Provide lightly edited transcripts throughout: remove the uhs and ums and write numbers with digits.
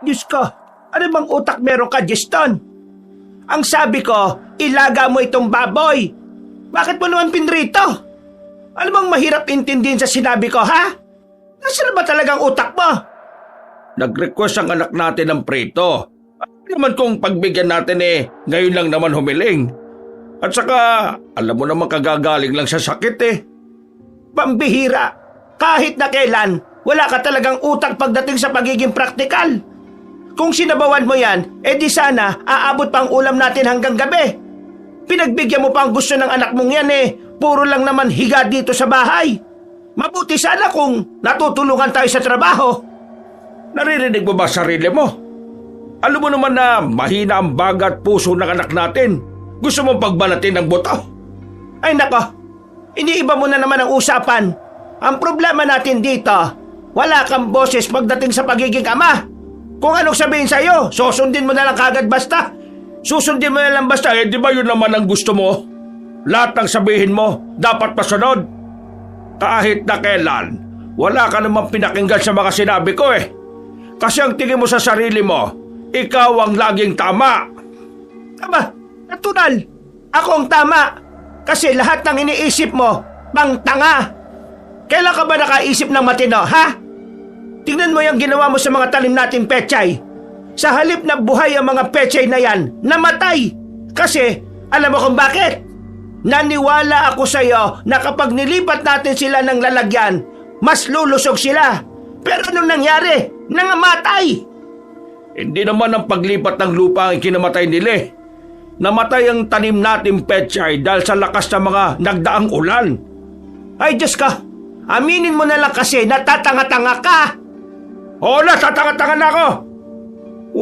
Diyos ko, ano bang utak meron ka, Juston? Ang sabi ko, ilaga mo itong baboy. Bakit mo naman pinrito? Ano bang mahirap intindihin sa sinabi ko, ha? Nasaan ba talagang utak mo? Nag-request ang anak natin ng prito. Ano naman kung pagbigyan natin ngayon lang naman humiling. At saka, alam mo naman kagagaling lang sa sakit Pambihira. Kahit na kailan, wala ka talagang utak pagdating sa pagiging praktikal. Kung sinabawan mo yan, di sana aabot pang ulam natin hanggang gabi. Pinagbigyan mo pa ang gusto ng anak mong yan puro lang naman higa dito sa bahay. Mabuti sana kung natutulungan tayo sa trabaho. Naririnig mo ba sarili mo? Alam mo naman na mahina ang baga at puso ng anak natin. Gusto mong pagbanatin ng buto? Ay nako, iniiba mo na naman ang usapan. Ang problema natin dito, wala kang boses pagdating sa pagiging ama. Kung anong sabihin sa'yo, susundin mo na lang kagad basta. Susundin mo na lang basta, di ba yun naman ang gusto mo? Lahat ng sabihin mo, dapat masunod. Kahit na kailan, wala ka namang pinakinggan sa mga sinabi ko Kasi ang tingin mo sa sarili mo, ikaw ang laging tama. Aba, natural. Ako ang tama. Kasi lahat ng iniisip mo, pang tanga. Kailan ka ba nakaisip ng matino, ha? Tingnan mo yung ginawa mo sa mga talim nating pechay. Sa halip na buhay ang mga pechay na yan, namatay. Kasi, alam mo kung bakit? Naniwala ako sa iyo na kapag nilipat natin sila ng lalagyan, mas lulusog sila. Pero anong nangyari? Nangamatay. Hindi naman ang paglipat ng lupa ang kinamatay nila Namatay ang tanim nating pechay dahil sa lakas ng mga nagdaang ulan. Ay Diyos ka, aminin mo na lang kasi natatanga-tanga ka. Oo na, tatanga-tanga na ako.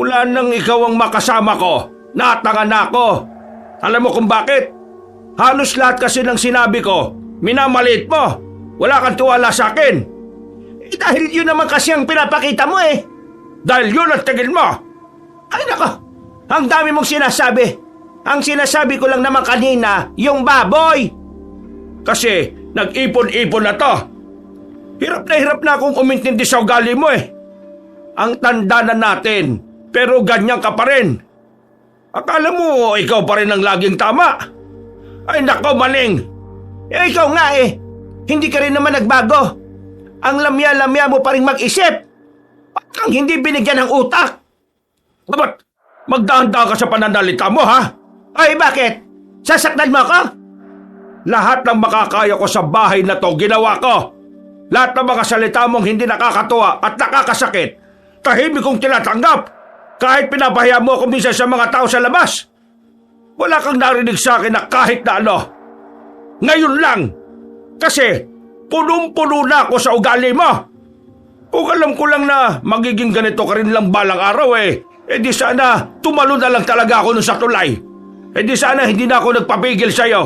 Wala nang ikaw ang makasama ko. Natanga na ako. Alam mo kung bakit? Halos lahat kasi ng sinabi ko, minamaliit mo. Wala kang tuwala sa akin. Dahil yun naman kasi ang pinapakita mo Dahil yun ang tingin mo. Ay nako, ang dami mong sinasabi. Ang sinasabi ko lang naman kanina, yung baboy. Kasi nag-ipon-ipon na to. Hirap na akong umintindi sa ugali mo Ang tanda na natin, pero ganyan ka pa rin. Akala mo ikaw pa rin ang laging tama. Ay nako, Maning. Ikaw nga hindi ka rin naman nagbago. Ang lamya-lamya mo pa rin mag-isip. At kang hindi binigyan ng utak. Ba't magdahan-dahan ka sa pananalita mo, ha? Ay bakit? Sasaktan mo ako? Lahat ng makakaya ko sa bahay na to, ginawa ko. Lahat ng mga salita mong hindi nakakatuwa at nakakasakit, tahimik kong tinatanggap. Kahit pinapahiya mo ako minsan sa mga tao sa labas. Wala kang narinig sa akin na kahit na ano. Ngayon lang. Kasi punong-puno na ako sa ugali mo. Kung alam ko lang na magiging ganito ka rin lang balang araw di sana tumalo na lang talaga ako nun sa tulay. Di sana hindi na ako nagpapigil sa'yo.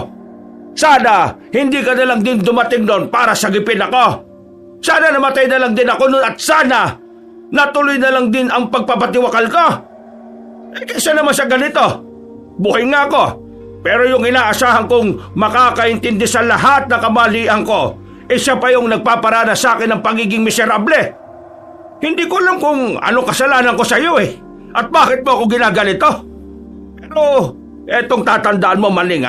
Sana hindi ka na lang din dumating doon para sagipin ako. Sana namatay na lang din ako noon at sana natuloy na lang din ang pagpapatiwakal ko. Kaysa naman sa ganito, buhay nga ako. Pero yung inaasahan kong makakaintindi sa lahat ng kamalian ko, siya pa yung nagpaparana sa akin ng pagiging miserable. Hindi ko alam kung anong kasalanan ko sa iyo at bakit mo ako ginaganito. Pero etong tatandaan mo, Maning,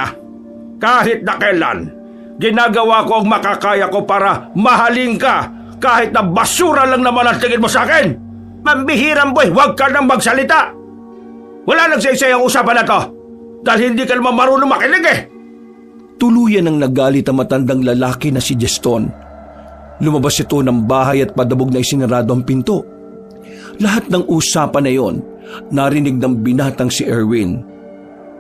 kahit na kailan, ginagawa ko ang makakaya ko para mahalin ka kahit na basura lang naman ang tingin mo sa akin. Pambihirang boy, huwag ka nang magsalita. Wala nang saysay ang usapan na to dahil hindi ka naman marunong makinig Tuluyan ang nagalit ang matandang lalaki na si Juston. Lumabas ito ng bahay at padabog na isinarado ang pinto. Lahat ng usapan na yon, narinig ng binatang si Erwin.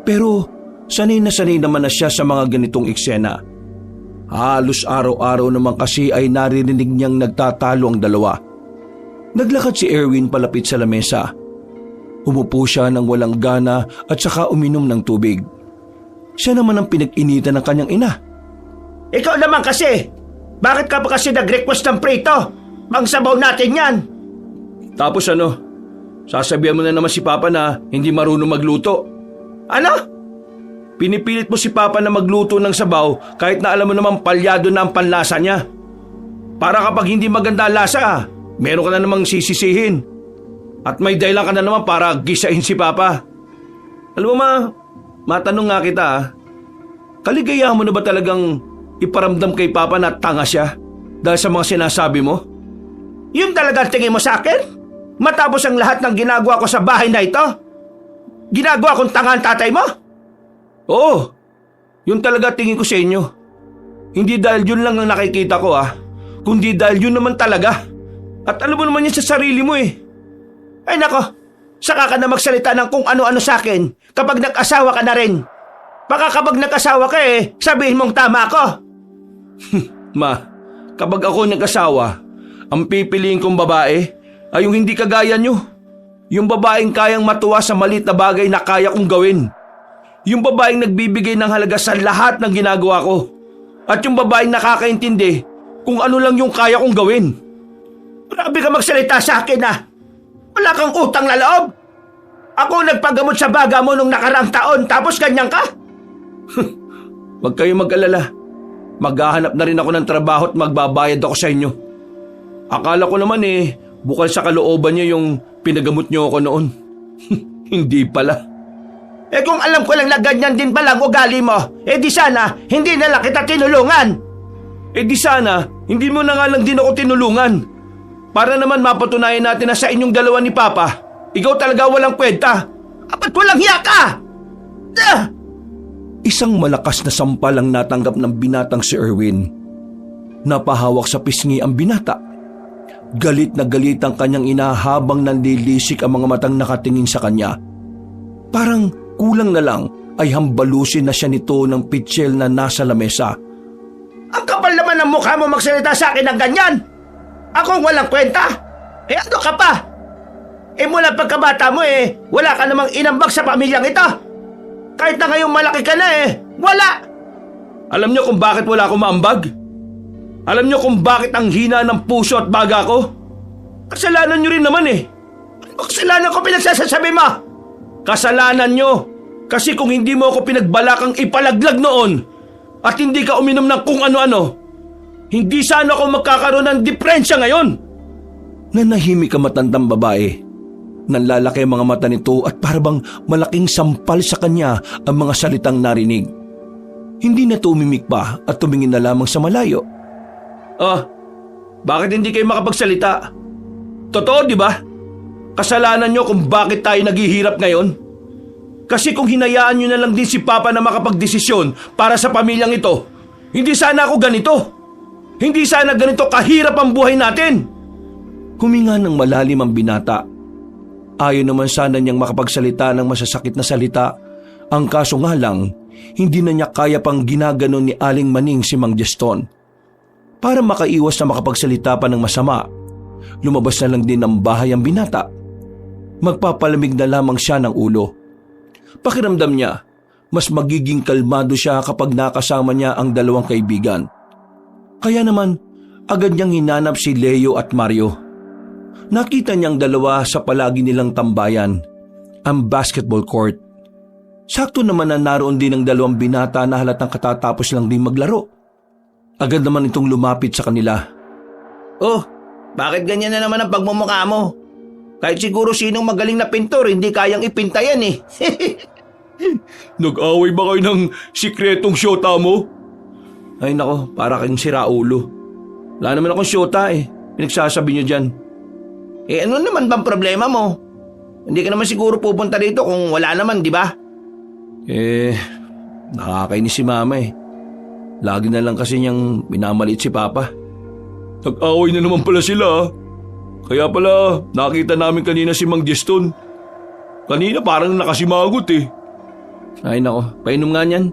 Pero sanay naman na siya sa mga ganitong eksena. Halos araw-araw naman kasi ay narinig niyang nagtatalo ang dalawa. Naglakad si Erwin palapit sa lamesa. Umupo siya ng walang gana at saka uminom ng tubig. Siya naman ang pinag-initan ng kanyang ina. Ikaw naman kasi, bakit ka pa kasi nag-request ng prito? Pangsabaw natin yan. Tapos sasabihan mo na naman si Papa na hindi marunong magluto. Ano? Pinipilit mo si Papa na magluto ng sabaw kahit na alam mo namang palyado na ang panlasa niya. Para kapag hindi maganda ang lasa, meron ka na namang sisisihin. At may dahilan ka na naman para gisain si Papa. Alam mo matanong nga kita kaligayahan mo na ba talagang iparamdam kay Papa na tanga siya dahil sa mga sinasabi mo? Yun talaga ang tingin mo sa akin? Matapos ang lahat ng ginagawa ko sa bahay na ito? Ginagawa kong tanga ang tatay mo? Oo, yun talaga tingin ko sa inyo. Hindi dahil yun lang ang nakikita ko kundi dahil yun naman talaga. At alam mo naman yan sa sarili mo eh. Ay nako, saka ka na magsalita ng kung ano-ano sa akin kapag nag-asawa ka na rin. Baka kapag nag-asawa ka sabihin mong tama ako. Ma, kapag ako nag-asawa, ang pipiliin kong babae ay yung hindi kagaya nyo. Yung babaeng kayang matuwa sa maliit na bagay na kaya kong gawin. Yung babaeng nagbibigay ng halaga sa lahat ng ginagawa ko. At yung babaeng nakakaintindi kung ano lang yung kaya kong gawin. Grabe ka magsalita sa akin Wala kang utang na loob. Ako nagpagamot sa baga mo nung nakaraang taon tapos ganyan ka? Huwag kayo mag-alala. Maghahanap na rin ako ng trabaho at magbabayad ako sa inyo. Akala ko naman bukal sa kalooban niyo yung pinagamot niyo ako noon. Hindi pala. Kung alam ko lang na ganyan din palang ugali mo, di sana hindi na lang kita tinulungan. Di sana hindi mo na nga lang din ako tinulungan. Para naman mapatunayan natin na sa inyong dalawa ni Papa, ikaw talaga walang kwenta. Ba't walang hiya ka? Isang malakas na sampal ang natanggap ng binatang si Erwin. Napahawak sa pisngi ang binata. Galit na galit ang kanyang ina habang nanlilisik ang mga matang nakatingin sa kanya. Parang kulang na lang ay hambalusin na siya nito ng pitsil na nasa lamesa. Ang kapal naman ng mukha mo magsalita sa akin ng ganyan. Akong walang kwenta. Ano ka pa? Mula pagkabata mo wala ka namang inambag sa pamilyang ito. Kahit na ngayong malaki ka na wala. Alam niyo kung bakit wala akong maambag? Alam niyo kung bakit ang hina ng puso at baga ko? Kasalanan niyo rin naman Ano kasalanan ko pinagsasasabi mo? Kasalanan niyo. Kasi kung hindi mo ako pinagbalakang ipalaglag noon at hindi ka uminom ng kung ano-ano, hindi sana ako magkakaroon ng diferensya ngayon. Nanahimik ang matandang babae. Nanlalaki ang mga mata nito at parabang malaking sampal sa kanya ang mga salitang narinig. Hindi na tumimik pa at tumingin na lamang sa malayo. Bakit hindi kayo makapagsalita? Totoo, di ba? Kasalanan nyo kung bakit tayo naghihirap ngayon. Kasi kung hinayaan nyo na lang din si Papa na makapagdesisyon para sa pamilyang ito, hindi sana ako ganito. Hindi sana ganito kahirap ang buhay natin. Huminga ng malalim ang binata. Ayaw naman sana niyang makapagsalita ng masasakit na salita. Ang kaso nga lang, hindi na niya kaya pang ginaganon ni Aling Maning si Mang Jeston. Para makaiwas na makapagsalita pa ng masama, lumabas na lang din ng bahay ang binata. Magpapalamig na lamang siya ng ulo. Pakiramdam niya, mas magiging kalmado siya kapag nakasama niya ang dalawang kaibigan. Kaya naman, agad niyang hinanap si Leo at Mario. Nakita niyang dalawa sa palagi nilang tambayan, ang basketball court. Sakto naman na naroon din ang dalawang binata na halatang katatapos lang din maglaro. Agad naman itong lumapit sa kanila. Bakit ganyan na naman ang pagmumukha mo? Kahit siguro sinong magaling na pintor, hindi kayang ipinta yan Nag-away ba kayo ng sikretong syota mo? Ay nako, para kang siraulo. Wala naman akong syota Pinagsasabi niyo dyan. Ano naman bang problema mo? Hindi ka naman siguro pupunta dito kung wala naman, di ba? Nakakainis si Mama Lagi na lang kasi niyang minamaliit si Papa. Nag-away na naman pala sila. Kaya pala nakita namin kanina si Mang Jeston. Kanina parang nakasimagot Ay nako, painom nga niyan.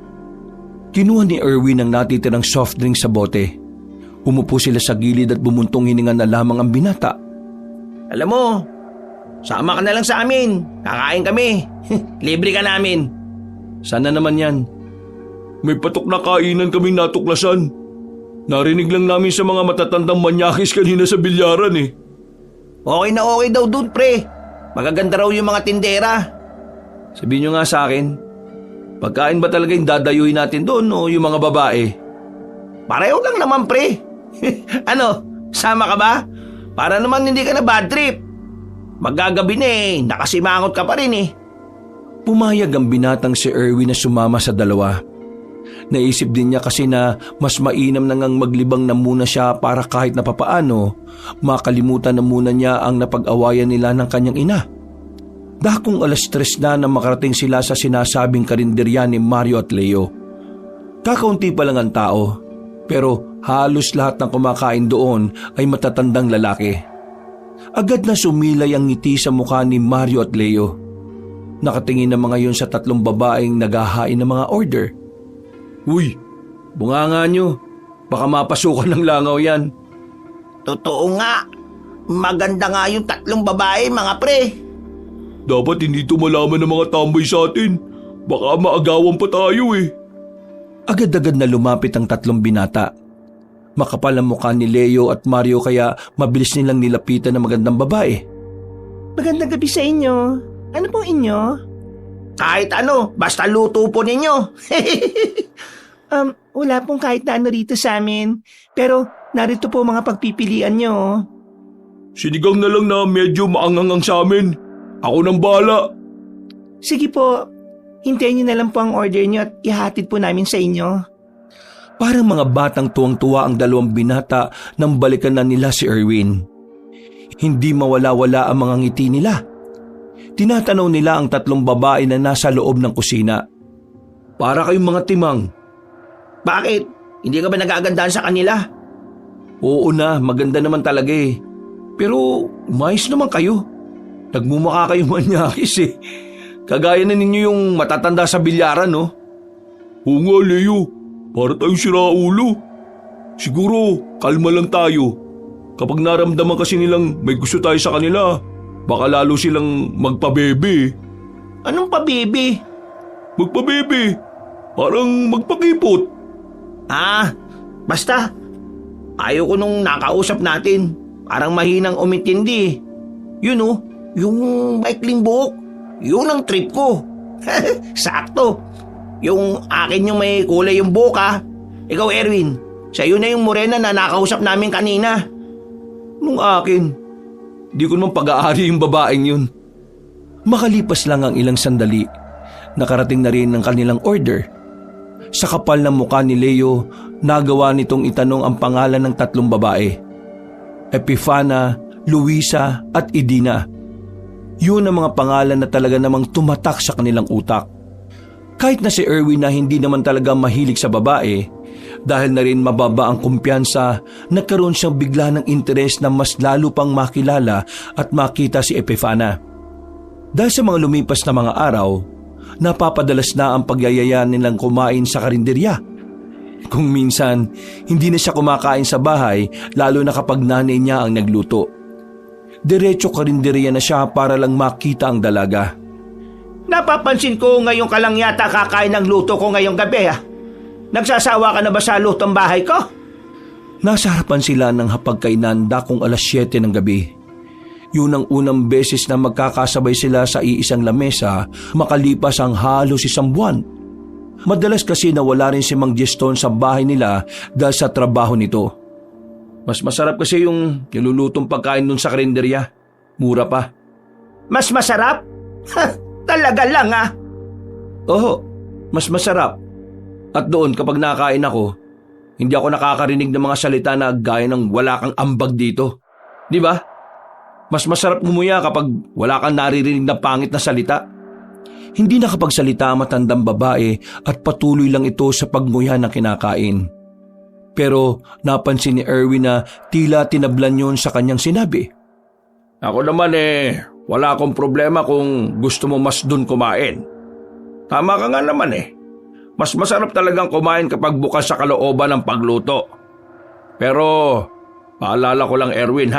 Kinuha ni Erwin ang natitirang soft drink sa bote. Umupo sila sa gilid at bumuntong hininga na lamang ang binata. Alam mo, sama ka na lang sa amin. Kakain kami. Libre ka namin. Sana naman yan. May patok na kainan kaming natuklasan. Narinig lang namin sa mga matatandang manyakis kanina sa bilyaran Okay na okay daw dun, pre. Magaganda raw yung mga tindera. Sabihin nyo nga sa akin, pagkain ba talaga yung dadayuhin natin doon o yung mga babae? Pareho lang naman, pre. Ano, sama ka ba? Para naman hindi ka na bad trip. Magagabi na nakasimangot ka pa rin Pumayag ang binatang si Erwin na sumama sa dalawa. Naisip din niya kasi na mas mainam na ngang maglibang na muna siya para kahit na papaano, makalimutan na muna niya ang napag-awayan nila ng kanyang ina. Dakong 3:00 na makarating sila sa sinasabing karinderya ni Mario at Leo. Kakaunti pa lang ang tao, pero halos lahat ng kumakain doon ay matatandang lalaki. Agad na sumilay ang ngiti sa mukha ni Mario at Leo. Nakatingin na mga yun sa 3 babaeng naghahain ng mga order. Uy, bunganga nyo. Baka mapasukan ng langaw yan. Totoo nga. Maganda nga yung 3 babae, mga pre. Dapat hindi ito malaman ng mga tambay sa atin. Baka maagawan pa tayo Agad-agad na lumapit ang 3 binata. Makapal ang mukha ni Leo at Mario kaya mabilis nilang nilapitan ng magandang babae. Magandang gabi sa inyo. Ano pong inyo? Kahit ano, basta luto po ninyo. Wala pong kahit na ano rito sa amin. Pero narito po mga pagpipilian nyo. Sinigang na lang na medyo maangangang sa amin. Ako nang bahala. Sige po, hintayin nyo na lang po ang order nyo at ihatid po namin sa inyo. Parang mga batang tuwang-tuwa ang 2 binata nang balikan na nila si Erwin. Hindi mawala-wala ang mga ngiti nila. Tinatanaw nila ang 3 babae na nasa loob ng kusina. Para kayong mga timang. Bakit? Hindi ka ba nagagandahan sa kanila? Oo na, maganda naman talaga Pero umayos naman kayo. Nagmumukha kayo manyakis Kagaya na ninyo yung matatanda sa bilyaran, no? Oo nga, Leo. Para tayong siraulo. Siguro, kalma lang tayo. Kapag naramdaman kasi nilang may gusto tayo sa kanila, baka lalo silang magpabebe. Anong pabibi? Magpabebe. Parang magpakipot. Basta. Ayaw ko nung nakausap natin. Parang mahinang umintindi. Yun yung maikling buhok. Yun ang trip ko. Sakto. Yung akin yung may kulay yung buhok Ikaw Erwin, sa'yo na yung morena na nakausap namin kanina. Nung akin, di ko naman pag-aari yung babaeng yun. Makalipas lang ang ilang sandali, nakarating na rin ang kanilang order. Sa kapal ng mukha ni Leo, nagawa nitong itanong ang pangalan ng 3 babae. Epifana, Luisa at Edina. Yun ang mga pangalan na talaga namang tumatak sa kanilang utak. Kahit na si Erwin na hindi naman talaga mahilig sa babae, dahil na rin mababa ang kumpiyansa, nagkaroon siyang bigla ng interes na mas lalo pang makilala at makita si Epifana. Dahil sa mga lumipas na mga araw, napapadalas na ang pagyayaya nilang kumain sa karinderya. Kung minsan, hindi na siya kumakain sa bahay lalo na kapag nanay niya ang nagluto. Diretso karinderya na siya para lang makita ang dalaga. Napapansin ko ngayon ka lang yata kakain ng luto ko ngayong gabi Nagsasawa ka na ba sa lutong bahay ko? Nasa harapan sila ng hapagkainan dakong 7:00 ng gabi. Yun ang unang beses na magkakasabay sila sa iisang lamesa makalipas ang halos 1 buwan. Madalas kasi nawala rin si Mang Geston sa bahay nila dahil sa trabaho nito. Mas masarap kasi yung nilulutong pagkain nun sa karinderya. Mura pa. Mas masarap? Talaga lang Oo, mas masarap. At doon kapag nakain ako, hindi ako nakakarinig ng mga salita na gaya ng wala kang ambag dito. Di ba? Mas masarap ngumuya kapag wala kang naririnig na pangit na salita. Hindi nakapagsalita ang matandang babae at patuloy lang ito sa pagmuya ng kinakain. Pero napansin ni Erwin na tila tinablan yun sa kanyang sinabi. Ako naman wala akong problema kung gusto mo mas dun kumain. Tama ka nga naman Mas masarap talagang kumain kapag bukas sa kalooban ng pagluto. Pero, paalala ko lang Erwin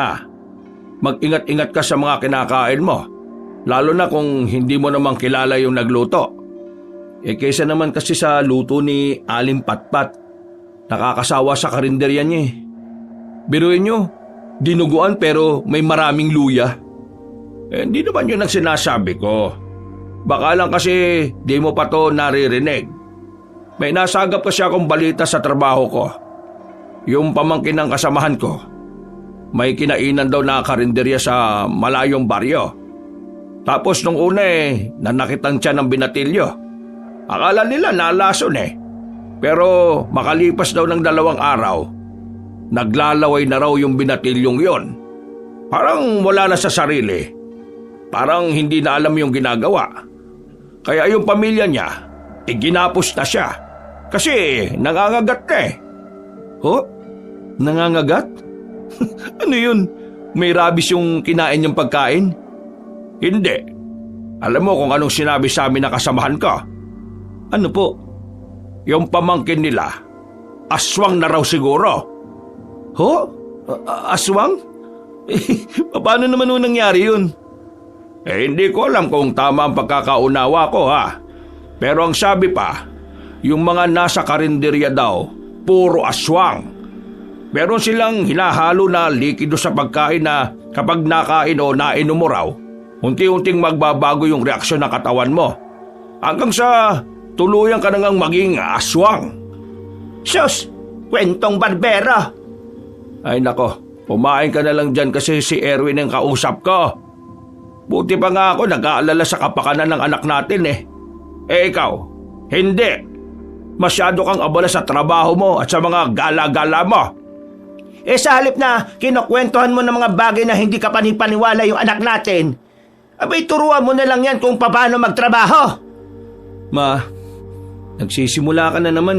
mag-ingat-ingat ka sa mga kinakain mo. Lalo na kung hindi mo namang kilala yung nagluto. Kaysa naman kasi sa luto ni Aling Patpat. Nakakasawa sa karinderya niya Biruin nyo, dinuguan pero may maraming luya. Hindi naman yun ang sinasabi ko. Baka lang kasi di mo pa to naririnig. May nasagap kasi akong balita sa trabaho ko. Yung pamangkin ng kasamahan ko. may kinainan daw na karinderya sa malayong baryo. Tapos nung una nanakitan siya ng binatilyo. Akala nila nalason Pero makalipas daw ng 2 araw, naglalaway na raw yung binatilyong yon. Parang wala na sa sarili. Parang hindi na alam yung ginagawa. Kaya yung pamilya niya, ginapos na siya. Kasi nangangagat na Ho? Nangangagat? Ano yun? May rabies yung kinain niyang pagkain? Hindi. Alam mo kung anong sinabi sa amin na kasamahan ko? Ano po? Yung pamangkin nila, aswang na raw siguro. Ho? Aswang? Paano naman nangyari yun? Hindi ko alam kung tama ang pagkakaunawa ko Pero ang sabi pa, yung mga nasa karinderya daw, puro aswang. Meron silang hinahalo na likido sa pagkain na kapag nakain o nainom mo raw, unti-unting magbabago yung reaksyon ng katawan mo. Hanggang sa tuluyan ka nang maging aswang. Sus! Kwentong barbero! Ay nako, pumain ka na lang dyan kasi si Erwin ang kausap ko. Buti pa nga ako nag-aalala sa kapakanan ng anak natin ikaw, hindi. Masyado kang abala sa trabaho mo at sa mga gala-gala mo. Sa halip na kinukwentuhan mo ng mga bagay na hindi ka panipaniwala yung anak natin, abay turuan mo na lang yan kung paano magtrabaho. Ma, nagsisimula ka na naman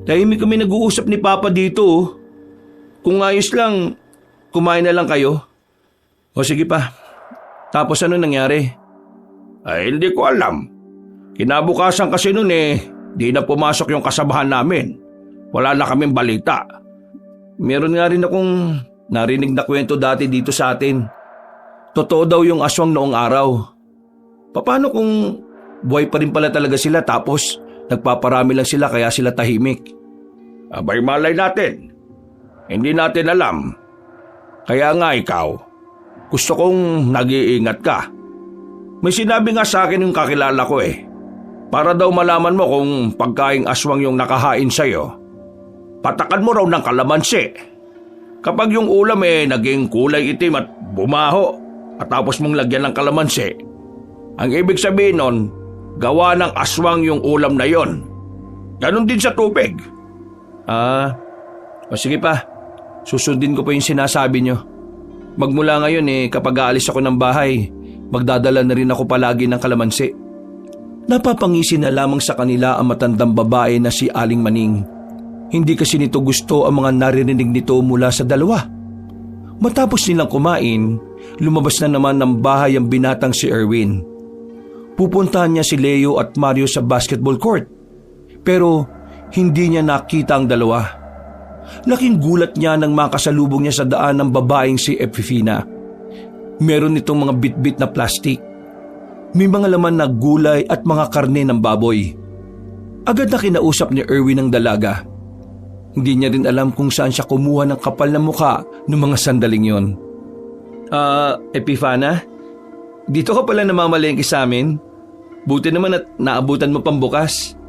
Tahimik kami nag-uusap ni Papa dito Kung ayos lang, kumain na lang kayo. O sige pa. Tapos ano nangyari? Ay hindi ko alam. Kinabukasan kasi nun di na pumasok yung kasabahan namin. Wala na kaming balita. Meron nga rin akong narinig na kwento dati dito sa atin. Totoo daw yung aswang noong araw. Paano kung buhay pa rin pala talaga sila tapos nagpaparami lang sila kaya sila tahimik? Abay malay natin. Hindi natin alam. Kaya nga ikaw, gusto kong nag-iingat ka. May sinabi nga sa akin yung kakilala ko Para daw malaman mo kung pagkaing aswang yung nakahain sa'yo, patakan mo raw ng kalamansi. Kapag yung ulam naging kulay itim at bumaho at tapos mong lagyan ng kalamansi, ang ibig sabihin nun, gawa ng aswang yung ulam na yon. Ganon din sa tubig. O sige pa, susundin ko pa yung sinasabi nyo. Magmula ngayon kapag aalis ako ng bahay, magdadala na rin ako palagi ng kalamansi. Napapangisi na lamang sa kanila ang matandang babae na si Aling Maning. Hindi kasi nito gusto ang mga naririnig nito mula sa dalawa. Matapos nilang kumain, lumabas na naman ng bahay ang binatang si Erwin. Pupuntahan niya si Leo at Mario sa basketball court. Pero hindi niya nakita ang dalawa. Laking gulat niya nang makasalubong niya sa daan ng babaeng si Epifina. Meron itong mga bitbit na plastik. May mga laman na gulay at mga karne ng baboy. Agad na kinausap ni Erwin ang dalaga. Hindi niya rin alam kung saan siya kumuha ng kapal na mukha ng mga sandaling yon. Epifana? Dito ka pala namamalengke sa amin? Buti naman at naabutan mo pang bukas.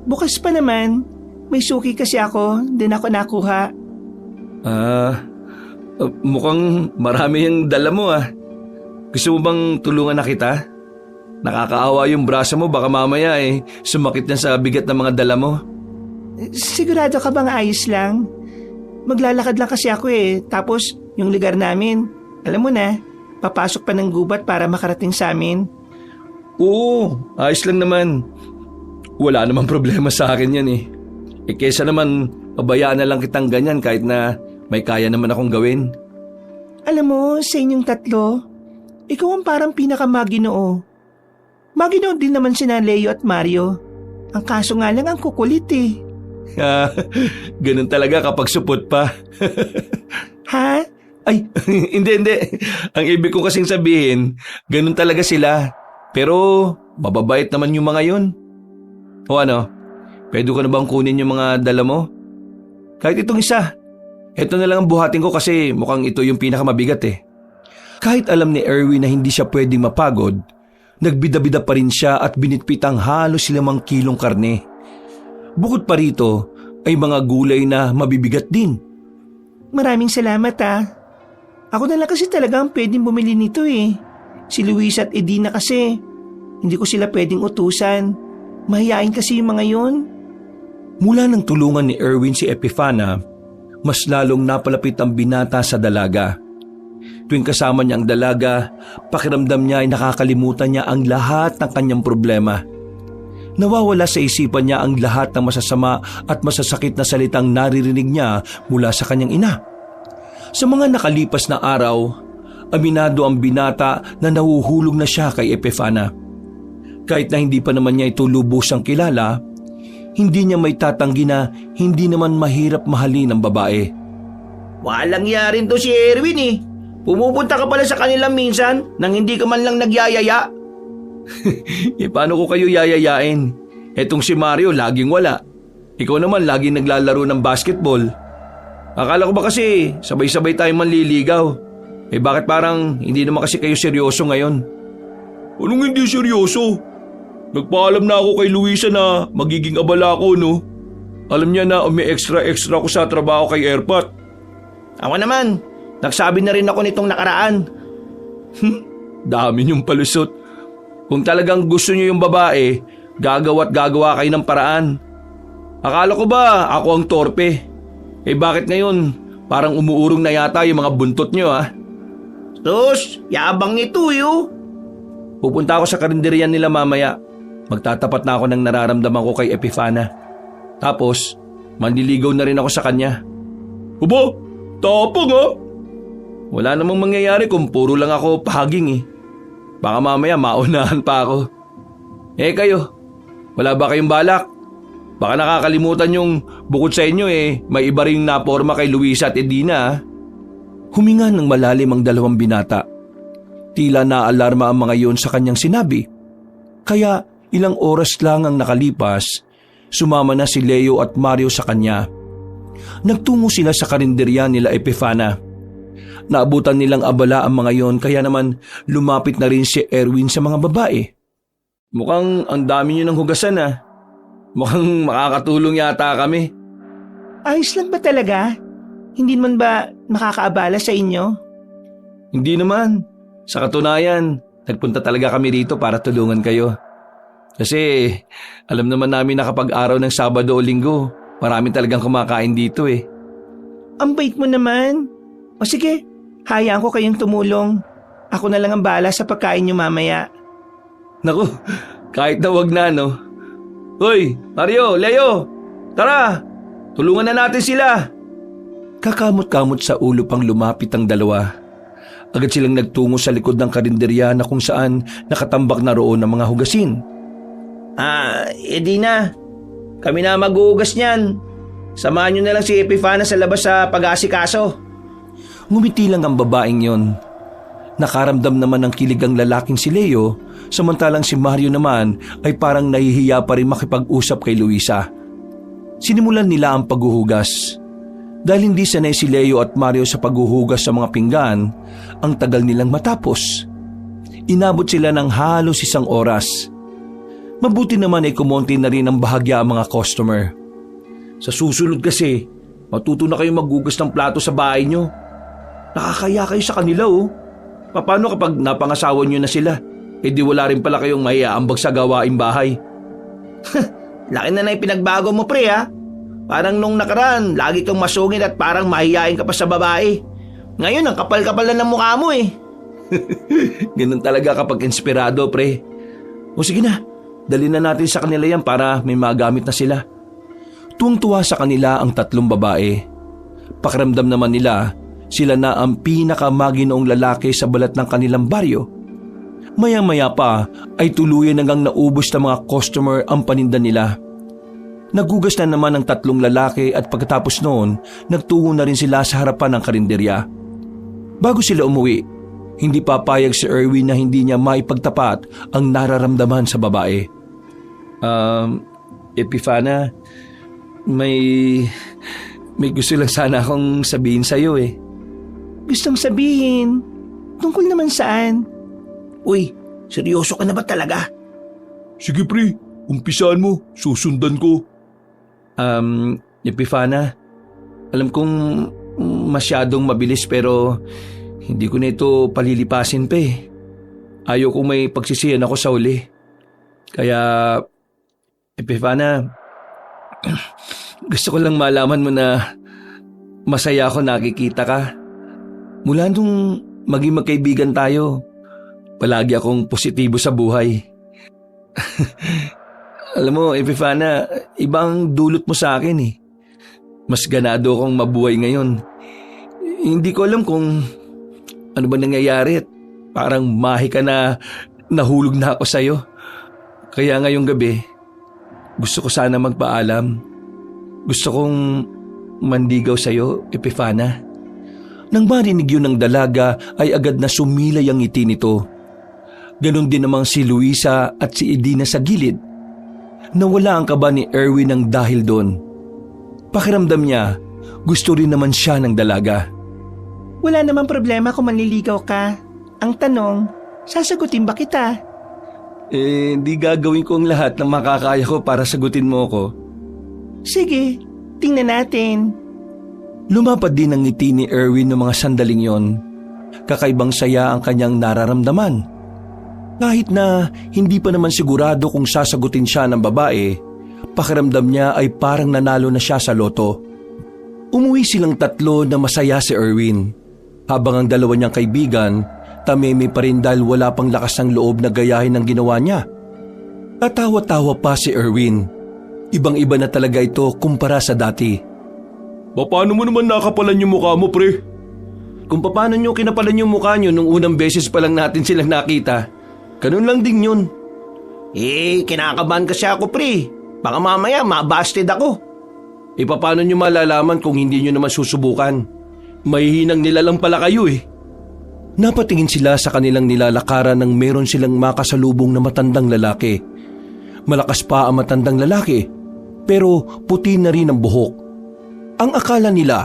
Bukas pa naman. May suki kasi ako, din ako nakuha. Mukhang marami yung dala mo Gusto mo bang tulungan na kita? Nakakaawa yung braso mo, baka mamaya sumakit na sa bigat ng mga dala mo. Sigurado ka bang ayos lang? Maglalakad lang kasi ako tapos yung lugar namin, alam mo na, papasok pa ng gubat para makarating sa amin. Oo, ayos lang naman. Wala namang problema sa akin yan kesa naman, pabayaan na lang kitang ganyan kahit na may kaya naman akong gawin. Alam mo, sa inyong tatlo, ikaw ang parang pinaka-Maginoo. Maginoo din naman sina Leo at Mario. Ang kaso nga lang ang kukulit Ganun talaga kapag supot pa. Ha? Ay, hindi. Ang ibig ko kasing sabihin, ganun talaga sila. Pero mababait naman yung mga yun. O ano, pwede ko na bang kunin yung mga dala mo? Kahit itong isa. Ito na lang ang buhatin ko kasi mukhang ito yung pinakamabigat Kahit alam ni Erwin na hindi siya pwedeng mapagod, nagbida-bida pa rin siya at binitpit ang halos 5 kilong karne. Bukod pa rito ay mga gulay na mabibigat din. Maraming salamat Ako na lang kasi talaga ang pwedeng bumili nito eh. Si Luisa at Edina kasi. Hindi ko sila pwedeng utusan. Mahiyain kasi yung mga yun. Mula nang tulungan ni Erwin si Epifana, mas lalong napalapit ang binata sa dalaga. Tuwing kasama niya ang dalaga, pakiramdam niya ay nakakalimutan niya ang lahat ng kanyang problema. Nawawala sa isipan niya ang lahat ng masasama at masasakit na salitang naririnig niya mula sa kanyang ina. Sa mga nakalipas na araw, aminado ang binata na nahuhulog na siya kay Epifana. Kahit na hindi pa naman niya ito lubusang kilala, hindi niya may tatanggi na hindi naman mahirap mahalin ang babae. Walang yarin to si Erwin eh. Pumupunta ka pala sa kanila minsan nang hindi ka man lang nagyayaya. Paano ko kayo yayayain? Etong si Mario laging wala. Ikaw naman laging naglalaro ng basketball. Akala ko ba kasi sabay-sabay tayo manliligaw? Bakit parang hindi naman kasi kayo seryoso ngayon? Anong hindi seryoso? Nagpaalam na ako kay Luisa na magiging abala ako, no? Alam niya na may extra ko sa trabaho kay Airpat. Ako naman, nagsabi na rin ako nitong nakaraan. Dami niyong palusot. Kung talagang gusto niyo yung babae, gagawa kayo ng paraan. Akala ko ba ako ang torpe? Bakit ngayon parang umuurong na yata yung mga buntot niyo Sus, yabang ito yo. Pupunta ako sa karinderyan nila mamaya. Magtatapat na ako ng nararamdaman ko kay Epifana. Tapos, manliligaw na rin ako sa kanya. Aba, tapang Wala namang mangyayari kung puro lang ako pahaging Baka mamaya maunahan pa ako. Kayo, wala ba kayong balak? Baka nakakalimutan yung bukod sa inyo may iba ring naporma kay Luisa at Edina. Huminga ng malalim ang dalawang binata. Tila naalarma ang mga yun sa kanyang sinabi. Kaya ilang oras lang ang nakalipas, sumama na si Leo at Mario sa kanya. Nagtungo sila sa karinderya nila Epifana. Naabutan nilang abala ang mga yon kaya naman lumapit na rin si Erwin sa mga babae. Mukhang ang dami nyo ng hugasan Mukhang makakatulong yata kami. Ayos lang ba talaga? Hindi naman ba nakakaabala sa inyo? Hindi naman. Sa katunayan, nagpunta talaga kami rito para tulungan kayo. Kasi alam naman namin na kapag araw ng Sabado o Linggo, marami talagang kumakain dito Ang bait mo naman. O sige, hayaan ko kayong tumulong. Ako na lang ang bahala sa pagkain niyo mamaya. Naku, kahit na wag na Hoy, Mario, Leo, tara, tulungan na natin sila. Kakamot-kamot sa ulo pang lumapit ang dalawa. Agad silang nagtungo sa likod ng karinderya na kung saan nakatambak na roon ang mga hugasin. Edina, kami na maghuhugas niyan. Samahan niyo na lang si Epifana sa labas sa pag-aasikaso. Ngumiti lang ang babaeng yon. Nakaramdam naman ng kilig ang lalaking si Leo, samantalang si Mario naman ay parang nahihiya pa rin makipag-usap kay Luisa. Sinimulan nila ang paghuhugas. Dahil hindi sanay si Leo at Mario sa paghuhugas sa mga pinggan, ang tagal nilang matapos. Inabot sila ng halos 1 oras. Mabuti naman ay kumonti na rin ang bahagya ang mga customer. Sa susunod kasi, matuto na kayo maghugas ng plato sa bahay nyo. Nakakaya kayo sa kanila Paano kapag napangasawan nyo na sila? Di wala rin pala kayong maiaambag sa gawaing bahay. Laki na pinagbago mo pre Parang nung nakaraan, lagi kang masungit at parang mahihain ka pa sa babae. Ngayon, ang kapal-kapal na ng mukha mo Ganun talaga kapag inspirado, pre. O sige na, dali na natin sa kanila yan para may magamit na sila. Tuwang-tuwa sa kanila ang 3 babae. Pakiramdam naman nila, sila na ang pinakamaginoong lalaki sa balat ng kanilang baryo. Maya-maya pa ay tuluyan hanggang naubos na mga customer ang paninda nila. Naghugas na naman ang 3 lalaki at pagkatapos noon, nagtungo na rin sila sa harapan ng karinderya. Bago sila umuwi, hindi papayag si Erwin na hindi niya maipagtapat ang nararamdaman sa babae. Epifana, may gusto lang sana akong sabihin sa'yo Gustong sabihin? Tungkol naman saan? Uy, seryoso ka na ba talaga? Sige pre, umpisaan mo, susundan ko. Epifana, alam kong masyadong mabilis pero hindi ko na ito palilipasin pa eh. Ayaw kong may pagsisiyan ako sa uli. Kaya, Epifana, gusto ko lang malaman mo na masaya ako nakikita ka. Mula nung maging magkaibigan tayo, palagi akong positibo sa buhay. Alam mo, Epifana, ibang dulot mo sa akin eh. Mas ganado akong mabuhay ngayon. Hindi ko alam kung ano ba nangyayari. Parang mahika na nahulog na ako sa'yo. Kaya ngayong gabi, gusto ko sana magpaalam. Gusto kong mandigaw sa'yo, Epifana. Nang marinig yun ng dalaga ay agad na sumilay ang ngiti nito. Ganon din namang si Luisa at si Edina sa gilid. Nawala ang kaba ni Erwin ng dahil doon. Pakiramdam niya, gusto rin naman siya ng dalaga. Wala namang problema kung manliligaw ka. Ang tanong, sasagutin ba kita? Di gagawin ko ang lahat ng makakaya ko para sagutin mo ko. Sige, tingnan natin. Lumapad din ang ngiti ni Erwin ng mga sandaling yon. Kakaibang saya ang kanyang nararamdaman. Kahit na hindi pa naman sigurado kung sasagutin siya ng babae, pakiramdam niya ay parang nanalo na siya sa loto. Umuwi silang tatlo na masaya si Erwin. Habang ang dalawa niyang kaibigan, tameme pa rin dahil wala pang lakas ng loob na gayahin ang ginawa niya. Tatawa-tawa pa si Erwin. Ibang-iba na talaga ito kumpara sa dati. Paano mo naman nakapalan yung mukha mo, pre? Kung paano niyo kinapalan yung mukha niyo nung unang beses pa lang natin silang nakita, ganun lang din yun. Kinakabahan kasi ako, pre. Baka mamaya mabasted ako. Paano niyo malalaman kung hindi niyo naman susubukan? Mahihinang nilalang pala kayo eh. Napatingin sila sa kanilang nilalakaran nang meron silang makasalubong na matandang lalaki. Malakas pa ang matandang lalaki, pero puti na rin ang buhok. Ang akala nila,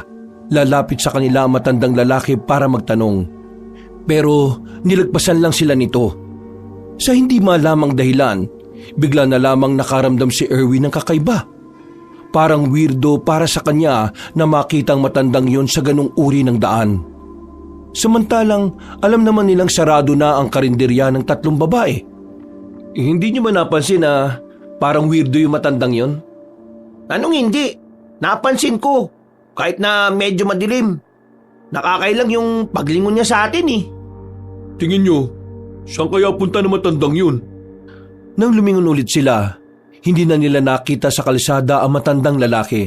lalapit sa kanila ang matandang lalaki para magtanong. Pero nilagpasan lang sila nito. Sa hindi malamang dahilan, bigla na lamang nakaramdam si Erwin ng kakaiba. Parang weirdo para sa kanya na makita ang matandang yon sa ganung uri ng daan. Samantalang alam naman nilang sarado na ang karinderya ng tatlong babae. Hindi niyo ba napansin na parang weirdo yung matandang yon? Anong hindi? Napansin ko. Kahit na medyo madilim. Nakakailang yung paglingon niya sa atin eh. Tingin nyo, saan kaya punta na matandang yun? Nang lumingon ulit sila, hindi na nila nakita sa kalsada ang matandang lalaki.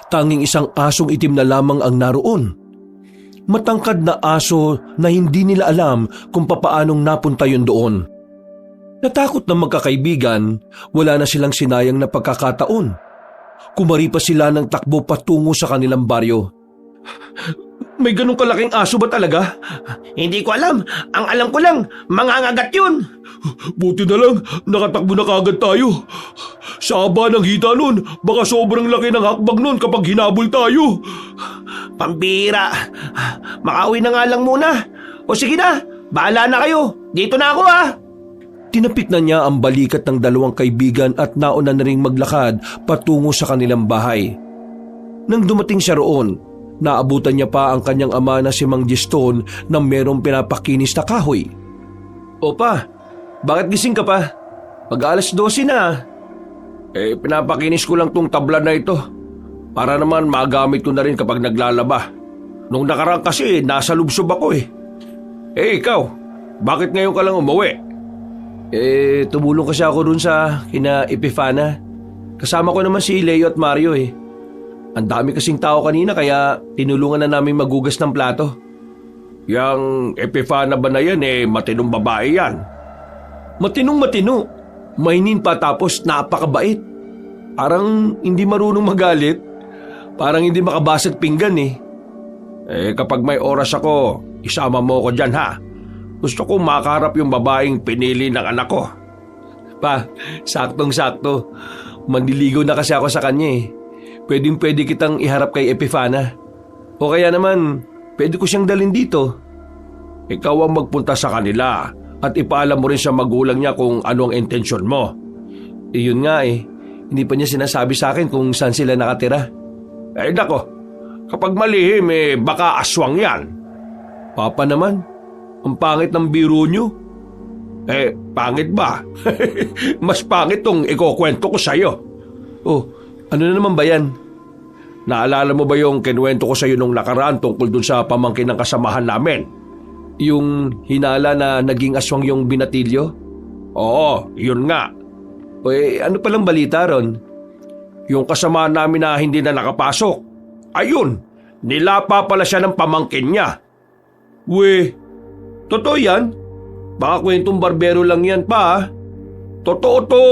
Tanging isang asong itim na lamang ang naroon. Matangkad na aso na hindi nila alam kung papaanong napunta yun doon. Natakot na magkakaibigan, wala na silang sinayang na pagkakataon. Kumari pa sila ng takbo patungo sa kanilang baryo. May ganong kalaking aso ba talaga? Hindi ko alam. Ang alam ko lang, mangangagat yun. Buti na lang, nakatakbo na kagad tayo. Sa haba ng hita nun, baka sobrang laki ng hakbang nun kapag hinabol tayo. Pambira. Makauwi na nga lang muna. O sige na, bahala na kayo. Dito na ako ha. Tinapik na niya ang balikat ng dalawang kaibigan at nauna na ring maglakad patungo sa kanilang bahay. Nang dumating siya roon, naabutan niya pa ang kanyang ama na si Mang Giston na merong pinapakinis na kahoy. Opa, bakit gising ka pa? Mag-alas 12 na. Pinapakinis ko lang tong tabla na ito. Para naman magamit ko na rin kapag naglalaba. Nung nakaraan kasi, nasa lubsob ako eh. Ikaw, bakit ngayon ka lang umuwi? Tumulong kasi ako dun sa kina Epifana. Kasama ko naman si Leo at Mario eh. Ang dami kasing tao kanina kaya tinulungan na namin magugas ng plato. Yang Epifana ba na yan matinong babae yan? Matinong-matino. Mainin pa tapos napakabait. Parang hindi marunong magalit. Parang hindi makabasag pinggan eh. Kapag may oras ako, isama mo ko dyan ha. Gusto ko makaharap yung babaeng pinili ng anak ko. Pa, saktong-sakto. Manliligaw na kasi ako sa kanya eh. Pwedeng-pwede kitang iharap kay Epifana. O kaya naman, pwede ko siyang dalhin dito. Ikaw ang magpunta sa kanila at ipaalam mo rin sa magulang niya kung ano ang intensyon mo. Yun nga eh. Hindi pa niya sinasabi sa akin kung saan sila nakatira. Nako, Kapag malihim baka aswang yan. Papa naman, ang pangit ng biro nyo. Pangit ba? Mas pangit tong ikukwento ko sa'yo. Oh, ano na naman ba yan? Naalala mo ba yung kinuwento ko sa'yo nung nakaraan tungkol dun sa pamangkin ng kasamahan namin? Yung hinala na naging aswang yung binatilyo? Oo, yun nga. Ano palang balita ron? Yung kasamahan namin na hindi na nakapasok. Ayun, nilapa pala siya ng pamangkin niya. Totoo yan? Baka kwentong barbero lang yan pa. Totoo to.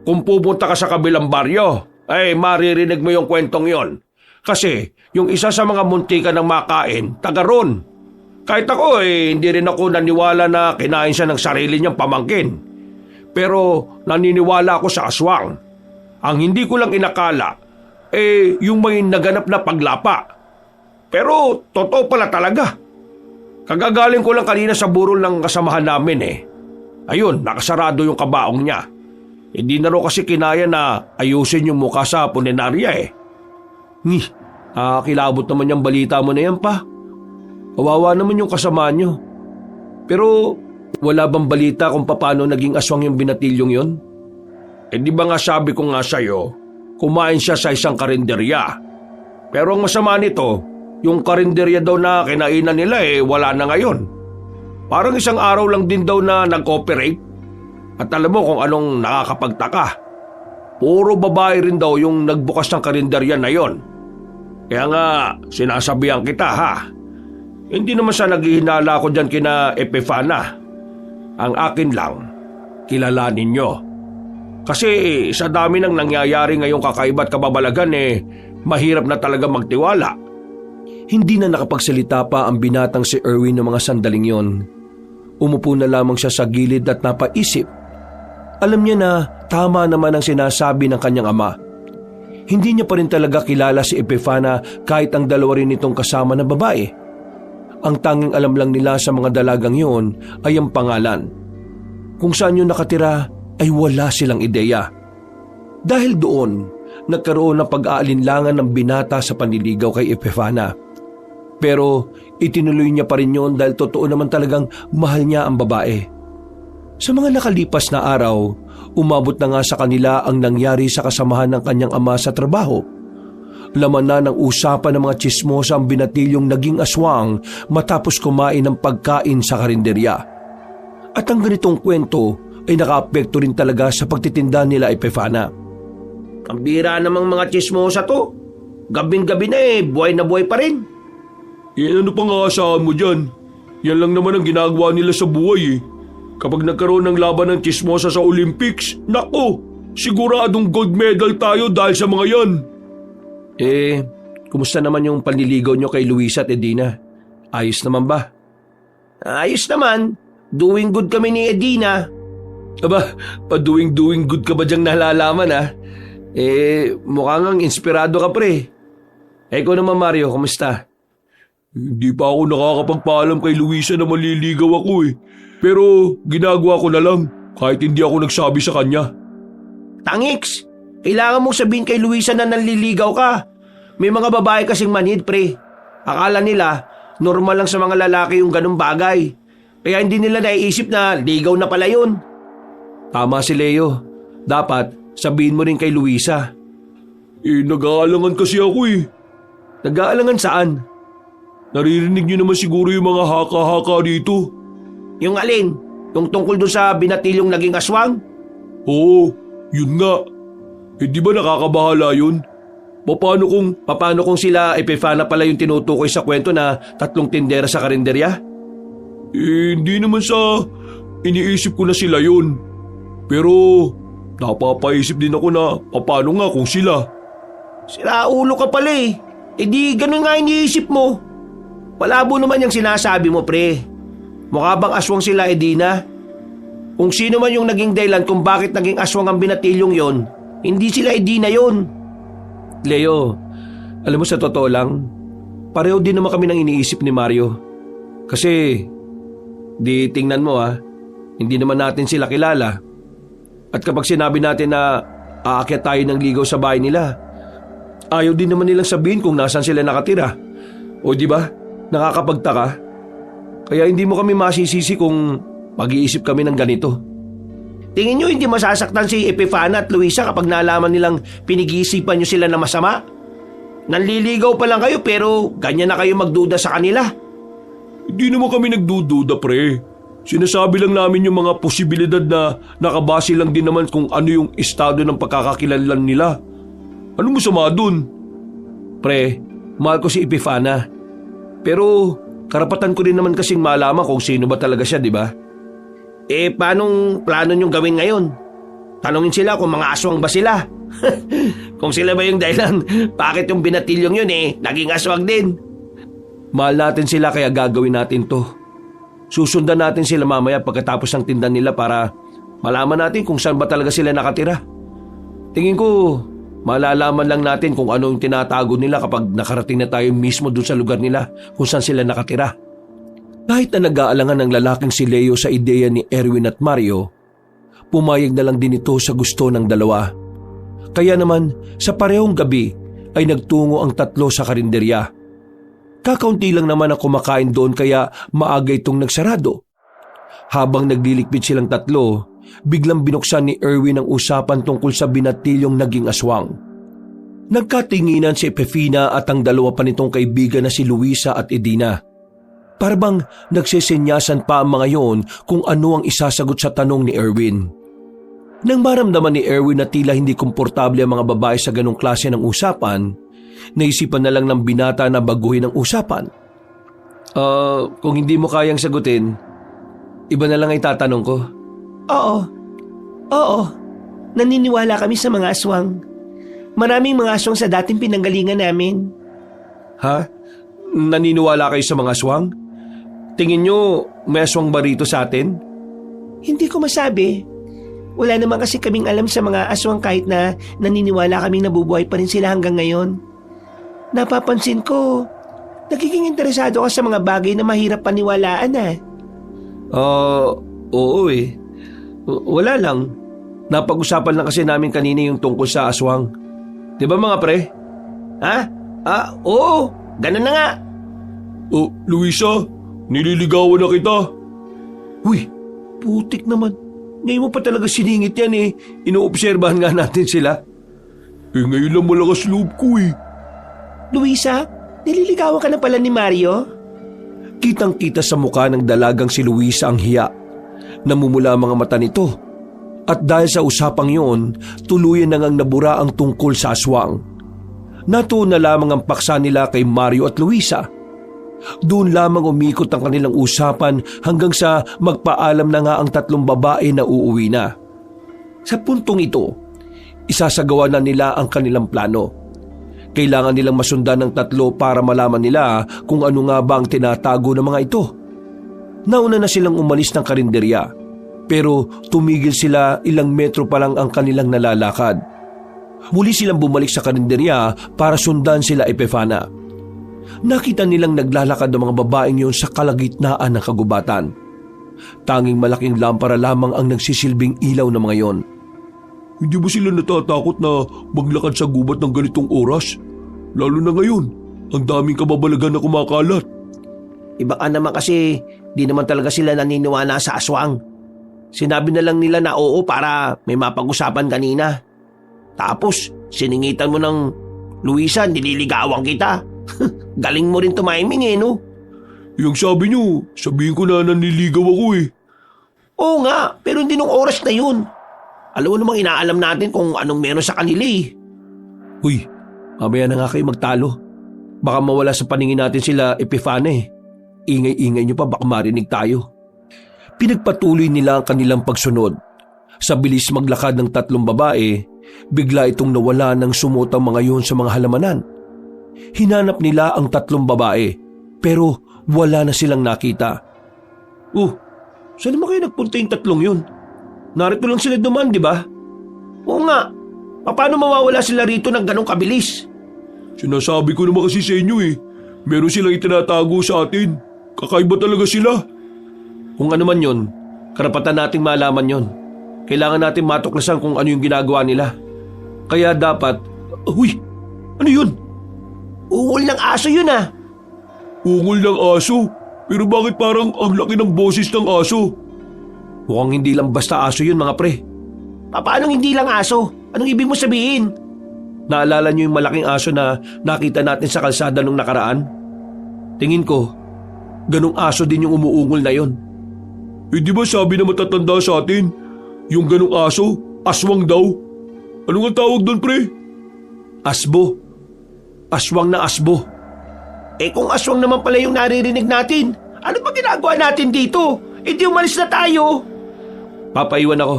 Kung pupunta ka sa kabilang baryo, maririnig mo yung kwentong yon. Kasi yung isa sa mga muntika ng makain, taga ron. Kahit ako hindi rin ako naniwala na kinain siya ng sarili niyang pamangkin. Pero naniniwala ako sa aswang. Ang hindi ko lang inakala, yung may naganap na paglapa. Pero totoo pala talaga. Kagagaling ko lang kanina sa burol ng kasamahan namin Ayun, nakasarado yung kabaong niya. Hindi na raw kasi kinaya na ayusin yung mukha sa punerarya Kilabot naman yung balita mo na yan pa. Kawawa naman yung kasama nyo. Pero wala bang balita kung paano naging aswang yung binatilyong yon? Di ba nga sabi ko nga sa'yo, kumain siya sa isang karinderya. Pero ang masama nito, yung karinderya daw na kinainan nila wala na ngayon. Parang isang araw lang din daw na nag-operate. At alam mo kung anong nakakapagtaka. Puro babae rin daw yung nagbukas ng karinderya na yon. Kaya nga, sinasabihan kita Hindi naman sa naghihinala ko dyan kina Epifana. Ang akin lang, kilalanin nyo. Kasi sa dami ng nangyayari ngayong kakaiba't kababalagan mahirap na talaga magtiwala. Hindi na nakapagsalita pa ang binatang si Erwin ng mga sandaling yon. Umupo na lamang siya sa gilid at napaisip. Alam niya na tama naman ang sinasabi ng kanyang ama. Hindi niya pa rin talaga kilala si Epifana kahit ang dalawa rin itong kasama na babae. Ang tanging alam lang nila sa mga dalagang yon ay ang pangalan. Kung saan yun nakatira ay wala silang ideya. Dahil doon, nagkaroon ng pag-aalinlangan ng binata sa panliligaw kay Epifana. Pero itinuloy niya pa rin yun dahil totoo naman talagang mahal niya ang babae. Sa mga nakalipas na araw, umabot na nga sa kanila ang nangyari sa kasamahan ng kanyang ama sa trabaho. Laman na ng usapan ng mga tsismosa ang binatilyong naging aswang matapos kumain ng pagkain sa karinderya. At ang ganitong kwento ay nakaapekto rin talaga sa pagtitinda nila Epifana. Ang bira namang mga tsismosa to. Gabing-gabi na buhay na buhay pa rin. Ano pang aasahan mo dyan? Yan lang naman ang ginagawa nila sa buhay Kapag nagkaroon ng laban ng tsismosa sa Olympics, nako, siguradong gold medal tayo dahil sa mga yan. Kumusta naman yung panliligaw nyo kay Luisa at Edina? Ayos naman ba? Ayos naman. Doing good kami ni Edina. Aba, pa-doing good ka ba diyang nalalaman mukha ngang inspirado ka pre. Ikaw naman Mario, kumusta? Hindi pa ako nakakapagpaalam kay Luisa na maliligaw ako Pero ginagawa ko na lang kahit hindi ako nagsabi sa kanya. Tangix, kailangan mong sabihin kay Luisa na nanliligaw ka. May mga babae kasing manhid pre. Akala nila normal lang sa mga lalaki yung ganung bagay. Kaya hindi nila naiisip na ligaw na pala yun. Tama si Leo. Dapat sabihin mo rin kay Luisa. Nag-aalangan kasi ako Nag-aalangan saan? Naririnig niyo naman siguro yung mga haka-haka dito. Yung alin? Yung tungkol doon sa binatilyong naging aswang? Oo, yun nga. Di ba nakakabahala yun? Paano kung sila Epifana pala yung tinutukoy sa kwento na 3 tindera sa karinderya? Hindi naman sa iniisip ko na sila yun. Pero napapaisip din ako na paano nga kung sila. Sira ulo ka pala di ganun nga iniisip mo. Malabo naman yung sinasabi mo pre. Mukha bang aswang sila Edina? Kung sino man yung naging dahilan kung bakit naging aswang ang binatilyong yon, hindi sila Edina yon. Leo, alam mo sa totoo lang, pareho din naman kami ng iniisip ni Mario. Kasi, di tingnan mo hindi naman natin sila kilala. At kapag sinabi natin na aakyat tayo ng ligaw sa bahay nila, Ayaw din naman nilang sabihin kung nasan sila nakatira. O di ba? Nakakapagtaka. Kaya hindi mo kami masisisi kung mag-iisip kami ng ganito. Tingin nyo hindi masasaktan si Epifana at Luisa kapag nalaman nilang pinag-iisipan nyo sila na masama? Nanliligaw pa lang kayo pero ganyan na kayo magduda sa kanila. Hindi naman kami nagdududa, pre. Sinasabi lang namin yung mga posibilidad na nakabase lang din naman kung ano yung estado ng pagkakakilanlan nila. Ano mo sama dun? Pre, mahal ko si Epifana. Pero karapatan ko rin naman kasing malaman kung sino ba talaga siya, di ba? Paanong plano nyong gawin ngayon? Tanungin sila kung mga aswang ba sila. Kung sila ba yung dahilan, bakit yung binatilyong yun naging aswang din? Mahal natin sila kaya gagawin natin to. Susundan natin sila mamaya pagkatapos ng tindan nila para malaman natin kung saan ba talaga sila nakatira. Tingin ko, malalaman lang natin kung ano yung tinatago nila kapag nakarating na tayo mismo dun sa lugar nila kung saan sila nakatira. Kahit na nag-aalangan ng lalaking si Leo sa ideya ni Erwin at Mario, pumayag na lang din ito sa gusto ng dalawa. Kaya naman, sa parehong gabi ay nagtungo ang tatlo sa karinderya. Kakaunti lang naman ang kumakain doon kaya maaga itong nagsarado. Habang naglilikpit silang tatlo, biglang binuksan ni Erwin ang usapan tungkol sa binatilyong naging aswang. Nagkatinginan si Epifina at ang dalawa pa nitong kaibigan na si Luisa at Edina. Para bang nagsesenyasan pa ang mga yon kung ano ang isasagot sa tanong ni Erwin. Nang maramdaman ni Erwin na tila hindi komportable ang mga babae sa ganong klase ng usapan, naisipan na lang ng binata na baguhin ang usapan. Kung hindi mo kayang sagutin, iba na lang ay tatanong ko. Oo. Naniniwala kami sa mga aswang. Maraming mga aswang sa dating pinanggalingan namin. Ha? Naniniwala kayo sa mga aswang? Tingin nyo may aswang ba rito sa atin? Hindi ko masabi. Wala naman kasi kaming alam sa mga aswang kahit na naniniwala kaming nabubuhay pa rin sila hanggang ngayon. Napapansin ko, nagiging interesado ka sa mga bagay na mahirap paniwalaan Oo eh. Wala lang. Napag-usapan lang kasi namin kanina yung tungkol sa aswang. Di ba mga pre? Ha? Oo. Ganun na nga. Oh, Luisa, nililigawan na kita. Uy, putik naman. Ngayon mo pa talaga siningit yan Inoobserbahan nga natin sila. Ngayon lang malakas loob ko Luisa, nililigawan ka na pala ni Mario? Kitang-kita sa mukha ng dalagang si Luisa ang hiya. Namumula ang mga mata nito. At dahil sa usapang yon, tuluyan na ngang nabura ang tungkol sa aswang. Natuon na lamang ang paksa nila kay Mario at Luisa. Doon lamang umikot ang kanilang usapan hanggang sa magpaalam na nga ang tatlong babae na uuwi na. Sa puntong ito, isasagawa na nila ang kanilang plano. Kailangan nilang masundan ng tatlo para malaman nila kung ano nga ba ang tinatago ng mga ito. Nauna na silang umalis ng karinderya, pero tumigil sila ilang metro pa lang ang kanilang nalalakad. Muli silang bumalik sa karinderya para sundan sila Epifana. Nakita nilang naglalakad ng mga babaeng yon sa kalagitnaan ng kagubatan. Tanging malaking lampara lamang ang nagsisilbing ilaw ng mga yon. Hindi ba sila natatakot na maglakad sa gubat ng ganitong oras? Lalo na ngayon, ang daming kababalagan na kumakalat. Iba ka naman kasi di naman talaga sila naniniwala sa aswang. Sinabi na lang nila na oo para may mapag-usapan kanina. Tapos, siningitan mo ng Luisa, nililigawan kita. Galing mo rin tumiming no? Yung sabi nyo, sabihin ko na nanliligaw ako Oo nga, pero hindi nung oras na yun. Alam mo namang inaalam natin kung anong meron sa kanila Uy, mamaya na nga kayo magtalo. Baka mawala sa paningin natin sila Epifana Ingay-ingay nyo pa baka marinig tayo. Pinagpatuloy nila ang kanilang pagsunod. Sa bilis maglakad ng tatlong babae, bigla itong nawala ng sumutang mga yun sa mga halamanan. Hinanap nila ang tatlong babae, pero wala na silang nakita. Saan naman kayo nagpunta yung tatlong yun? Narito lang sila duman, di ba? Oo nga. Paano mawawala sila rito ng ganong kabilis? Sinasabi ko naman kasi sa inyo Meron silang itinatago sa atin. Kakaiba talaga sila. Kung ano man yun, karapatan nating malaman yun. Kailangan natin matuklasan kung ano yung ginagawa nila. Kaya dapat... Ano yun? Ungol ng aso yun ah. Ungol ng aso? Pero bakit parang ang laki ng boses ng aso? Mukhang hindi lang basta aso yun mga pre. Paano hindi lang aso? Anong ibig mo sabihin? Naalala niyo yung malaking aso na nakita natin sa kalsada nung nakaraan? Tingin ko, ganong aso din yung umuungol na yon. Eh di ba sabi na matatanda sa atin, yung ganong aso, aswang daw? Ano nga tawag doon pre? Asbo. Aswang na asbo. Eh kung aswang naman pala yung naririnig natin, ano ba ginagawa natin dito? Eh di umalis na tayo. Papaiwan ako.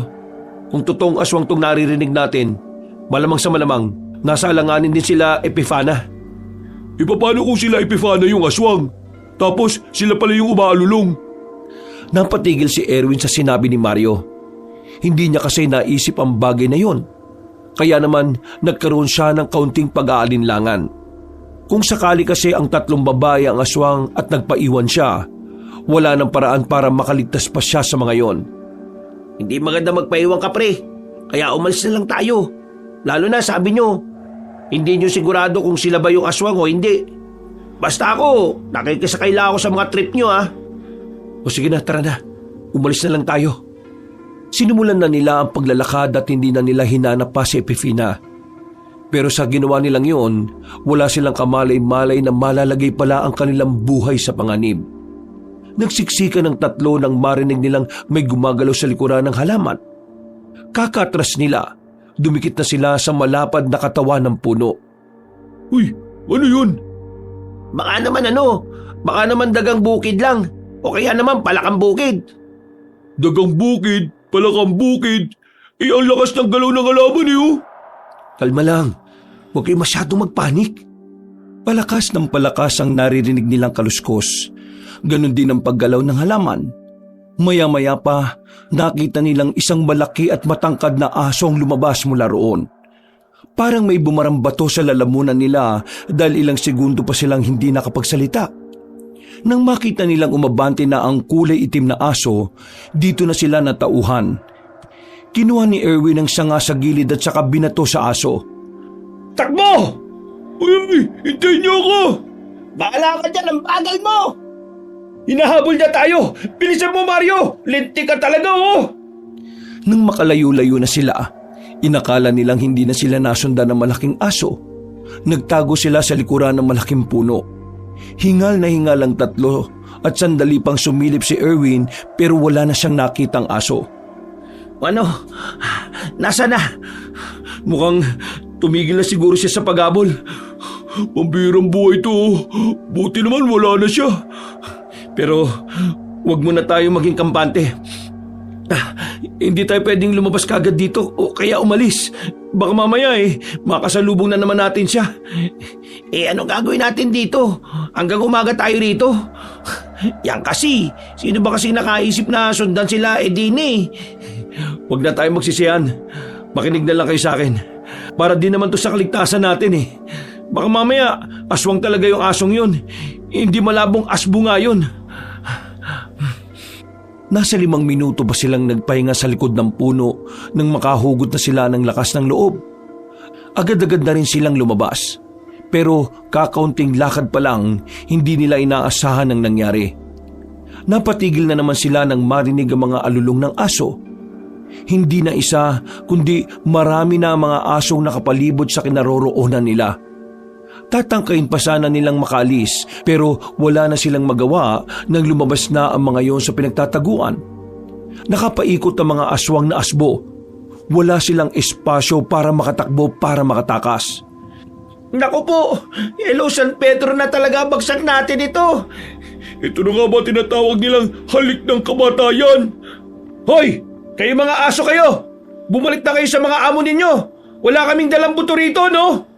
Kung totoong aswang tong naririnig natin, malamang sa malamang, nasa alanganin din sila Epifana. E paano kung sila Epifana yung aswang? Tapos sila pala yung umaalulong. Napatigil si Erwin sa sinabi ni Mario. Hindi niya kasi naisip ang bagay na yon. Kaya naman nagkaroon siya ng kaunting pag-aalinlangan. Kung sakali kasi ang tatlong babae ang aswang at nagpaiwan siya, wala nang paraan para makaligtas pa siya sa mga yon. Hindi maganda magpaiwan ka pre, kaya umalis na lang tayo. Lalo na sabi nyo, hindi nyo sigurado kung sila ba yung aswang o hindi. Basta ako, nakikisakayla ako sa mga trip nyo ah. O sige na, tara na. Umalis na lang tayo. Sinimulan na nila ang paglalakad at hindi na nila hinanap pa si Epifina. Pero sa ginawa nilang yun, wala silang kamalay-malay na malalagay pala ang kanilang buhay sa panganib. Nagsiksika ng tatlo nang marinig nilang may gumagalaw sa likuran ng halaman. Kakatras nila, dumikit na sila sa malapad na katawan ng puno. Uy, ano yun? Baka naman dagang bukid lang, o kaya naman palakang bukid. Dagang bukid, palakang bukid, ang lakas ng galaw ng halaman eh oh. Kalma lang, huwag kayo masyadong magpanik. Palakas ng palakas ang naririnig nilang kaluskos. Ganon din ang paggalaw ng halaman. Maya-maya pa, nakita nilang isang malaki at matangkad na asong lumabas mula roon. Parang may bumarang bato sa lalamunan nila dahil ilang segundo pa silang hindi nakapagsalita. Nang makita nilang umabante na ang kulay itim na aso, dito na sila natauhan. Kinuha ni Erwin ang sanga sa gilid at saka binato sa aso. Takbo! Uy, hintayin niyo ako! Bahala ka dyan, ang bagal mo! Hinahabol niya tayo! Bilisan mo Mario! Lintik ka talaga oh! Nang makalayo-layo na sila, inakala nilang hindi na sila nasundan ng malaking aso. Nagtago sila sa likuran ng malaking puno. Hingal na hingal ang tatlo at sandali pang sumilip si Erwin pero wala na siyang nakitang aso. Ano? Nasaan na? Mukhang tumigil na siguro siya sa paghabol. Pambirang buhay to. Buti naman wala na siya. Pero wag muna tayo maging kampante. Hindi tayo pwedeng lumabas kagad dito o kaya umalis. Baka mamaya makasalubong na naman natin siya. Ano gagawin natin dito? Hanggang umaga tayo rito? Yan kasi, sino ba kasi nakaisip na sundan sila Dini? Huwag na tayo magsisiyan. Makinig na lang kayo sa akin. Para din naman to sa kaligtasan natin Baka mamaya, aswang talaga yung asong yun. Hindi malabong asbo nga yun. Nasa 5 minuto pa silang nagpahinga sa likod ng puno nang makahugot na sila ng lakas ng loob. Agad-agad na rin silang lumabas. Pero kakaunting lakad pa lang, hindi nila inaasahan ang nangyari. Napatigil na naman sila nang marinig ang mga alulong ng aso. Hindi na isa, kundi marami na mga asong nakapalibot sa kinaroroonan nila. Tatangkain pa sana nilang makaalis pero wala na silang magawa nang lumabas na ang mga yon sa pinagtataguan. Nakapaikot ang mga aswang na asbo. Wala silang espasyo para makatakbo para makatakas. Naku po, Hello San Pedro na talaga bagsak natin ito. Ito na nga ba tinatawag nilang halik ng kamatayan? Hoy! Kayo mga aso kayo! Bumalik na kayo sa mga amo ninyo! Wala kaming dalang buto rito, no?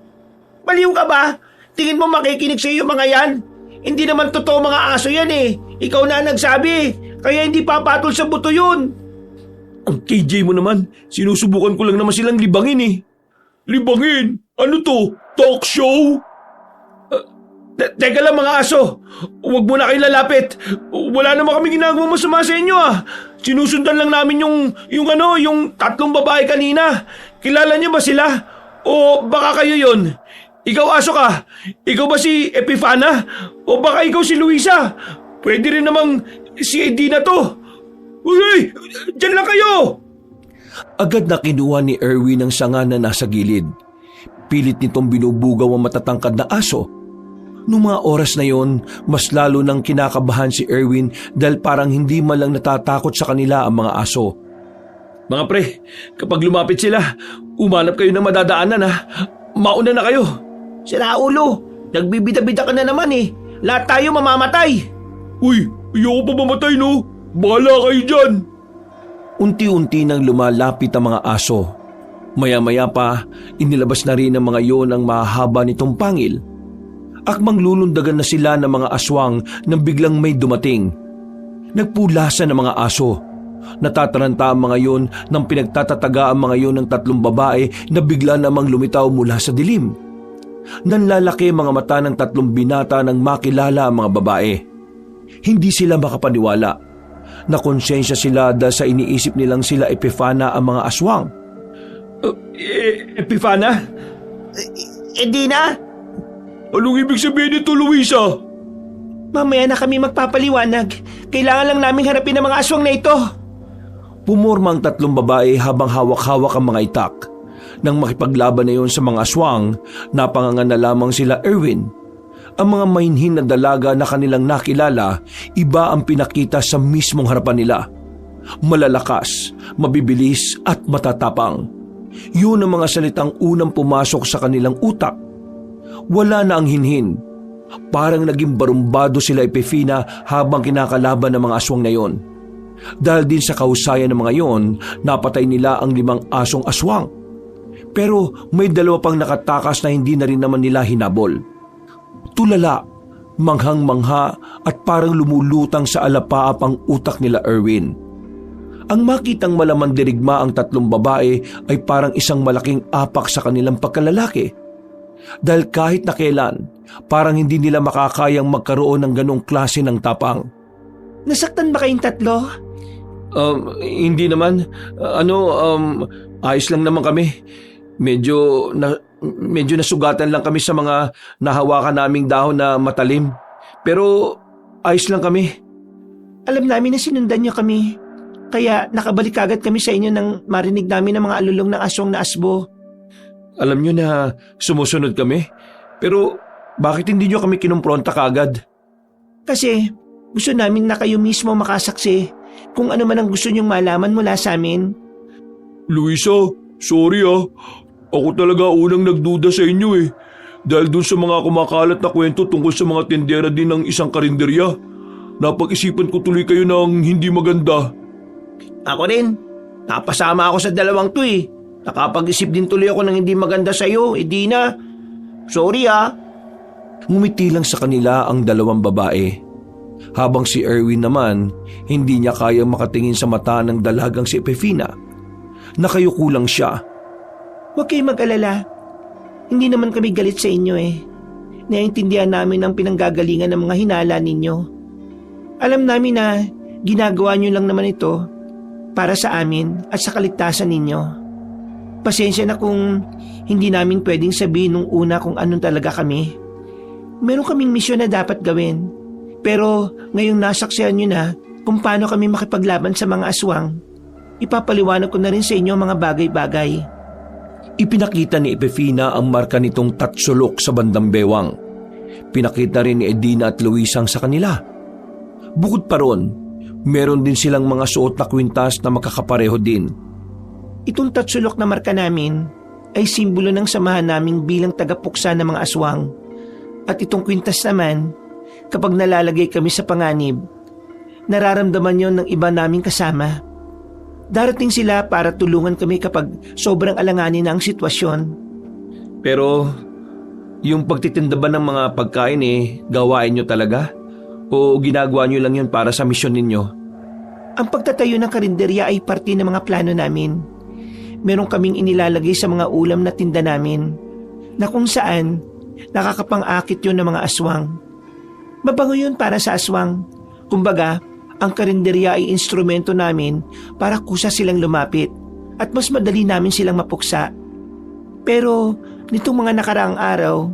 Baliw ka ba? Tingin mo makikinig sa iyo mga yan? Hindi naman totoo mga aso yan Ikaw na ang nagsabi, kaya hindi papatol sa buto yun. Ang KJ mo naman, sinusubukan ko lang naman silang libangin Libangin? Ano to? Talk show? Teka lang mga aso! Huwag mo na kayo lalapit! Wala naman kami ginagawa masama sa inyo Sinusundan lang namin yung 3 babae kanina. Kilala niyo ba sila? O baka kayo yon? Ikaw aso ka? Ikaw ba si Epifana? O baka ikaw si Luisa? Pwede rin namang si Edina to. Uy! Diyan lang kayo! Agad na kinuha ni Erwin ang sanga na nasa gilid. Pilit nitong binubugaw ang matatangkad na aso. Noong mga oras na yon, mas lalo nang kinakabahan si Erwin dahil parang hindi man lang natatakot sa kanila ang mga aso. Mga pre, kapag lumapit sila, umanap kayo ng madadaanan ha. Mauna na kayo. Sira ulo, nagbibida-bida ka na naman eh. Lahat tayo mamamatay. Uy, ayoko pa mamatay no. Bahala kayo dyan. Unti-unti nang lumalapit ang mga aso. Maya-maya pa, inilabas na rin ng mga yon ang mahahaba nitong pangil. Akmang lulundagan na sila ng mga aswang nang biglang may dumating. Nagpulasan ng mga aso. Natataranta ang mga yon nang pinagtatataga ang mga yon ng tatlong babae na bigla namang lumitaw mula sa dilim. Nanlalaki mga mata ng tatlong binata nang makilala ang mga babae. Hindi sila makapaniwala. Nakonsensya sila dahil sa iniisip nilang sila Epifana ang mga aswang. Epifana? Edina, Anong ibig sabihin nito, Luisa? mamaya na kami magpapaliwanag. Kailangan lang naming harapin ang mga aswang na ito. Pumorma ang tatlong babae habang hawak-hawak ang mga itak. Nang makipaglaban na yon sa mga aswang, napangangan na lamang sila Erwin. Ang mga mainhin na dalaga na kanilang nakilala, iba ang pinakita sa mismong harapan nila. Malalakas, mabibilis at matatapang. Yun ang mga salitang unang pumasok sa kanilang utak. Wala na ang hinhin. Parang naging barumbado sila Epifina habang kinakalaban ng mga aswang na yon. Dahil din sa kahusayan ng mga yon, napatay nila ang 5 asong aswang. Pero may 2 pang nakatakas na hindi na rin naman nila hinabol. Tulala, manghang-mangha at parang lumulutang sa alapaap ang utak nila Erwin. Ang makitang malamandirigma ang 3 babae ay parang isang malaking apak sa kanilang pagkalalaki. Dahil kahit na kailan, parang hindi nila makakayang magkaroon ng ganong klase ng tapang. Nasaktan ba kayong 3? Hindi naman. Ayos lang naman kami. Medyo nasugatan lang kami sa mga nahawakan naming dahon na matalim. Pero ayos lang kami. Alam namin na sinundan niyo kami. Kaya nakabalik agad kami sa inyo nang marinig namin ang mga alulong ng aswang na asbo. Alam nyo na sumusunod kami. Pero bakit hindi nyo kami kinumpronta kaagad? Kasi gusto namin na kayo mismo makasaksi kung ano man ang gusto niyong malaman mula sa amin. Luisa, sorry ah. Ako talaga unang nagduda sa inyo eh. Dahil dun sa mga kumakalat na kwento tungkol sa mga tendera din ng isang karinderya. Napag-isipan ko tuloy kayo ng hindi maganda. Ako rin. Napasama ako sa 2 to eh. Nakapag-isip din tuloy ako ng hindi maganda sa iyo, Edina. Sorry ah. Ngumiti lang sa kanila ang 2 babae. Habang si Erwin naman, hindi niya kayang makatingin sa mata ng dalagang si Epifina. Nakayuko lang siya. Huwag kayong mag-alala. Hindi naman kami galit sa inyo eh. Naiintindihan namin ang pinanggagalingan ng mga hinala ninyo. Alam namin na ginagawa nyo lang naman ito para sa amin at sa kaligtasan ninyo. Pasensya na kung hindi namin pwedeng sabihin nung una kung anong talaga kami. Meron kaming misyon na dapat gawin. Pero ngayong nasaksihan nyo na kung paano kami makipaglaban sa mga aswang, ipapaliwanag ko na rin sa inyo mga bagay-bagay. Ipinakita ni Epifina ang marka nitong tatsulok sa bandang bewang. Pinakita rin ni Edina at Luisang sa kanila. Bukod pa ron, meron din silang mga suot na kwintas na makakapareho din. Itong tatsulok na marka namin ay simbolo ng samahan naming bilang tagapuksa ng mga aswang. At itong kwintas naman, kapag nalalagay kami sa panganib, nararamdaman yon ng iba naming kasama. Darating sila para tulungan kami kapag sobrang alanganin na ang sitwasyon. Pero, yung pagtitinda ba ng mga pagkain gawain nyo talaga? O ginagawa nyo lang yun para sa misyon ninyo? Ang pagtatayo ng karinderya ay parte ng mga plano namin. Meron kaming inilalagay sa mga ulam na tinda namin, na kung saan nakakapang-akit yun ng mga aswang. Mabango yun para sa aswang. Kumbaga, ang karinderya ay instrumento namin para kusa silang lumapit at mas madali namin silang mapuksa. Pero Nitong mga nakaraang araw,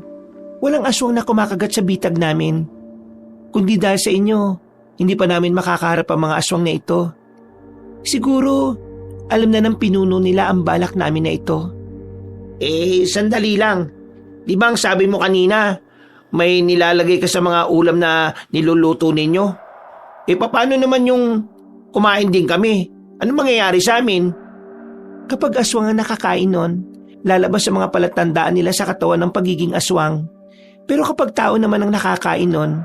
walang aswang na kumakagat sa bitag namin. Kundi dahil sa inyo, hindi pa namin makakaharap ang mga aswang na ito. Siguro, alam na ng pinuno nila ang balak namin na ito. Sandali lang. Di ba ang sabi mo kanina, may nilalagay ka sa mga ulam na niluluto ninyo? Paano naman yung kumain din kami? Ano mangyayari sa amin? Kapag aswang ang nakakain nun, lalabas ang mga palatandaan nila sa katawan ng pagiging aswang. Pero kapag tao naman ang nakakain nun,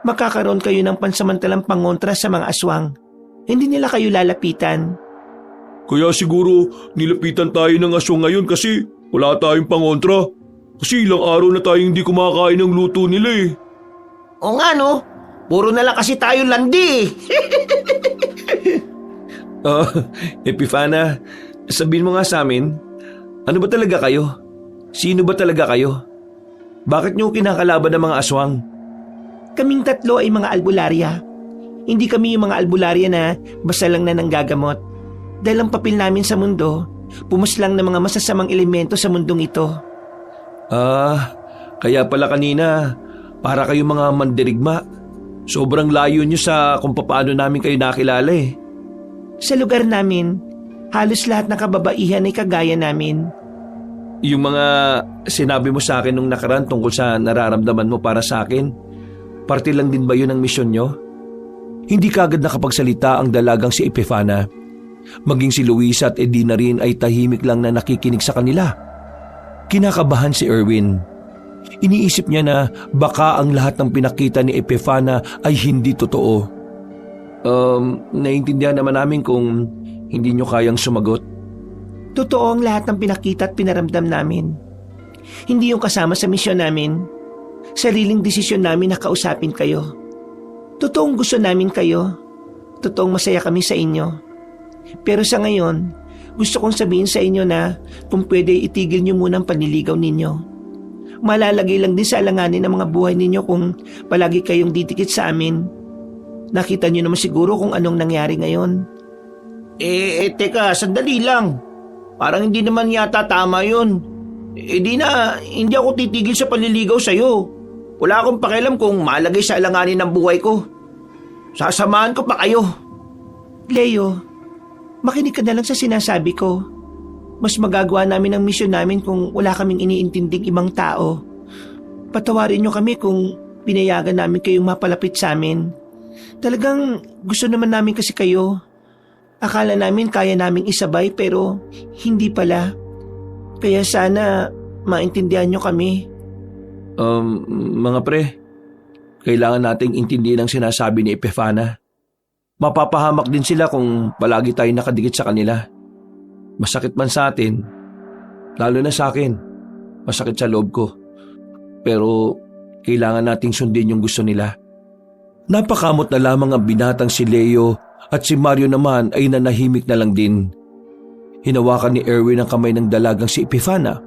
magkakaroon kayo ng pansamantalang pangontra sa mga aswang. Hindi nila kayo lalapitan. Kaya siguro nilapitan tayo ng aswang ngayon kasi wala tayong pangontra. Kasi ilang araw na tayong hindi kumakain ng luto nila eh. O nga no, puro na lang kasi tayo landi Epifana, sabihin mo nga sa amin, ano ba talaga kayo? Sino ba talaga kayo? Bakit niyo kinakalaban ng mga aswang? Kaming tatlo ay mga albularya. Hindi kami yung mga albularya na basta lang na nanggagamot. Dahil ang papel namin sa mundo, pumaslang ng mga masasamang elemento sa mundong ito. Kaya pala kanina, para kayong mga mandirigma. Sobrang layo niyo sa kung paano namin kayo nakilala eh. Sa lugar namin, halos lahat ng kababaihan ay kagaya namin. Yung mga sinabi mo sa akin nung nakaraan tungkol sa nararamdaman mo para sa akin, parte lang din ba yun ang misyon nyo? Hindi kagad nakapagsalita ang dalagang si Epifana. Maging si Luisa at Edina rin ay tahimik lang na nakikinig sa kanila. Kinakabahan si Erwin. Iniisip niya na baka ang lahat ng pinakita ni Epifana ay hindi totoo. Naiintindihan naman namin kung hindi nyo kayang sumagot. Totoo ang lahat ng pinakita at pinaramdam namin. Hindi yung kasama sa misyon namin. Sariling desisyon namin na kausapin kayo. Totoong gusto namin kayo. Totoong masaya kami sa inyo. Pero sa ngayon, gusto kong sabihin sa inyo na kung pwede itigil nyo muna ang panliligaw ninyo. Malalagay lang din sa alanganin ng mga buhay ninyo kung palagi kayong didikit sa amin. Nakita nyo naman siguro kung anong nangyari ngayon. Teka, sandali lang. Parang hindi naman yata tama yun. Hindi ako titigil sa panliligaw sa'yo. Wala akong pakialam kung malagay sa alanganin ng buhay ko. Sasamahan ko pa kayo. Leo, makinig ka na lang sa sinasabi ko. Mas magagawa namin ang misyon namin kung wala kaming iniintinding ibang tao. Patawarin nyo kami kung pinayagan namin kayong mapalapit sa amin. Talagang gusto naman namin kasi kayo. Akala namin kaya naming isabay pero hindi pala. Kaya sana maintindihan nyo kami. Mga pre, kailangan nating intindihin ang sinasabi ni Epifana. Mapapahamak din sila kung palagi tayo nakadikit sa kanila. Masakit man sa atin, lalo na sa akin, masakit sa loob ko. Pero kailangan nating sundin yung gusto nila. Napakamot na lamang ang binatang si Leo at si Mario naman ay nanahimik na lang din. Hinawakan ni Erwin ang kamay ng dalagang si Epifana.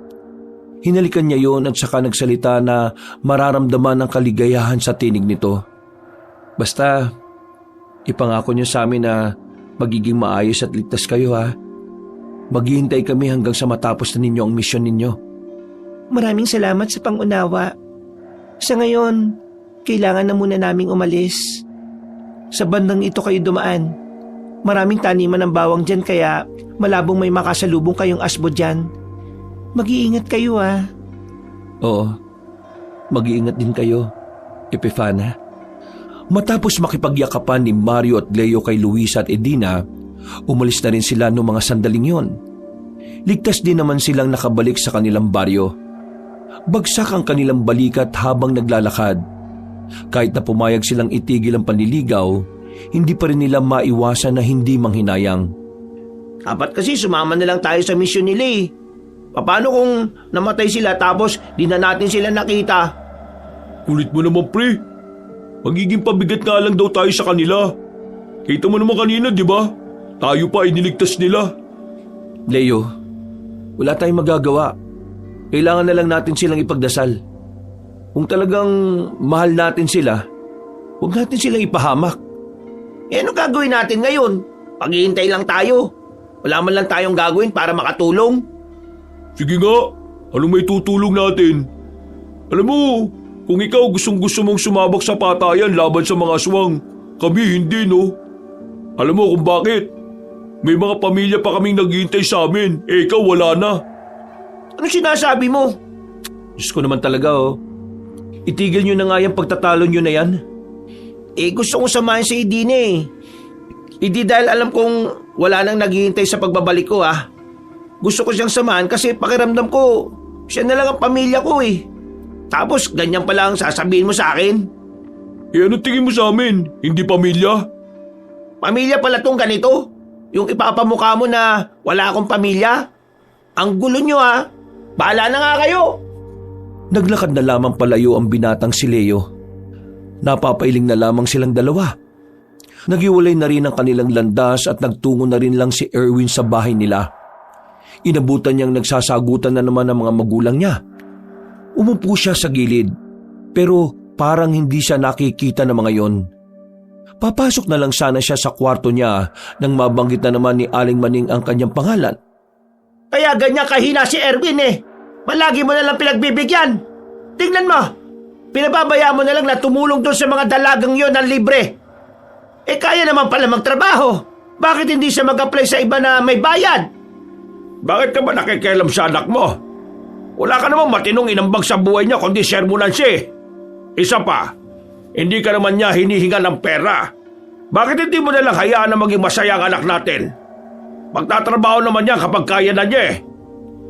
Hinalikan niya yon at saka nagsalita na mararamdaman ang kaligayahan sa tinig nito. Basta, ipangako niyo sa amin na magiging maayos at ligtas kayo ha. Maghihintay kami hanggang sa matapos na ninyo ang misyon ninyo. Maraming salamat sa pangunawa. Sa ngayon, kailangan na muna naming umalis. Sa bandang ito kayo dumaan. Maraming taniman ng bawang dyan kaya malabong may makasalubong kayong asbo dyan. Mag-iingat kayo ha. Oo, mag-iingat din kayo, Epifana. Matapos makipagyakapan ni Mario at Leo kay Luisa at Edina, umalis na rin sila noong mga sandaling yon. Ligtas din naman silang nakabalik sa kanilang baryo. Bagsak ang kanilang balikat habang naglalakad. Kahit na pumayag silang itigil ang panliligaw, hindi pa rin nila maiwasan na hindi manghinayang. Dapat kasi sumama na lang tayo sa misyon nila eh. Paano kung namatay sila tapos di na natin sila nakita? Kulit mo naman pre. Magiging pabigat nga lang daw tayo sa kanila. Kita mo naman kanina, di ba? Tayo pa ay niligtas nila. Leo, wala tayong magagawa. Kailangan na lang natin silang ipagdasal. Kung talagang mahal natin sila, huwag natin silang ipahamak. Ano gagawin natin ngayon? Paghihintay lang tayo. Wala man lang tayong gagawin para makatulong. Sige nga, Anong may tutulong natin? Alam mo, kung ikaw gustong-gusto mong sumabak sa patayan laban sa mga aswang, kami hindi, no? Alam mo kung bakit? May mga pamilya pa kaming naghihintay sa amin, ikaw wala na. Ano sinasabi mo? Diyos ko naman talaga, oh. Itigil nyo na nga yung pagtatalo nyo na yan. Gusto kong samahan si Edina eh. Hindi dahil alam kong wala nang naghihintay sa pagbabalik ko ah. Gusto ko siyang samahan kasi pakiramdam ko, siya na lang ang pamilya ko eh. Tapos ganyan pala ang sasabihin mo sa akin. Ano tingin mo sa amin? Hindi pamilya? Pamilya pala tong ganito? Yung ipapamukha mo na wala akong pamilya? Ang gulo nyo ah. Bahala na nga kayo. Naglakad na lamang palayo ang binatang si Leo. Napapailing na lamang silang dalawa. Naghiwalay na rin ang kanilang landas at nagtungo na rin lang si Erwin sa bahay nila. Inabutan niyang nagsasagutan na naman ang mga magulang niya. Umupo siya sa gilid, pero parang hindi siya nakikita ng mga yon. Papasok na lang sana siya sa kwarto niya nang mabanggit na naman ni Aling Maning ang kanyang pangalan. Kaya ganyan kahina si Erwin eh. Malagi mo na lang pinagbibigyan. Tingnan mo, pinababaya mo na lang na tumulong doon sa mga dalagang yon ng libre. Kaya naman pala magtrabaho. Bakit hindi siya mag-apply sa iba na may bayad? Bakit ka ba nakikialam sa anak mo? Wala ka namang matinong inambag sa buhay niya kundi sermonan siya. Isa pa, hindi ka naman niya hinihinga ng pera. Bakit hindi mo nalang hayaan na maging masaya ang anak natin? Magtatrabaho naman niya kapag kaya na niya eh.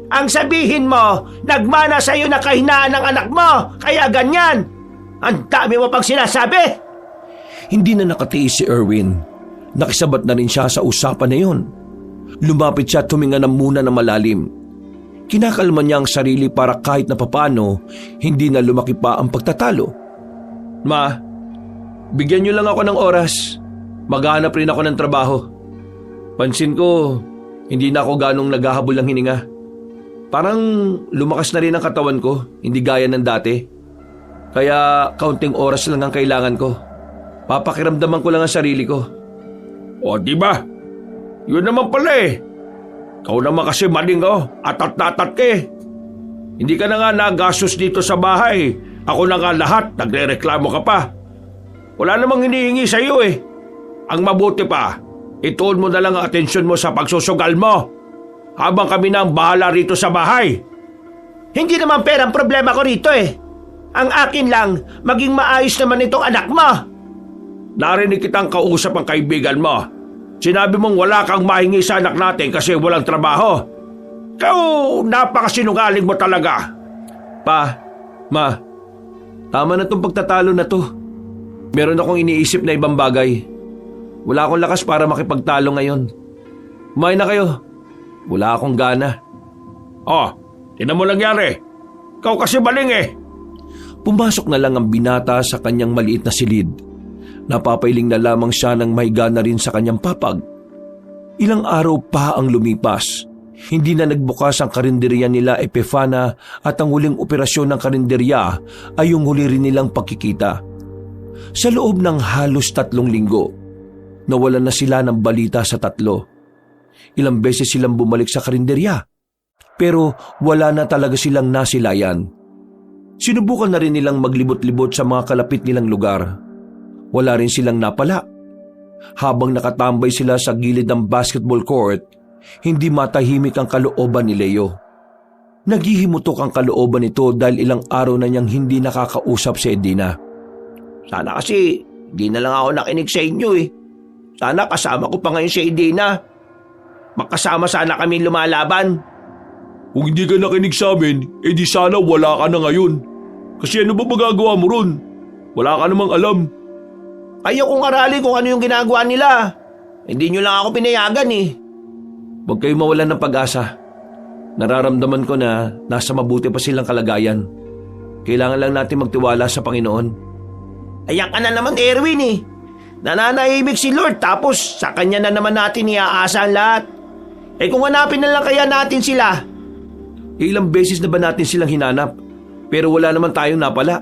Ang sabihin mo, nagmana sa iyo na kahinaan ng anak mo, kaya ganyan. Ang dami mo pang sinasabi. Hindi na nakatiis si Erwin. Nakisabat na rin siya sa usapan na yon. Lumapit siya at huminga na muna na malalim. Kinakalma niya ang sarili para kahit na papano, hindi na lumaki pa ang pagtatalo. Ma, bigyan niyo lang ako ng oras. Maghahanap rin ako ng trabaho. Pansin ko, hindi na ako ganong naghahabol ng hininga. Parang lumakas na rin ang katawan ko, hindi gaya ng dati. Kaya kaunting oras lang ang kailangan ko. Papakiramdaman ko lang ang sarili ko. O di ba? Yun naman pala eh. Ikaw naman kasi maling atat-natat ka eh. Hindi ka na nga nagastos dito sa bahay. Ako na nga lahat, nagre-reklamo ka pa. Wala namang hinihingi sa iyo eh. Ang mabuti pa, ituon mo na lang ang atensyon mo sa pagsusugal mo. Habang kami na ang bahala rito sa bahay. Hindi naman pera ang problema ko rito eh. Ang akin lang, maging maayos naman itong anak mo. Narinig kitang kausap ang kaibigan mo. Sinabi mong wala kang mahingi sa anak natin kasi walang trabaho. Ikaw, napakasinungaling mo talaga. Pa, ma, tama na tong pagtatalo na to. Meron akong iniisip na ibang bagay. Wala akong lakas para makipagtalo ngayon. Kumain na kayo. Wala akong gana. Tinan mo nangyari. Ikaw kasi maling eh. Pumasok na lang ang binata sa kanyang maliit na silid. Napapailing na lamang siya nang mahiga na rin sa kanyang papag. Ilang araw pa ang lumipas. Hindi na nagbukas ang karinderya nila Epifana at ang huling operasyon ng karinderya ay yung huli rin nilang pagkikita. Sa loob ng halos 3 linggo, nawalan na sila ng balita sa tatlo. Ilang beses silang bumalik sa karinderya, pero wala na talaga silang nasilayan. Sinubukan na rin nilang maglibot-libot sa mga kalapit nilang lugar. Wala rin silang napala. Habang nakatambay sila sa gilid ng basketball court, hindi matahimik ang kalooban ni Leo. Naghihimutok ang kalooban nito dahil ilang araw na niyang hindi nakakausap si Edina. Sana kasi di na lang ako nakinig sa inyo eh. Sana kasama ko pa ngayon si Edina. Magkasama sana kami lumalaban. Kung hindi ka nakinig sa amin, di sana wala ka na ngayon. Kasi ano ba magagawa mo ron? Wala ka namang alam. Ayaw kong aralin kung ano yung ginagawa nila. Hindi nyo lang ako pinayagan eh. Huwag kayong mawalan ng pag-asa. Nararamdaman ko na nasa mabuti pa silang kalagayan. Kailangan lang natin magtiwala sa Panginoon. Ayan ka na naman Erwin eh. Nananahimik si Lord tapos sa kanya na naman natin iaasa ang lahat. Kung hanapin na lang kaya natin sila. Ilang beses na ba natin silang hinanap? Pero wala naman tayong napala.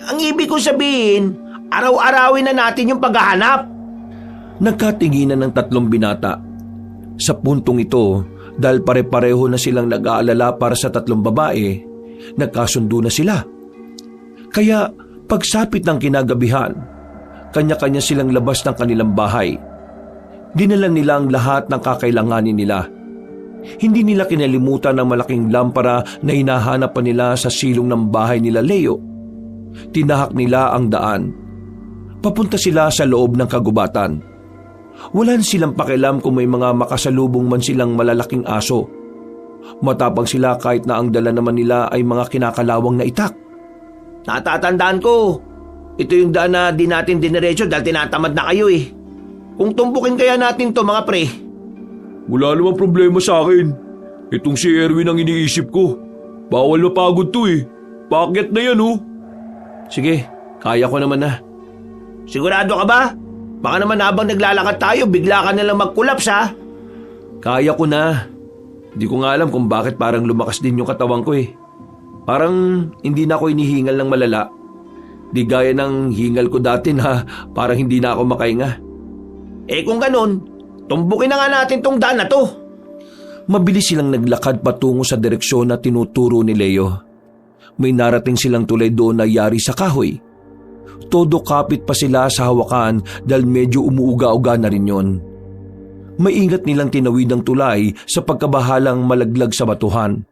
Ang ibig ko sabihin, araw-arawin na natin yung paghahanap. Nagkatinginan ng 3 binata. Sa puntong ito, Dahil pare-pareho na silang nag-aalala para sa 3 babae, nagkasundo na sila. Kaya pagsapit ng kinagabihan, kanya-kanya silang labas ng kanilang bahay. Dinala nila ang lahat ng kakailanganin nila. Hindi nila kinalimutan ang malaking lampara na hinahanap pa nila sa silong ng bahay nila Leo. Tinahak nila ang daan. Papunta sila sa loob ng kagubatan. Wala silang pakialam kung may mga makasalubong man silang malalaking aso. Matapang sila kahit na ang dala naman nila ay mga kinakalawang na itak. Natatandaan ko, ito yung daan na di natin diniretso dahil tinatamad na kayo eh. Kung tumpukin kaya natin to mga pre. Wala namang problema sa akin. Itong si Erwin ang iniisip ko. Bawal mapagod to eh. Paakyat na yan oh. Sige, kaya ko naman na. Sigurado ka ba? Baka naman habang naglalakad tayo, bigla ka nalang mag-collapse ha? Kaya ko na. Di ko nga alam kung bakit parang lumakas din yung katawan ko eh. Parang hindi na ako inihingal ng malala. Di gaya ng hingal ko dati na parang hindi na ako makahinga. Eh kung ganun, tumbukin na nga natin tong daan na to. Mabilis silang naglakad patungo sa direksyon na tinuturo ni Leo. May narating silang tulay doon na yari sa kahoy. Todo kapit pa sila sa hawakan dahil medyo umuuga-uga na rin yon. Maingat nilang tinawid ang tulay sa pagkabahalang malaglag sa batuhan.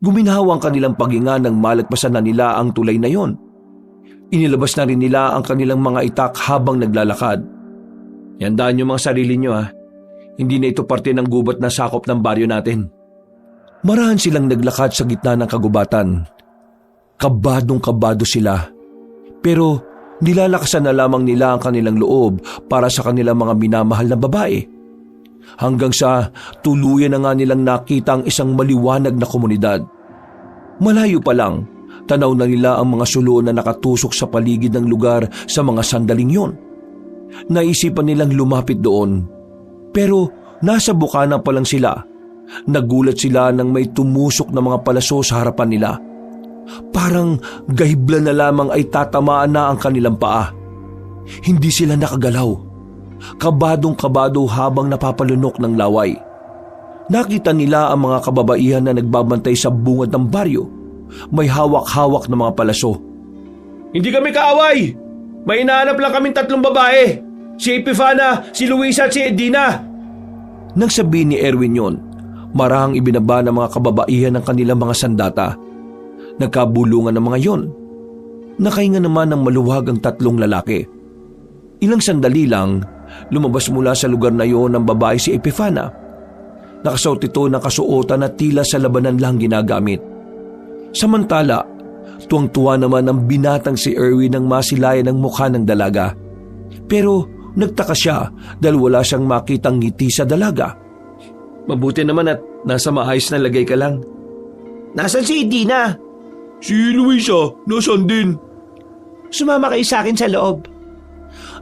Guminhawa ang kanilang paghinga nang malagpasan na nila ang tulay na yon. Inilabas na rin nila ang kanilang mga itak habang naglalakad. Yandaan niyo mga sarili niyo ha. Hindi na ito parte ng gubat na sakop ng baryo natin. Marahan silang naglakad sa gitna ng kagubatan. Kabadong-kabado sila. Pero nilalakasan na lamang nila ang kanilang loob para sa kanilang mga minamahal na babae. Hanggang sa tuluyan na nga nilang nakita ang isang maliwanag na komunidad. Malayo pa lang, tanaw na nila ang mga sulo na nakatusok sa paligid ng lugar sa mga sandaling yon. Naisipan nilang lumapit doon. Pero nasa bukana pa lang sila. Nagulat sila nang may tumusok na mga palaso sa harapan nila. Parang gahibla na lamang ay tatamaan na ang kanilang paa. Hindi sila nakagalaw. Kabadong-kabado habang napapalunok ng laway. Nakita nila ang mga kababaihan na nagbabantay sa bungad ng baryo. May hawak-hawak na mga palaso. Hindi kami kaaway. May hinahanap lang kaming 3 babae. Si Epifana, si Luisa at si Edina. Nang sabihin ni Erwin yon, marahang ibinaba ng mga kababaihan ng kanilang mga sandata. Nagkabulungan ng mga yon. Nakahinga naman ng maluwag ang 3 lalaki. Ilang sandali lang, lumabas mula sa lugar na yon ang babae si Epifana. Nakasuot ito ng kasuotan na tila sa labanan lang ginagamit. Samantala, tuwang-tuwa naman ang binatang si Erwin nang masilayan ang mukha ng dalaga. Pero nagtaka siya dahil wala siyang makitang ngiti sa dalaga. Mabuti naman at nasa maayos na lagay ka lang. Nasaan si Edina? Si Luisa, nasan din? Sumama kayo sa akin sa loob.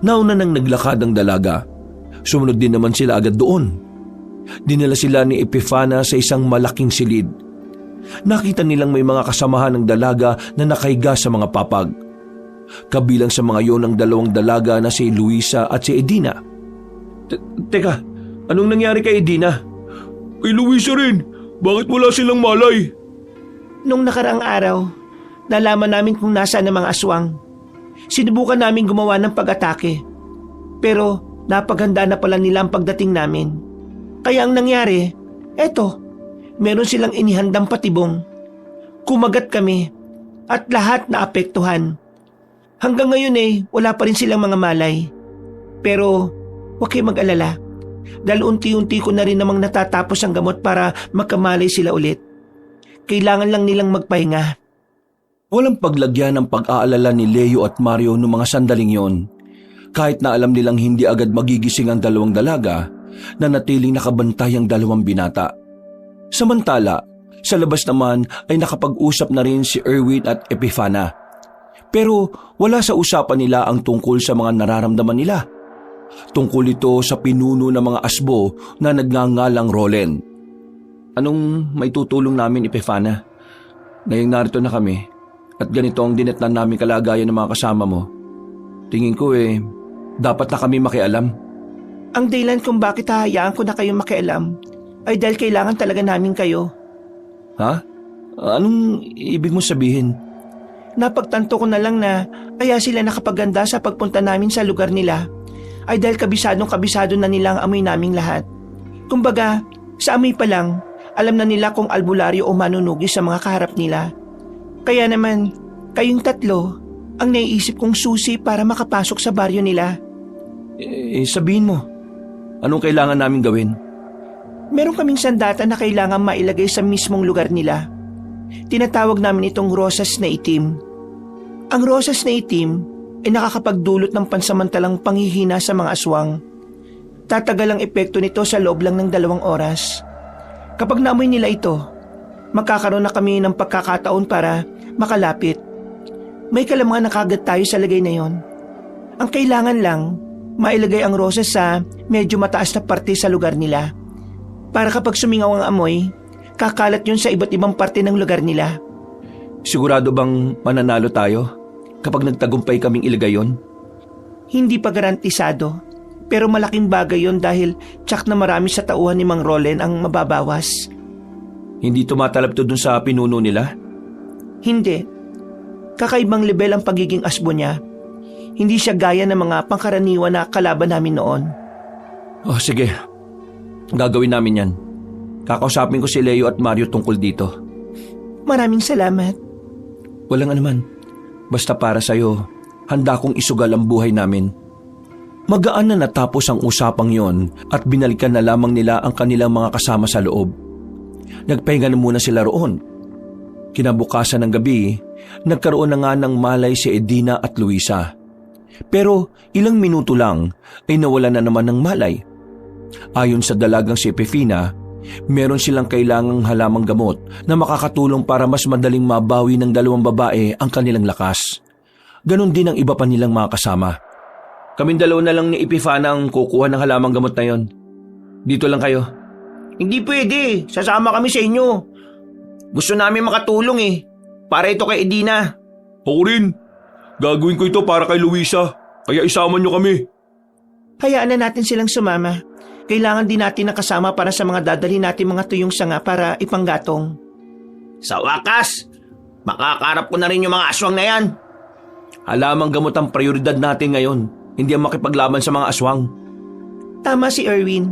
Nauna nang naglakad ang dalaga. Sumunod din naman sila agad doon. Dinala sila ni Epifana sa isang malaking silid. Nakita nilang may mga kasamahan ng dalaga na nakahiga sa mga papag. Kabilang sa mga yon ang 2 dalaga na si Luisa at si Edina. Teka, anong nangyari kay Edina? Kay Luisa rin. Bakit wala silang malay? Nung nakaraang araw, nalaman namin kung nasaan ang mga aswang. Sinubukan namin gumawa ng pag-atake. Pero napaghanda na pala nila ang pagdating namin. Kaya ang nangyari, eto, meron silang inihandang patibong. Kumagat kami at lahat naapektuhan. Hanggang ngayon wala pa rin silang mga malay. Pero huwag kayong mag-alala. Dahil unti-unti ko na rin namang natatapos ang gamot para magkamalay sila ulit. Kailangan lang nilang magpahinga. Walang paglagyan ng pag-aalala ni Leo at Mario noong mga sandaling yon. Kahit na alam nilang hindi agad magigising ang 2 dalaga, na natiling nakabantay ang 2 binata. Samantala, sa labas naman ay nakapag-usap na rin si Erwin at Epifana. Pero wala sa usapan nila ang tungkol sa mga nararamdaman nila. Tungkol ito sa pinuno ng mga asbo na nagngangalang Rolen. Anong may tutulong namin, Epifana? Ngayong narito na kami at ganito ang dinetnan namin kalagayan ng mga kasama mo. Tingin ko dapat na kami makialam. Ang dahilan kung bakit hahayaan ko na kayong makialam ay dahil kailangan talaga namin kayo. Ha? Anong ibig mo sabihin? Napagtanto ko na lang na kaya sila nakapaganda sa pagpunta namin sa lugar nila ay dahil kabisado na nila ang amoy naming lahat. Kumbaga, sa amoy pa lang, alam na nila kung albularyo o manunugi sa mga kaharap nila. Kaya naman, kayong tatlo ang naiisip kong susi para makapasok sa baryo nila. Sabihin mo, anong kailangan namin gawin? Meron kaming sandata na kailangan mailagay sa mismong lugar nila. Tinatawag namin itong rosas na itim. Ang rosas na itim ay nakakapagdulot ng pansamantalang panghihina sa mga aswang. Tatagal ang epekto nito sa loob lang ng 2 oras. Kapag naamoy nila ito, magkakaroon na kami ng pagkakataon para makalapit. May kalamangan na kagad tayo sa lagay na yon. Ang kailangan lang, mailagay ang rosas sa medyo mataas na parte sa lugar nila. Para kapag sumingaw ang amoy, kakalat yun sa iba't ibang parte ng lugar nila. Sigurado bang mananalo tayo kapag nagtagumpay kaming ilagay yon? Hindi pa garantisado, pero malaking bagay yon dahil tsak na marami sa tauhan ni Mang Rolen ang mababawas. Hindi tumatalab to dun sa pinuno nila? Hindi. Kakaibang level ang pagiging asbo niya. Hindi siya gaya ng mga pangkaraniwan na kalaban namin noon. Oh, sige. Gagawin namin yan. Kakausapin ko si Leo at Mario tungkol dito. Maraming salamat. Walang anuman. Basta para sa'yo, handa kong isugal ang buhay namin. Magaan na natapos ang usapang yon at binalikan na lamang nila ang kanilang mga kasama sa loob. Nagpahinga na muna sila roon. Kinabukasan ng gabi, nagkaroon na nga ng malay si Edina at Luisa. Pero ilang minuto lang ay nawala na naman ng malay. Ayon sa dalagang si Epifina, meron silang kailangang halamang gamot na makakatulong para mas madaling mabawi ng 2 babae ang kanilang lakas. Ganon din ang iba pa nilang mga kasama. Kaming 2 na lang ni Epifana ang kukuha ng halamang gamot na yon. Dito lang kayo. Hindi pwede. Sasama kami sa inyo. Gusto namin makatulong eh. Para ito kay Edina. Ako rin. Gagawin ko ito para kay Luisa. Kaya isama niyo kami. Hayaan na natin silang sumama. Kailangan din natin nakasama para sa mga dadalhin natin mga tuyong sanga para ipanggatong. Sa wakas, makakarap ko na rin yung mga aswang na yan. Halamang gamot ang prioridad natin ngayon, hindi ang makipaglaban sa mga aswang. Tama si Erwin.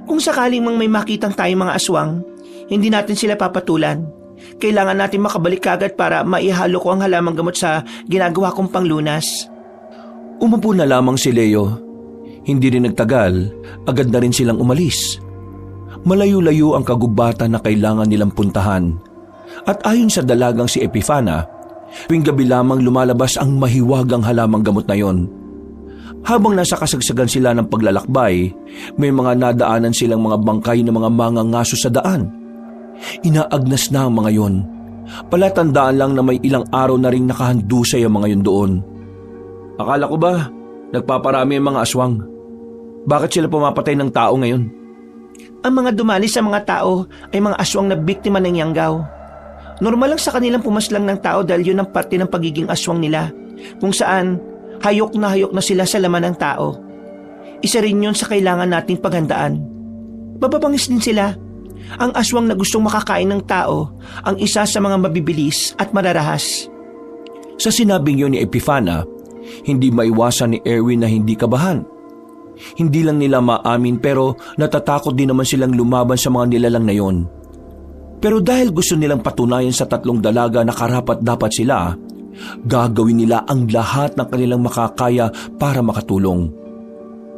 Kung sakaling mang may makitang tayong mga aswang, hindi natin sila papatulan. Kailangan natin makabalik kagad para maihalo ko ang halamang gamot sa ginagawa kong panglunas. Umupo na lamang si Leo. Hindi rin nagtagal, agad na rin silang umalis. Malayo-layo ang kagubatan na kailangan nilang puntahan. At ayon sa dalagang si Epifana, tuwing gabi lamang lumalabas ang mahiwagang halamang gamot na yon. Habang nasa kasagsagan sila ng paglalakbay, may mga nadaanan silang mga bangkay ng mga mangangaso sa daan. Inaagnas na ang mga yon. Palatandaan lang na may ilang araw na ring nakahandusay ang mga yon doon. Akala ko ba, nagpaparami ang mga aswang? Bakit sila pumapatay ng tao ngayon? Ang mga dumali sa mga tao ay mga aswang na biktima ng yanggaw. Normal lang sa kanilang pumaslang ng tao dahil yun ang parte ng pagiging aswang nila, kung saan hayok na sila sa laman ng tao. Isa rin yun sa kailangan nating paghandaan. Mababangis din sila. Ang aswang na gustong makakain ng tao ang isa sa mga mabibilis at mararahas. Sa sinabing yun ni Epifana, hindi maiwasan ni Erwin na hindi kabahan. Hindi lang nila maamin pero natatakot din naman silang lumaban sa mga nilalang na yon. Pero dahil gusto nilang patunayan sa 3 dalaga na karapat-dapat sila, gagawin nila ang lahat ng kanilang makakaya para makatulong.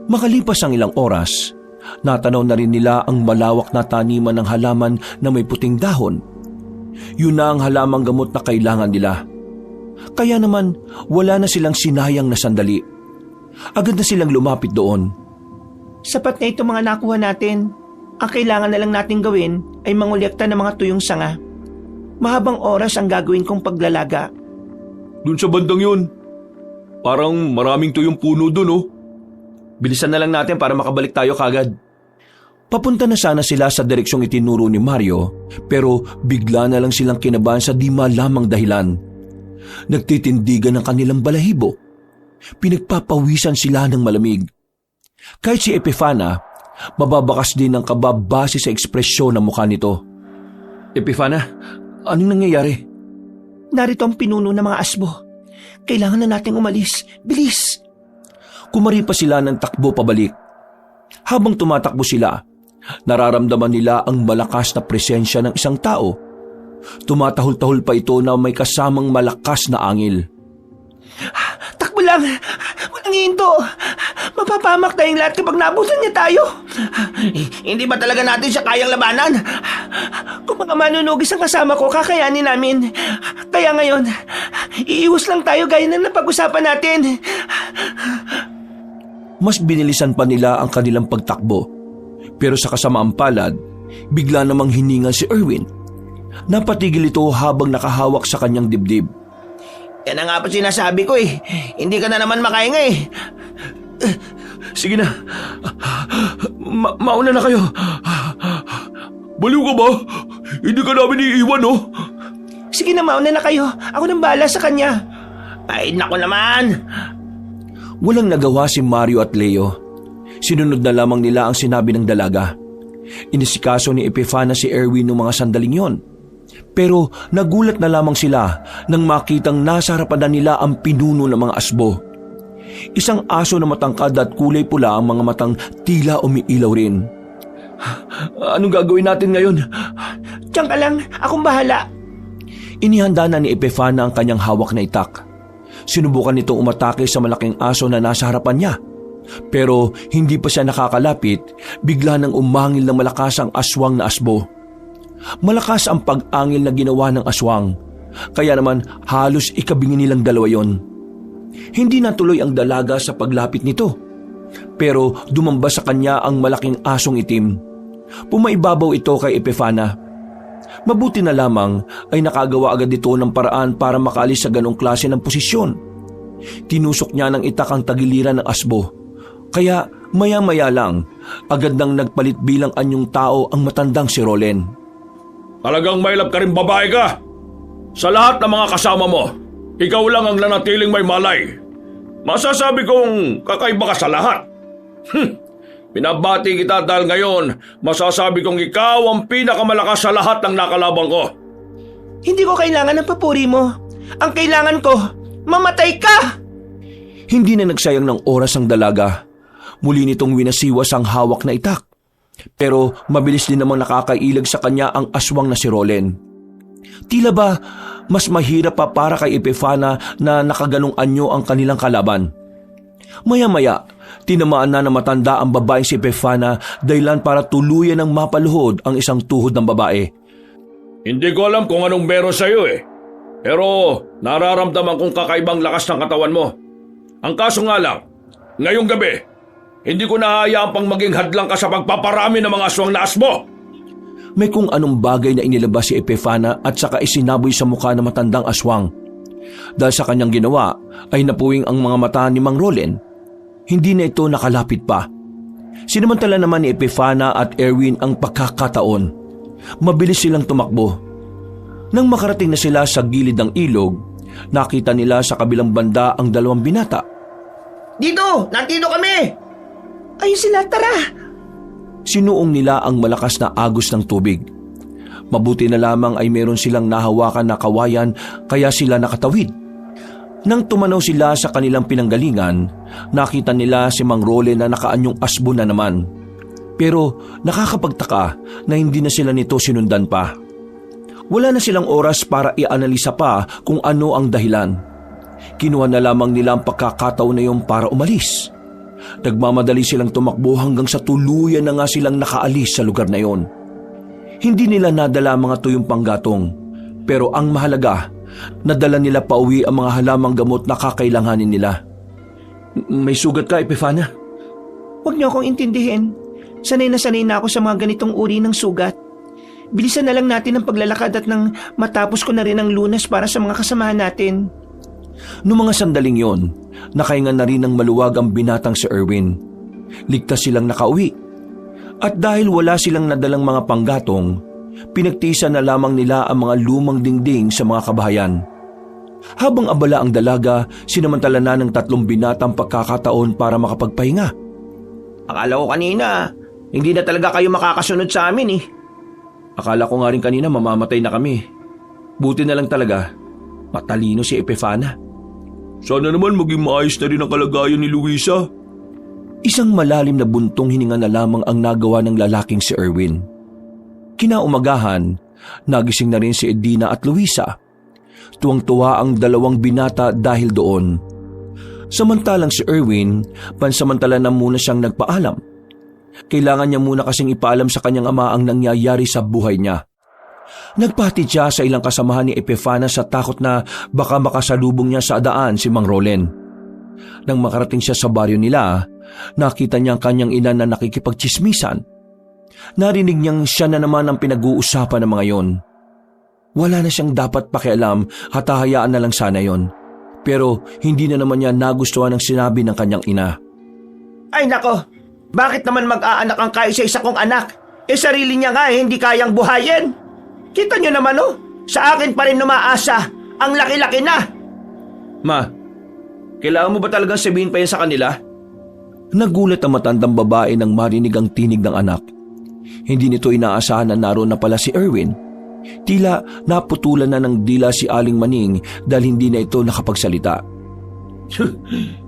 Makalipas ang ilang oras, natanaw na rin nila ang malawak na taniman ng halaman na may puting dahon. Yun na ang halamang gamot na kailangan nila. Kaya naman, wala na silang sinayang na sandali. Agad na silang lumapit doon. Sapat na ito mga nakuha natin. Ang kailangan na lang natin gawin ay mangolekta ng mga tuyong sanga. Mahabang oras ang gagawin kong paglalaga. Dun sa bandang yun. Parang maraming tuyong puno dun oh. Bilisan na lang natin para makabalik tayo kagad. Papunta na sana sila sa direksyong itinuro ni Mario, pero bigla na lang silang kinabahan sa di malamang dahilan. Nagtitindigan ang kanilang balahibo. Pinagpapawisan sila ng malamig. Kahit si Epifana, Mababakas din ng kaba base sa ekspresyon ng mukha nito. Epifana, anong nangyayari? Narito ang pinuno ng mga asbo. Kailangan na nating umalis. Bilis! Kumari pa sila ng takbo pabalik. Habang tumatakbo sila, nararamdaman nila ang malakas na presensya ng isang tao. Tumatahol-tahol pa ito na may kasamang malakas na angil. Takbo lang! Walang hinto! Mapapamak tayong lahat kapag nabutan niya tayo! Hindi ba talaga natin siya kayang labanan? Kung mga manunugis ang kasama ko, kakayanin namin. Kaya ngayon, iiwas lang tayo gaya ng napag-usapan natin. Mas binilisan pa nila ang kanilang pagtakbo. Pero sa kasamaang palad, bigla namang hiningal si Erwin. Napatigil ito habang nakahawak sa kanyang dibdib. Yan ang nga po sinasabi ko eh. Hindi ka na naman makahinga eh. Sige na, mauna na kayo. Baliw ka ba? Hindi ka namin iiwan, no? Sige na, mauna na kayo. Ako nang bahala sa kanya. Ay, naku naman. Walang nagawa si Mario at Leo. Sinunod na lamang nila ang sinabi ng dalaga. Inisikaso ni Epifana si Erwin noong mga sandaling yon. Pero nagulat na lamang sila nang makitang nasa harapan na nila ang pinuno ng mga asbo. Isang aso na matangkad at kulay pula ang mga matang tila umiilaw rin. Anong gagawin natin ngayon? Diyan ka lang, akong bahala. Inihanda na ni Epifana ang kanyang hawak na itak. Sinubukan nitong umatake sa malaking aso na nasa harapan niya. Pero hindi pa siya nakakalapit, bigla nang umangil ng malakas ang aswang na asbo. Malakas ang pag-angil na ginawa ng aswang, kaya naman halos ikabingin nilang dalawa yon. Hindi natuloy ang dalaga sa paglapit nito, pero dumamba sa kanya ang malaking asong itim. Pumaibabaw ito kay Epifana. Mabuti na lamang ay nakagawa agad ito ng paraan para makaalis sa ganong klase ng posisyon. Tinusok niya ng itak ang tagiliran ng asbo, kaya maya-maya lang agad nang nagpalit bilang anyong tao ang matandang si Rolen. Talagang may love ka rin babae ka. Sa lahat ng mga kasama mo, ikaw lang ang nanatiling may malay. Masasabi kong kakaiba ka sa lahat. Binabati kita dahil ngayon, masasabi kong ikaw ang pinakamalakas sa lahat ng nakalabang ko. Hindi ko kailangan ng papuri mo. Ang kailangan ko, mamatay ka! Hindi na nagsayang ng oras ang dalaga. Muli nitong winasiwas ang hawak na itak. Pero mabilis din namang nakakailag sa kanya ang aswang na si Rolen. Tila ba mas mahirap pa para kay Epifana na nakaganong anyo ang kanilang kalaban. Maya-maya, tinamaan na ng matanda ang babaeng si Epifana dahilan para tuluyan ng mapaluhod ang isang tuhod ng babae. Hindi ko alam kung anong meron sa'yo eh. Pero nararamdaman kong kakaibang lakas ng katawan mo. Ang kaso nga lang, ngayong gabi, hindi ko nahahayaan pang maging hadlang ka sa pagpaparami ng mga aswang na asbo. May kung anong bagay na inilabas si Epifana at saka isinaboy sa mukha ng matandang aswang. Dahil sa kanyang ginawa ay napuwing ang mga mata ni Mang Rolen. Hindi na ito nakalapit pa. Sinamantala naman ni Epifana at Erwin ang pagkakataon. Mabilis silang tumakbo. Nang makarating na sila sa gilid ng ilog, nakita nila sa kabilang banda ang dalawang binata. Dito! Nandito kami! Ayun sila, tara! Sinuong nila ang malakas na agos ng tubig. Mabuti na lamang ay meron silang nahawakan na kawayan kaya sila nakatawid. Nang tumanaw sila sa kanilang pinanggalingan, nakita nila si Mang Rolen na nakaanyong asbo na naman. Pero nakakapagtaka na hindi na sila nito sinundan pa. Wala na silang oras para ianalisa pa kung ano ang dahilan. Kinuha na lamang nila ang pagkakataon na iyon para umalis. Nagmamadali silang tumakbo hanggang sa tuluyan na nga silang nakaalis sa lugar na iyon. Hindi nila nadala ang mga tuyong panggatong, pero ang mahalaga, nadala nila pauwi ang mga halamang gamot na kakailanganin nila. May sugat ka, Epifana? Huwag niyo akong intindihin. Sanay na ako sa mga ganitong uri ng sugat. Bilisan na lang natin ang paglalakad at nang matapos ko na rin ang lunas para sa mga kasamahan natin. Noong mga sandaling yon, nakahinga na rin ng maluwag ang binatang si Erwin. Ligtas silang nakauwi. At dahil wala silang nadalang mga panggatong, pinagtiisan na lamang nila ang mga lumang dingding sa mga kabahayan. Habang abala ang dalaga, sinamantala na ng 3 binatang pagkakataon para makapagpahinga. Akala ko kanina, Hindi na talaga kayo makakasunod sa amin eh. Akala ko nga rin kanina mamamatay na kami. Buti na lang talaga, matalino si Epifana. Sana naman maging maayos na rin ang kalagayan ni Luisa. Isang malalim na buntong hininga na lamang ang nagawa ng lalaking si Erwin. Kinaumagahan, nagising na rin si Edina at Luisa. Tuwang-tuwa ang dalawang binata dahil doon. Samantalang si Erwin, pansamantala na muna siyang nagpaalam. Kailangan niya muna kasing ipaalam sa kanyang ama ang nangyayari sa buhay niya. Nagpahatid siya sa ilang kasamahan ni Epifana sa takot na baka makasalubong niya sa daan si Mang Rolen. Nang makarating siya sa baryo nila, nakita niya ang kanyang ina na nakikipagtsismisan. Narinig niyang siya na naman ang pinag-uusapan ng mga yon. Wala na siyang dapat pakialam at hahayaan na lang sana yon. Pero hindi na naman niya nagustuhan ang sinabi ng kanyang ina. Ay nako, bakit naman mag-aanak ang kaisa-isa kong anak? Sarili niya nga hindi kayang buhayin. Kita niyo naman sa akin pa rin numaasa. Ang laki-laki na. Ma, kailangan mo ba talagang sabihin pa yan sa kanila? Nagulat ang matandang babae nang marinig ang tinig ng anak. Hindi nito inaasahan na naroon na pala si Erwin. Tila naputulan na ng dila si Aling Maning dahil hindi na ito nakapagsalita.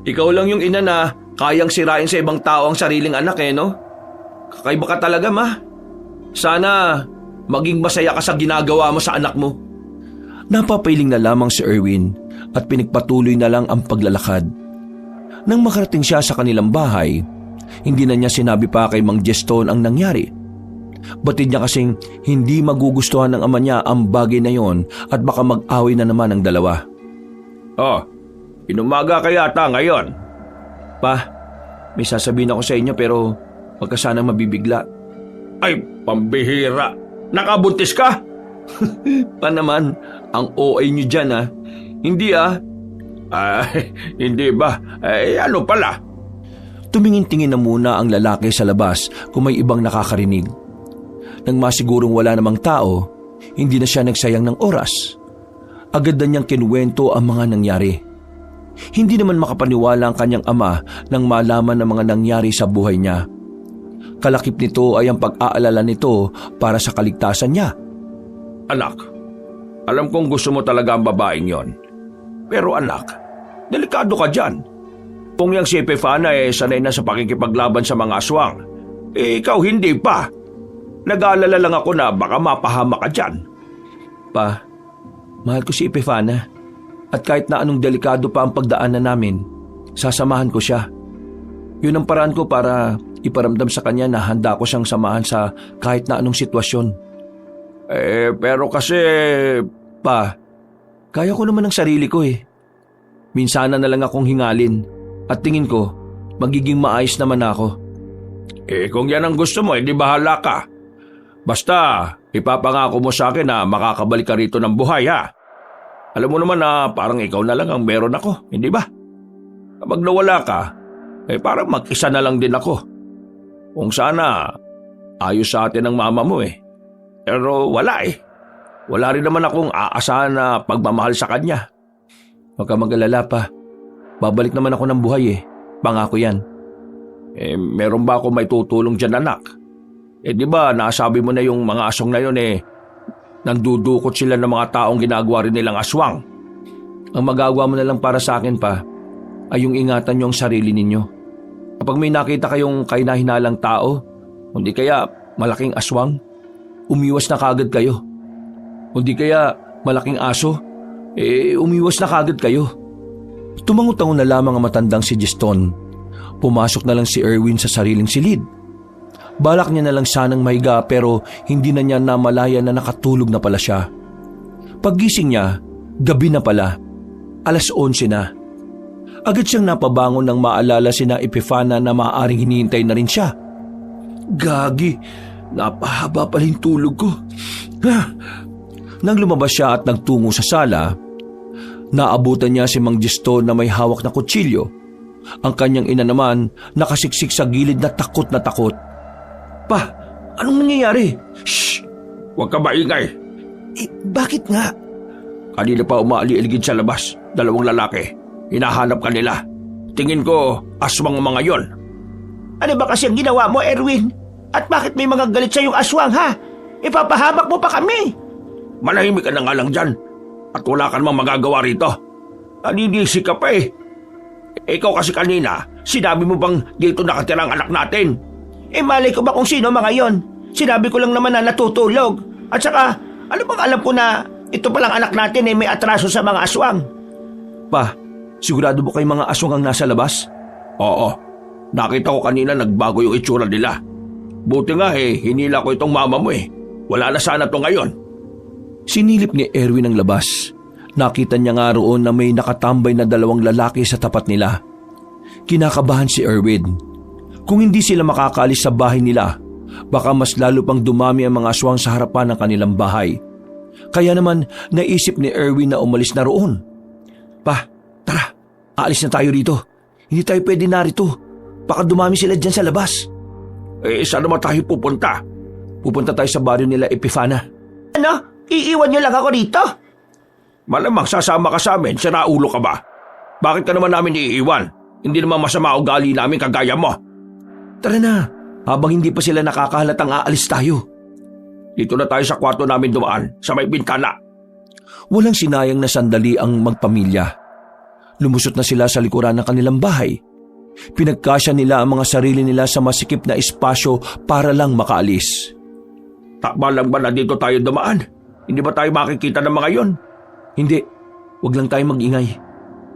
Ikaw lang yung ina na kayang sirain sa ibang tao ang sariling anak no? Kakaiba ka talaga, ma. Sana maging masaya ka sa ginagawa mo sa anak mo. Napapiling na lamang si Erwin at pinagpatuloy na lang ang paglalakad. Nang makarating siya sa kanilang bahay, hindi na niya sinabi pa kay Mang Jeston ang nangyari. Batid niya kasing hindi magugustuhan ng ama niya ang bagay na yon at baka mag-away na naman ang dalawa. Oh, inumaga ka yata ngayon. Pa, may sasabihin ako sa inyo pero wag ka sanang mabibigla. Ay, pambihira. Nakabuntis ka? Pa naman, ang OA niyo dyan Hindi Ay, hindi ba? Ay, ano pala? Tumingin-tingin na muna ang lalaki sa labas kung may ibang nakakarinig. Nang masigurong wala namang tao, hindi na siya nagsayang ng oras. Agad na niyang kinuwento ang mga nangyari. Hindi naman makapaniwala ang kanyang ama nang malaman ang mga nangyari sa buhay niya. Kalakip nito ay ang pag-aalala nito para sa kaligtasan niya. Anak, alam kong gusto mo talaga ang babaeng yon. Pero anak, delikado ka dyan. Kung yang si Epifana sanay na sa pakikipaglaban sa mga aswang, ikaw hindi pa. Nag-aalala lang ako na baka mapahama ka dyan. Pa, mahal ko si Epifana. At kahit na anong delikado pa ang pagdaanan namin, sasamahan ko siya. Yun ang paraan ko para iparamdam sa kanya na handa ko siyang samahan sa kahit na anong sitwasyon. Pero kasi, pa, kaya ko naman ang sarili ko Minsanan na lang akong hingalin at tingin ko, magiging maayos naman ako. Kung yan ang gusto mo, di bahala ka. Basta, ipapangako mo sa akin na makakabalik ka rito ng buhay, Alam mo naman na parang ikaw na lang ang meron ako, hindi ba? Kapag nawala ka, parang mag-isa na lang din ako. Kung sana, ayos sa atin ang mama mo Pero wala Wala rin naman akong aasahan na pagmamahal sa kanya. Huwag ka mag-alala pa. Babalik naman ako ng buhay Pangako yan. Meron ba ako may tutulong dyan, anak? Di ba nasabi mo na yung mga aswang na yun nandudukot sila ng mga taong ginagawa rin nilang aswang. Ang magagawa mo na lang para sa akin pa ay yung ingatan niyo ang sarili ninyo. Kapag may nakita kayong kahinahinalang tao, hindi kaya malaking aswang, umiwas na kagad kayo. Hindi kaya malaking aso, umiwas na kagad kayo. Tumango-tango na lamang ang matandang si Jeston. Pumasok na lang si Erwin sa sariling silid. Balak niya na lang sanang mahiga pero hindi na niya namalaya na nakatulog na pala siya. Paggising niya, gabi na pala. 11:00 na. Agad siyang napabangon nang maalala sina Epifana na maaaring hinihintay na rin siya. Gagi, napahaba pala yung tulog ko. Nang lumabas siya at nagtungo sa sala, naabutan niya si Mang Jeston na may hawak na kutsilyo. Ang kanyang ina naman nakasiksik sa gilid na takot na takot. Pa, anong nangyayari? Shh! Huwag ka maingay. Bakit nga? Kanina pa umaali-aligid sa labas. 2 lalaki. Hinahanap ka nila. Tingin ko, aswang ang mga yon. Ano ba kasi ang ginawa mo, Erwin? At bakit may mga galit sa yung aswang, ha? Ipapahamak mo pa kami. Manahimik ka na nga lang dyan. At wala ka namang magagawa rito. Naninisi ka pa eh. Ikaw kasi kanina, sinabi mo bang dito nakatira ang anak natin? Malay ko ba kung sino mga yon? Sinabi ko lang naman na natutulog. At saka, ano bang alam ko na ito palang anak natin may atraso sa mga aswang? Pa, sigurado ba kayong mga aswang ang nasa labas? Oo. Nakita ko kanina nagbago yung itsura nila. Buti nga hinila ko itong mama mo eh. Wala na sana to ngayon. Sinilip ni Erwin ang labas. Nakita niya nga roon na may nakatambay na 2 lalaki sa tapat nila. Kinakabahan si Erwin. Kung hindi sila makakaalis sa bahay nila, baka mas lalo pang dumami ang mga aswang sa harapan ng kanilang bahay. Kaya naman naisip ni Erwin na umalis na roon. Pa, tara, aalis na tayo rito. Hindi tayo pwede narito. Baka dumami sila dyan sa labas. Saan naman tayo pupunta? Pupunta tayo sa baryo nila Epifana. Ano? Iiwan niyo lang ako dito? Malamang sasama ka sa amin, siraulo ka ba? Bakit ka naman namin iiwan? Hindi naman masama ugali namin kagaya mo. Tara na, habang hindi pa sila nakakahalatang aalis tayo. Dito na tayo sa kwarto namin dumaan, sa may bintana. Walang sinayang na sandali ang magpamilya. Lumusot na sila sa likuran ng kanilang bahay. Pinagkasya nila ang mga sarili nila sa masikip na espasyo para lang makaalis. Takba lang ba na dito tayo dumaan? Hindi ba tayo makikita ng mga yon? Hindi, wag lang tayo mag-ingay.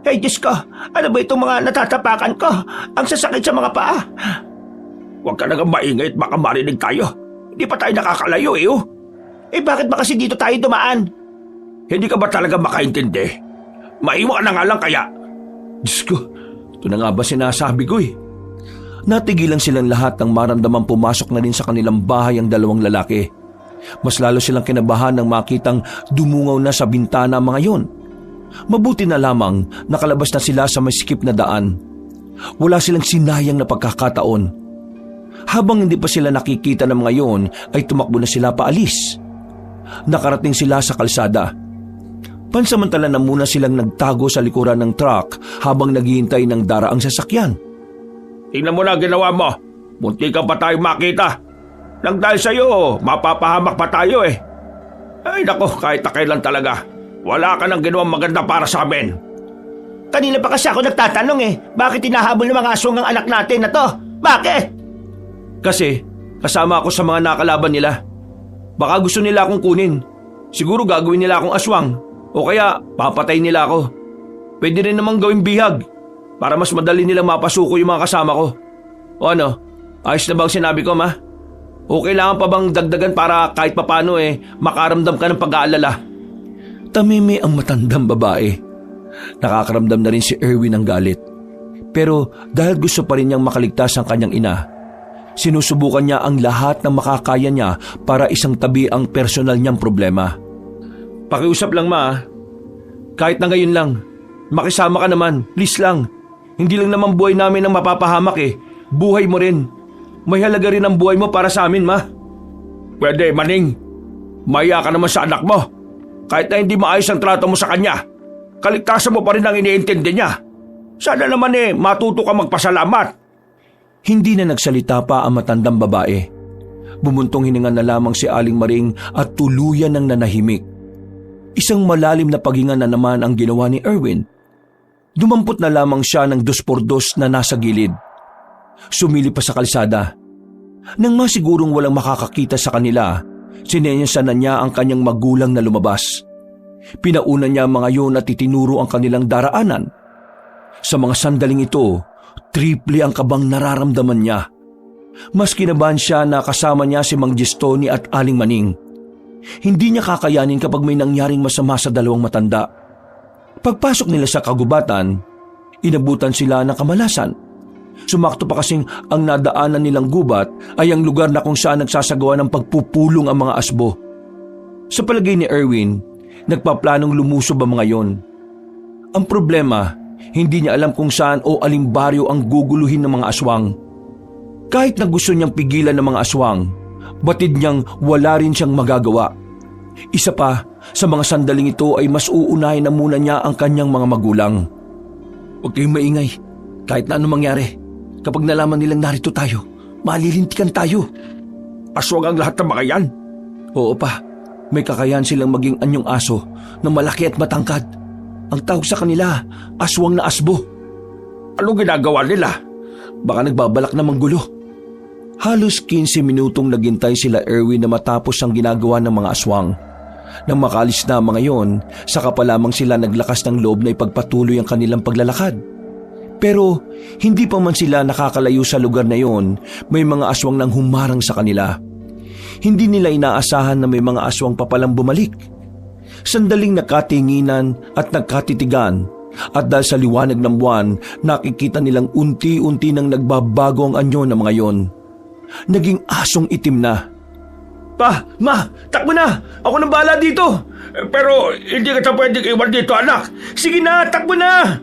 Hey, Diyos ko, ano ba itong mga natatapakan ko? Ang sasakit sa mga paa. Huwag ka nang maingay at baka marinig tayo. Hindi pa tayo nakakalayo oh. Bakit ba kasi dito tayo dumaan? Hindi ka ba talaga makaintindi? Maiwan ka na nga lang kaya. Diyos ko, ito na nga ba sinasabi ko eh. Natigilan silang lahat nang maramdamang pumasok na rin sa kanilang bahay ang 2 lalaki. Mas lalo silang kinabahan nang makitang dumungaw na sa bintana ang mga yon. Mabuti na lamang nakalabas na sila sa masikip na daan. Wala silang sinayang na pagkakataon. Habang hindi pa sila nakikita ng mga yon ay tumakbo na sila paalis. Nakarating sila sa kalsada. Pansamantala na muna silang nagtago sa likuran ng truck habang naghihintay ng daraang sasakyan. Tingnan mo na ginawa mo. Munti ka pa tayo makita. Nang dahil sa'yo, mapapahamak pa tayo eh. Ay nako, kahit na kailan talaga. Wala ka nang ginawang maganda para sa amin. Kanina pa kasi ako nagtatanong bakit hinahabol ng mga aswang ang anak natin na to? Bakit? Kasi kasama ako sa mga nakalaban nila. Baka gusto nila akong kunin. Siguro gagawin nila akong aswang. O kaya papatay nila ako. Pwede rin namang gawing bihag para mas madali nilang mapasuko yung mga kasama ko. O ano, ayos na bang sinabi ko, ma? O kailangan pa bang dagdagan para kahit papano makaramdam ka ng pag-aalala? Tamimi ang matandang babae. Nakakaramdam na rin si Erwin ng galit. Pero dahil gusto pa rin niyang makaligtas ang kanyang ina, sinusubukan niya ang lahat ng makakaya niya para isang tabi ang personal niyang problema. Pakiusap lang, ma. Kahit na ngayon lang. Makisama ka naman. Please lang. Hindi lang naman buhay namin ang mapapahamak Buhay mo rin. May halaga rin ang buhay mo para sa amin, ma. Pwede, Maning. Maya ka naman sa anak mo. Kahit na hindi maayos ang trato mo sa kanya, kaligtasan mo pa rin ang iniintindi niya. Sana naman matuto ka magpasalamat. Hindi na nagsalita pa ang matandang babae. Bumuntong hininga na lamang si Aling Maring at tuluyan ng nanahimik. Isang malalim na paghinga na naman ang ginawa ni Erwin. Dumampot na lamang siya ng 2x2 na nasa gilid. Sumilip pa sa kalsada. Nang masigurong walang makakakita sa kanila, sinenyasan na niya ang kanyang magulang na lumabas. Pinauna niya ang mga yon at itinuro ang kanilang daraanan. Sa mga sandaling ito, triple ang kabang nararamdaman niya. Mas kinabahan siya na kasama niya si Mang Gistoni at Aling Maning. Hindi niya kakayanin kapag may nangyaring masama sa 2 matanda. Pagpasok nila sa kagubatan, inabutan sila ng kamalasan. Sumakto pa kasing ang nadaanan nilang gubat ay ang lugar na kung saan nagsasagawa ng pagpupulong ang mga asbo. Sa palagay ni Erwin, nagpaplanong lumusob ang mga yon. Ang problema, hindi niya alam kung saan o aling baryo ang guguluhin ng mga aswang. Kahit na gusto niyang pigilan ng mga aswang, batid niyang wala rin siyang magagawa. Isa pa, sa mga sandaling ito ay mas uunahin na muna niya ang kanyang mga magulang. Huwag kayong maingay, kahit na anong mangyari. Kapag nalaman nilang narito tayo, malilintikan tayo. aswang ang lahat ng mga yan? Oo pa, may kakayahan silang maging anyong aso na malaki at matangkad. Ang tawag sa kanila, aswang na asbo. Anong ginagawa nila? Baka nagbabalak na manggulo. Halos 15 minutong naghintay sila Erwin na matapos ang ginagawa ng mga aswang. Nang makalis na mga yon, saka pa lamang sila naglakas ng loob na ipagpatuloy ang kanilang paglalakad. Pero hindi pa man sila nakakalayo sa lugar na yon, may mga aswang nang humarang sa kanila. Hindi nila inaasahan na may mga aswang pa palang bumalik. Sandaling nakatinginan at nagkatitigan, at dahil sa liwanag ng buwan, nakikita nilang unti-unti nang nagbabago ang anyo ng mga yon. Naging asong itim na. Pa, ma, takbo na! Ako nang bahala dito! Pero hindi kita pwedeng iwan dito, anak! Sige na, takbo na!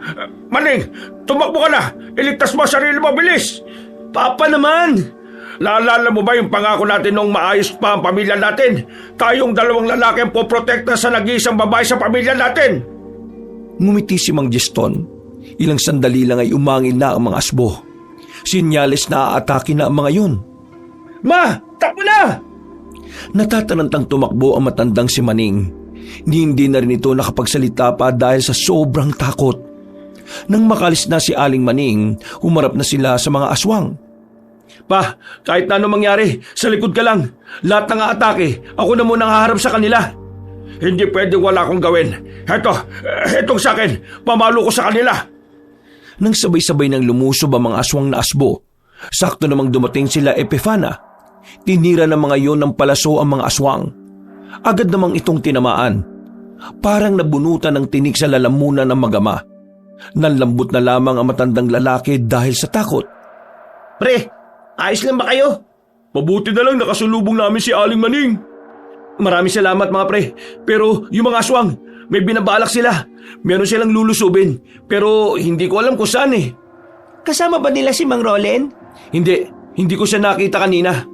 Maning, tumakbo ka na! Iligtas mo ang sarili mo, bilis! Papa naman! Naalala mo ba yung pangako natin nung maayos pa ang pamilya natin? Tayong dalawang lalaki ang poprotekta sa nag-iisang babae sa pamilya natin! Ngumiti si Mang Jeston. Ilang sandali lang ay umangil na ang mga asbo. Sinyales na aatake na ang mga yun. Ma, takbo na! Natatarantang tumakbo ang matandang si Maning. Hindi na rin ito nakapagsalita pa dahil sa sobrang takot. Nang makalis na si Aling Maning, humarap na sila sa mga aswang. Pa, kahit na anong mangyari, sa likod ka lang. Lahat ng atake, ako na muna haharap sa kanila. Hindi pwedeng wala akong gawin. Etong sa akin, pamalo ko sa kanila. Nang sabay-sabay nang lumusob ang mga aswang na asbo, sakto namang dumating sila Epifana. Tinira ng mga yon ng palaso ang mga aswang. Agad namang itong tinamaan. Parang nabunutan ng tinik sa lalamunan ng magama. Nanlambot na lamang ang matandang lalaki dahil sa takot. Pre, ayos lang ba kayo? Mabuti na lang nakasulubong namin si Aling Maning. Maraming salamat mga pre. Pero yung mga aswang, may binabalak sila. Meron silang lulusubin. Pero hindi ko alam kung saan eh. Kasama ba nila si Mang Rolen? Hindi ko siya nakita kanina.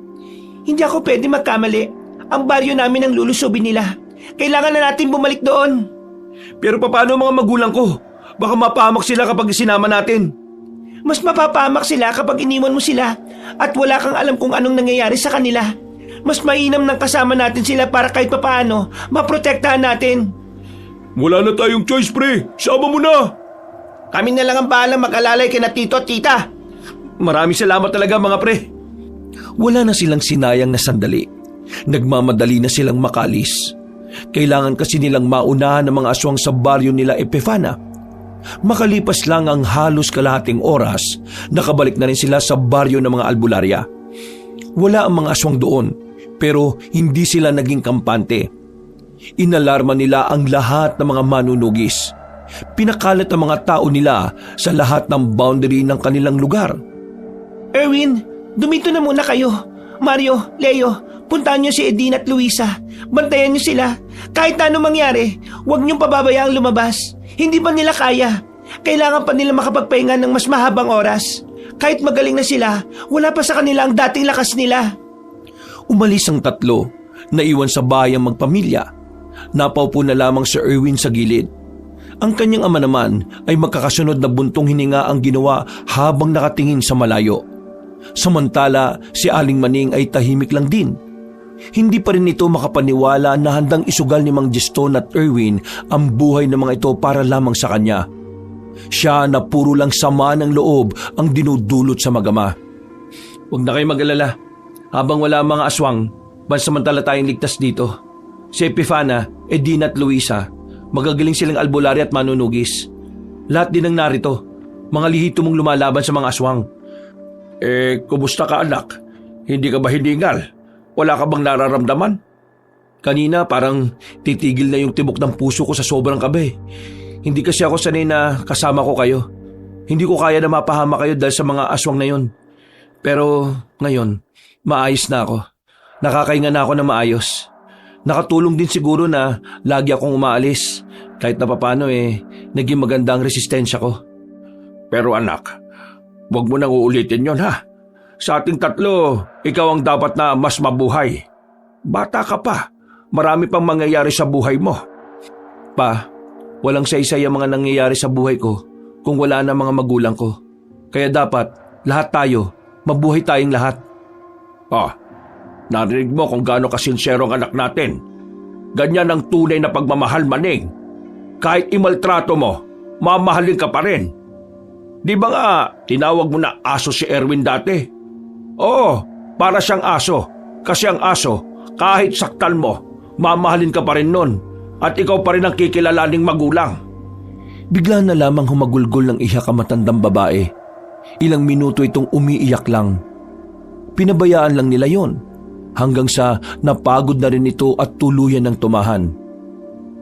Hindi ako pwede magkamali. Ang baryo namin ang lulusubin nila. Kailangan na natin bumalik doon. Pero paano mga magulang ko? Baka mapahamak sila kapag sinama natin. Mas mapapahamak sila kapag iniwan mo sila at wala kang alam kung anong nangyayari sa kanila. Mas mainam nang kasama natin sila para kahit papaano maprotektahan natin. Wala na tayong choice, pre. Sama mo na. Kami na lang ang bahalang mag-alalay kina tito at tita. Maraming salamat talaga mga pre. Wala na silang sinayang na sandali. Nagmamadali na silang makalis. Kailangan kasi nilang maunahan ng mga aswang sa baryo nila Epifana. Makalipas lang ang halos kalahating oras, nakabalik na rin sila sa baryo ng mga albularya. Wala ang mga aswang doon, pero hindi sila naging kampante. Inalarma nila ang lahat ng mga manunugis. Pinakalat ang mga tao nila sa lahat ng boundary ng kanilang lugar. Erwin, dumito na muna kayo. Mario, Leo, puntahan niyo si Edina at Luisa. Bantayan niyo sila. Kahit ano mangyari, huwag niyong pababayaang lumabas. Hindi pa nila kaya. Kailangan pa nila makapagpahinga ng mas mahabang oras. Kahit magaling na sila, wala pa sa kanila ang dating lakas nila. Umalis ang tatlo, naiwan sa bahay ang magpamilya. Napaupo na lamang si Erwin sa gilid. Ang kanyang ama naman ay magkakasunod na buntong hininga ang ginawa habang nakatingin sa malayo. Samantala, si Aling Maning ay tahimik lang din. Hindi pa rin ito makapaniwala na handang isugal ni Mang Jeston at Erwin ang buhay ng mga ito para lamang sa kanya. Siya na puro lang sama ng loob ang dinudulot sa magama. Huwag na kayo mag-alala. Habang wala ang mga aswang, bansamantala tayong ligtas dito. Si Epifana, Edina at Luisa, magagaling silang albularya at manunugis. Lahat din ang narito, mga lihito mong lumalaban sa mga aswang. Kumusta ka anak? Hindi ka ba hiningal? Wala ka bang nararamdaman? Kanina parang titigil na yung tibok ng puso ko sa sobrang kabe. Hindi kasi ako sanay na kasama ko kayo. Hindi ko kaya na mapahama kayo dahil sa mga aswang na yun. Pero ngayon, maayos na ako. Nakakahinga na ako na maayos. Nakatulong din siguro na lagi akong umaalis. Kahit na papano naging maganda ang resistensya ko. Pero anak, huwag mo nang uulitin yon ha. Sa ating tatlo, ikaw ang dapat na mas mabuhay. Bata ka pa, marami pang mangyayari sa buhay mo. Pa, walang saysay ang mga nangyayari sa buhay ko kung wala na mga magulang ko. Kaya dapat, lahat tayo, mabuhay tayong lahat. Narinig mo kung gaano kasinsero ang anak natin. Ganyan ang tunay na pagmamahal, Maning. Kahit imaltrato mo, mamahalin ka pa rin. Di ba nga tinawag mo na aso si Erwin dati? Oo, para siyang aso. Kasi ang aso, kahit saktan mo, mamahalin ka pa rin nun. At ikaw pa rin ang kikilalaning magulang. Bigla na lamang humagulgol ng iyak ang matandang babae. Ilang minuto itong umiiyak lang. Pinabayaan lang nila yon hanggang sa napagod na rin ito at tuluyan ng tumahan.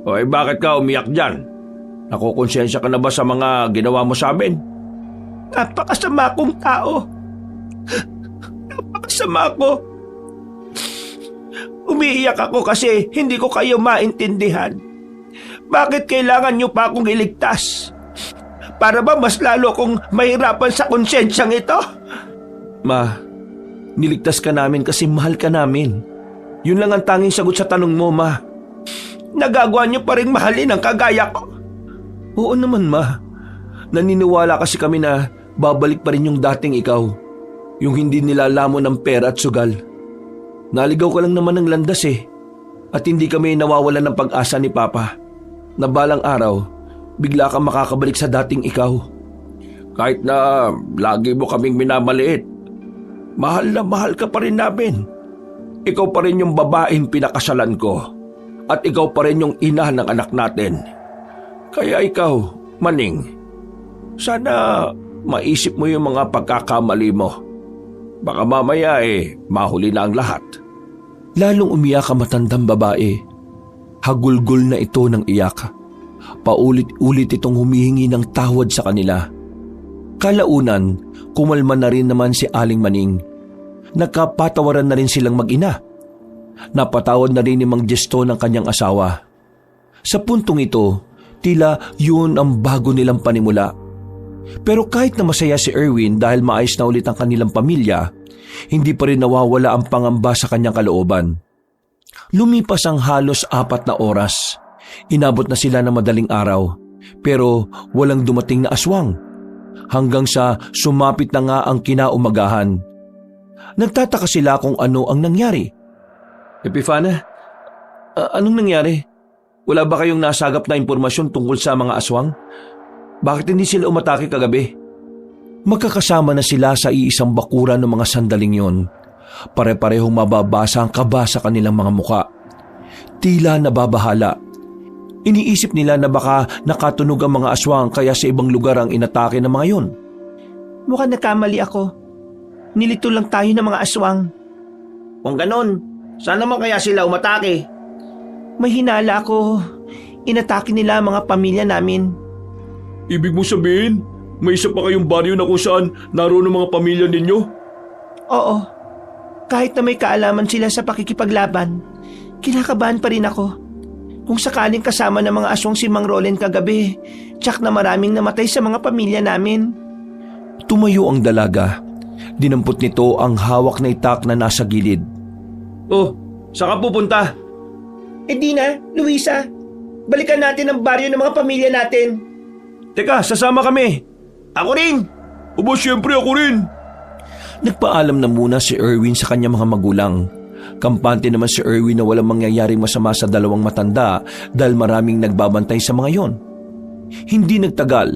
O bakit ka umiyak dyan? Nakukonsensya ka na ba sa mga ginawa mo sa amin? Napakasama kong tao. Napakasama ko. Umiiyak ako kasi hindi ko kayo maintindihan. Bakit kailangan niyo pa akong iligtas? Para ba mas lalo kong mahirapan sa konsensyang ito? Ma, niligtas ka namin kasi mahal ka namin. Yun lang ang tanging sagot sa tanong mo, Ma. Nagagawa niyo pa rin mahalin ang kagaya ko. Oo naman, Ma. Naniniwala kasi kami na babalik pa rin yung dating ikaw. Yung hindi nilalamon ng pera at sugal. Naligaw ka lang naman ng landas eh. At hindi kami nawawalan ng pag-asa ni Papa. Na balang araw, bigla kang makakabalik sa dating ikaw. Kahit na lagi mo kaming minamaliit, mahal na mahal ka pa rin namin. Ikaw pa rin yung babaeng pinakasalan ko. At ikaw pa rin yung ina ng anak natin. Kaya ikaw, Maning, sana maisip mo yung mga pagkakamali mo. Baka mamaya mahuli na ang lahat. Lalong umiyak ang matandang babae. Hagulgol na ito ng iyak. Paulit-ulit itong humihingi ng tawad sa kanila. Kalaunan, kumalma na rin naman si Aling Maning. Nagkapatawaran na rin silang mag-ina. Napatawad na rin ni Mang Jesto ng kanyang asawa. Sa puntong ito, tila yun ang bago nilang panimula. Pero kahit na masaya si Erwin dahil maayos na ulit ang kanilang pamilya, hindi pa rin nawawala ang pangamba sa kanyang kalooban. Lumipas ang halos 4 na oras. Inabot na sila ng madaling araw, pero walang dumating na aswang. Hanggang sa sumapit na nga ang kinaumagahan. Nagtataka sila kung ano ang nangyari. Epifana, anong nangyari? Wala ba kayong nasagap na impormasyon tungkol sa mga aswang? Bakit hindi sila umatake kagabi? Magkakasama na sila sa iisang bakuran ng mga sandaling yon. Pare-parehong mababasa ang kaba sa kanilang mga muka. Tila nababahala. Iniisip nila na baka nakatunog ang mga aswang kaya sa ibang lugar ang inatake ng mga yon. Mukhang nakamali ako. Nilito lang tayo ng mga aswang. Kung ganon, saan naman kaya sila umatake? May hinala ako. Inatake nila ang mga pamilya namin. Ibig mo sabihin, may isa pa kayong baryo na kung saan naroon ang mga pamilya ninyo? Oo. Kahit na may kaalaman sila sa pakikipaglaban, kinakabahan pa rin ako. Kung sakaling kasama ng mga aswang si Mang Roland kagabi, tsak na maraming namatay sa mga pamilya namin. Tumayo ang dalaga. Dinampot nito ang hawak na itak na nasa gilid. Oh, saan ka pupunta? Di na, Luisa. Balikan natin ang baryo ng mga pamilya natin. Teka, sasama kami. Ako rin. Aba, siyempre ako rin. Nagpaalam na muna si Erwin sa kanyang mga magulang. Kampante naman si Erwin na walang mangyayaring masama sa dalawang matanda dahil maraming nagbabantay sa mga yon. Hindi nagtagal,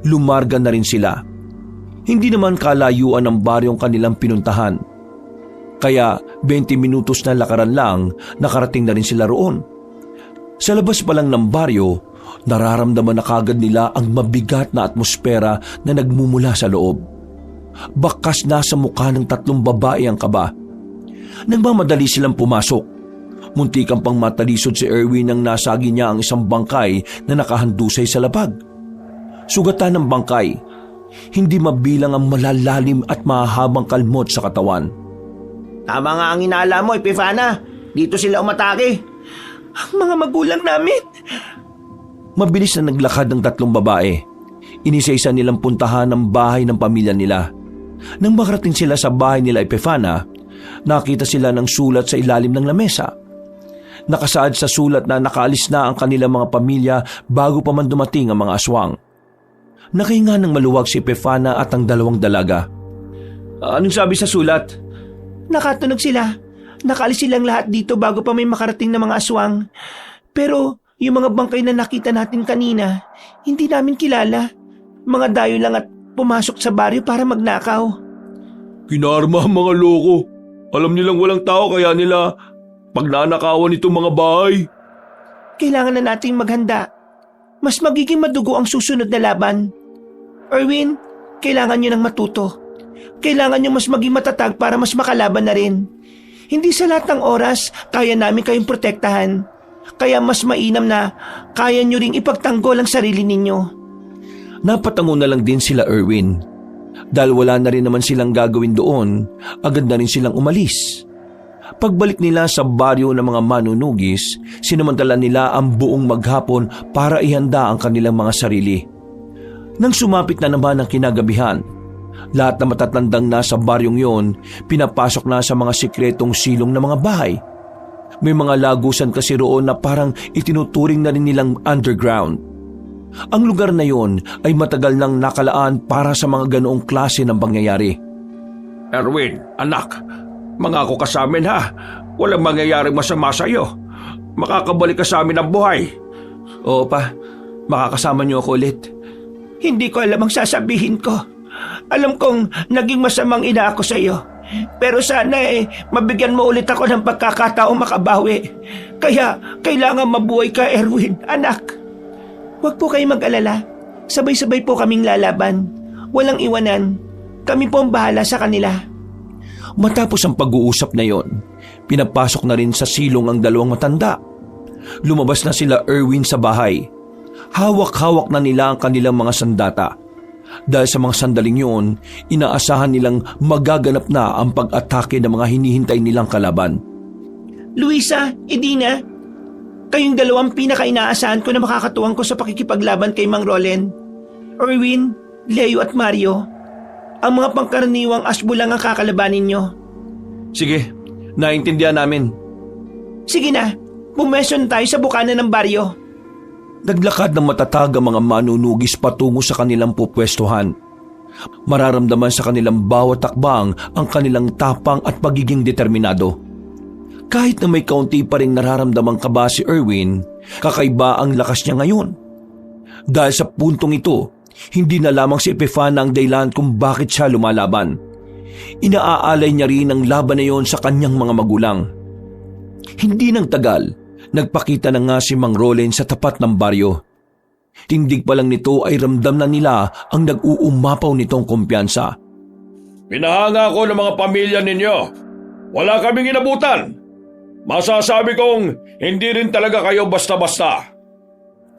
lumarga na rin sila. Hindi naman kalayuan ang baryong kanilang pinuntahan. Kaya 20 minutos na lakaran lang, nakarating na rin sila roon. Sa labas pa lang ng baryo, nararamdaman na kagad nila ang mabigat na atmosfera na nagmumula sa loob. Bakas na sa mukha ng 3 babae ang kaba. Nagmamadali silang pumasok. Muntikang pang matalisod si Erwin nang nasagi niya ang isang bangkay na nakahandusay sa labag. Sugatan ng bangkay, hindi mabilang ang malalalim at mahahabang kalmot sa katawan. Tama nga ang inala mo, Epifana. Dito sila umatake. Ang mga magulang namin. Mabilis na naglakad ng 3 babae. Inisa-isa nilang puntahan ang bahay ng pamilya nila. Nang makarating sila sa bahay nila Epifana, nakita sila ng sulat sa ilalim ng lamesa. Nakasaad sa sulat na nakaalis na ang kanilang mga pamilya bago pa man dumating ang mga aswang. Nakahinga ng maluwag si Epifana at ang 2 dalaga. Anong sabi sa sulat? Nakatunog sila. Nakaalis silang lahat dito bago pa may makarating na mga aswang. Pero yung mga bangkay na nakita natin kanina, hindi namin kilala. Mga dayo lang at pumasok sa baryo para magnakaw. Kinarma ang mga loko. Alam nilang walang tao kaya nila pagnanakawan itong mga bahay. Kailangan na nating maghanda. Mas magiging madugo ang susunod na laban. Erwin, kailangan nyo nang matuto. Kailangan nyo mas maging matatag para mas makalaban na rin. Hindi sa lahat ng oras kaya namin kayong protektahan. Kaya mas mainam na kaya nyo ring ipagtanggol ang sarili ninyo. Napatango na lang din sila Erwin. Dahil wala na rin naman silang gagawin doon, agad na rin silang umalis. Pagbalik nila sa baryo ng mga manunugis, sinamantala nila ang buong maghapon para ihanda ang kanilang mga sarili. Nang sumapit na naman ang kinagabihan, lahat na matatandang nasa baryong yon, pinapasok na sa mga sikretong silong ng mga bahay. May mga lagusan kasi roon na parang itinuturing na rin nilang underground. Ang lugar na yon ay matagal nang nakalaan para sa mga ganoong klase ng pangyayari. Erwin, anak, mangako ka sa amin ha. Walang mangyayaring masama sa iyo. Makakabalik ka sa amin ng buhay. Oo pa, makakasama niyo ako ulit. Hindi ko alam ang sasabihin ko. Alam kong naging masamang ina ako sa iyo. Pero sana mabigyan mo ulit ako ng pagkakataong makabawi. Kaya kailangan mabuhay ka, Erwin, anak. Huwag po kayong mag-alala. Sabay-sabay po kaming lalaban. Walang iwanan. Kami po ang bahala sa kanila. Matapos ang pag-uusap na yon, pinapasok na rin sa silong ang dalawang matanda. Lumabas na sila Erwin sa bahay. Hawak-hawak na nila ang kanilang mga sandata. Dahil sa mga sandaling yun, inaasahan nilang magaganap na ang pag-atake ng mga hinihintay nilang kalaban. Luisa, Edina, kayong dalawang pinaka-inaasahan ko na makakatuwang ko sa pakikipaglaban kay Mang Roland. Erwin, Leo at Mario, ang mga pangkaraniwang asbo lang ang kakalabanin nyo. Sige, naintindihan namin. Sige na, pumeso na tayo sa bukana ng baryo. Naglakad ng matatag ang mga manunugis patungo sa kanilang pupwestuhan. Mararamdaman sa kanilang bawat takbang ang kanilang tapang at pagiging determinado. Kahit na may kaunti pa rin nararamdamang kaba si Erwin, kakaiba ang lakas niya ngayon. Dahil sa puntong ito, hindi na lamang si Epifana ang dahilan kung bakit siya lumalaban. Inaaalay niya rin ang laban na yon sa kanyang mga magulang. Hindi nang tagal, nagpakita na nga si Mang Roland sa tapat ng baryo. Tindig pa lang nito ay ramdam na nila ang nag-uumapaw nitong kumpiyansa. Pinahanga ko ng mga pamilya ninyo. Wala kaming inabutan. Masasabi kong hindi rin talaga kayo basta-basta.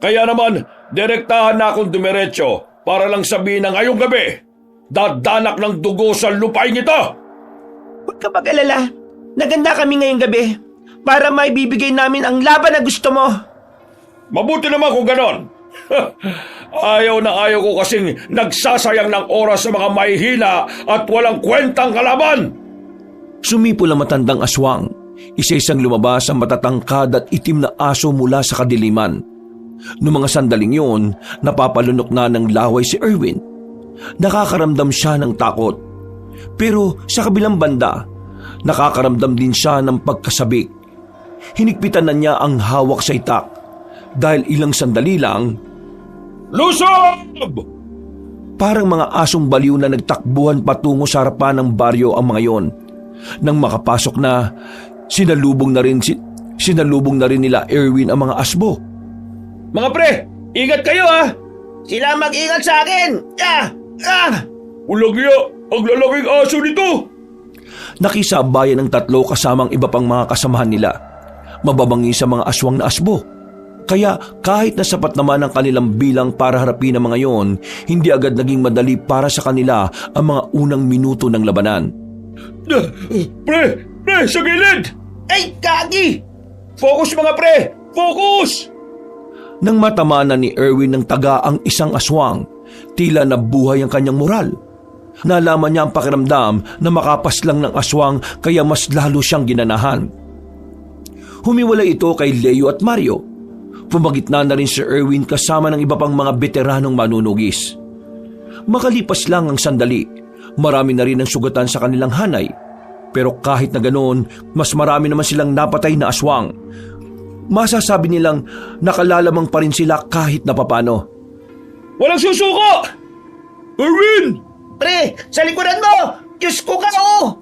Kaya naman, direktahan na akong dumiretso para lang sabihin na ngayong gabi, dadanak ng dugo sa lupain ito. Huwag ka mag-alala. Naganda kami ngayong gabi para may bibigay namin ang laban na gusto mo. Mabuti naman kung ganon. Ayaw na ayaw ko kasing nagsasayang ng oras sa mga mahihina at walang kwentang kalaban. Sumipol ang matandang aswang. Isa-isang lumabas ang matatangkad at itim na aso mula sa kadiliman. Noong mga sandaling yun, napapalunok na ng laway si Erwin. Nakakaramdam siya ng takot. Pero sa kabilang banda, nakakaramdam din siya ng pagkasabik. Hinigpitan na niya ang hawak sa itak. Dahil ilang sandali lang, Lusob! parang mga asong baliw na nagtakbuhan patungo sa harapan ng baryo ang mga yon. Nang makapasok na, sinalubong na rin nila Erwin ang mga asbo. Mga pre, ingat kayo ha! Sila mag-ingat sa akin! Ulagya, ang lalaking aso nito! Nakisabayan ng tatlo kasamang iba pang mga kasamahan nila. Mababangi sa mga aswang na asbo. Kaya kahit na sapat naman ang kanilang bilang para harapin ang mga yon, hindi agad naging madali para sa kanila ang mga unang minuto ng labanan. Pre, sa gilid! Ay, kagi! Focus mga pre! Focus! Nang matamanan ni Erwin ng taga ang isang aswang, tila nabuhay ang kanyang moral. Nalaman niya ang pakiramdam na makapaslang ng aswang kaya mas lalo siyang ginanahan. Humiwalay ito kay Leo at Mario. Pumagitna na rin si Erwin kasama ng iba pang mga veteranong manunugis. Makalipas lang ang sandali, marami na rin ang sugatan sa kanilang hanay. Pero kahit na ganoon, mas marami naman silang napatay na aswang. Masasabi nilang nakalalamang pa rin sila kahit na papano. Walang susuko! Erwin! Pre, sa likuran mo! Diyos ko ka, oh!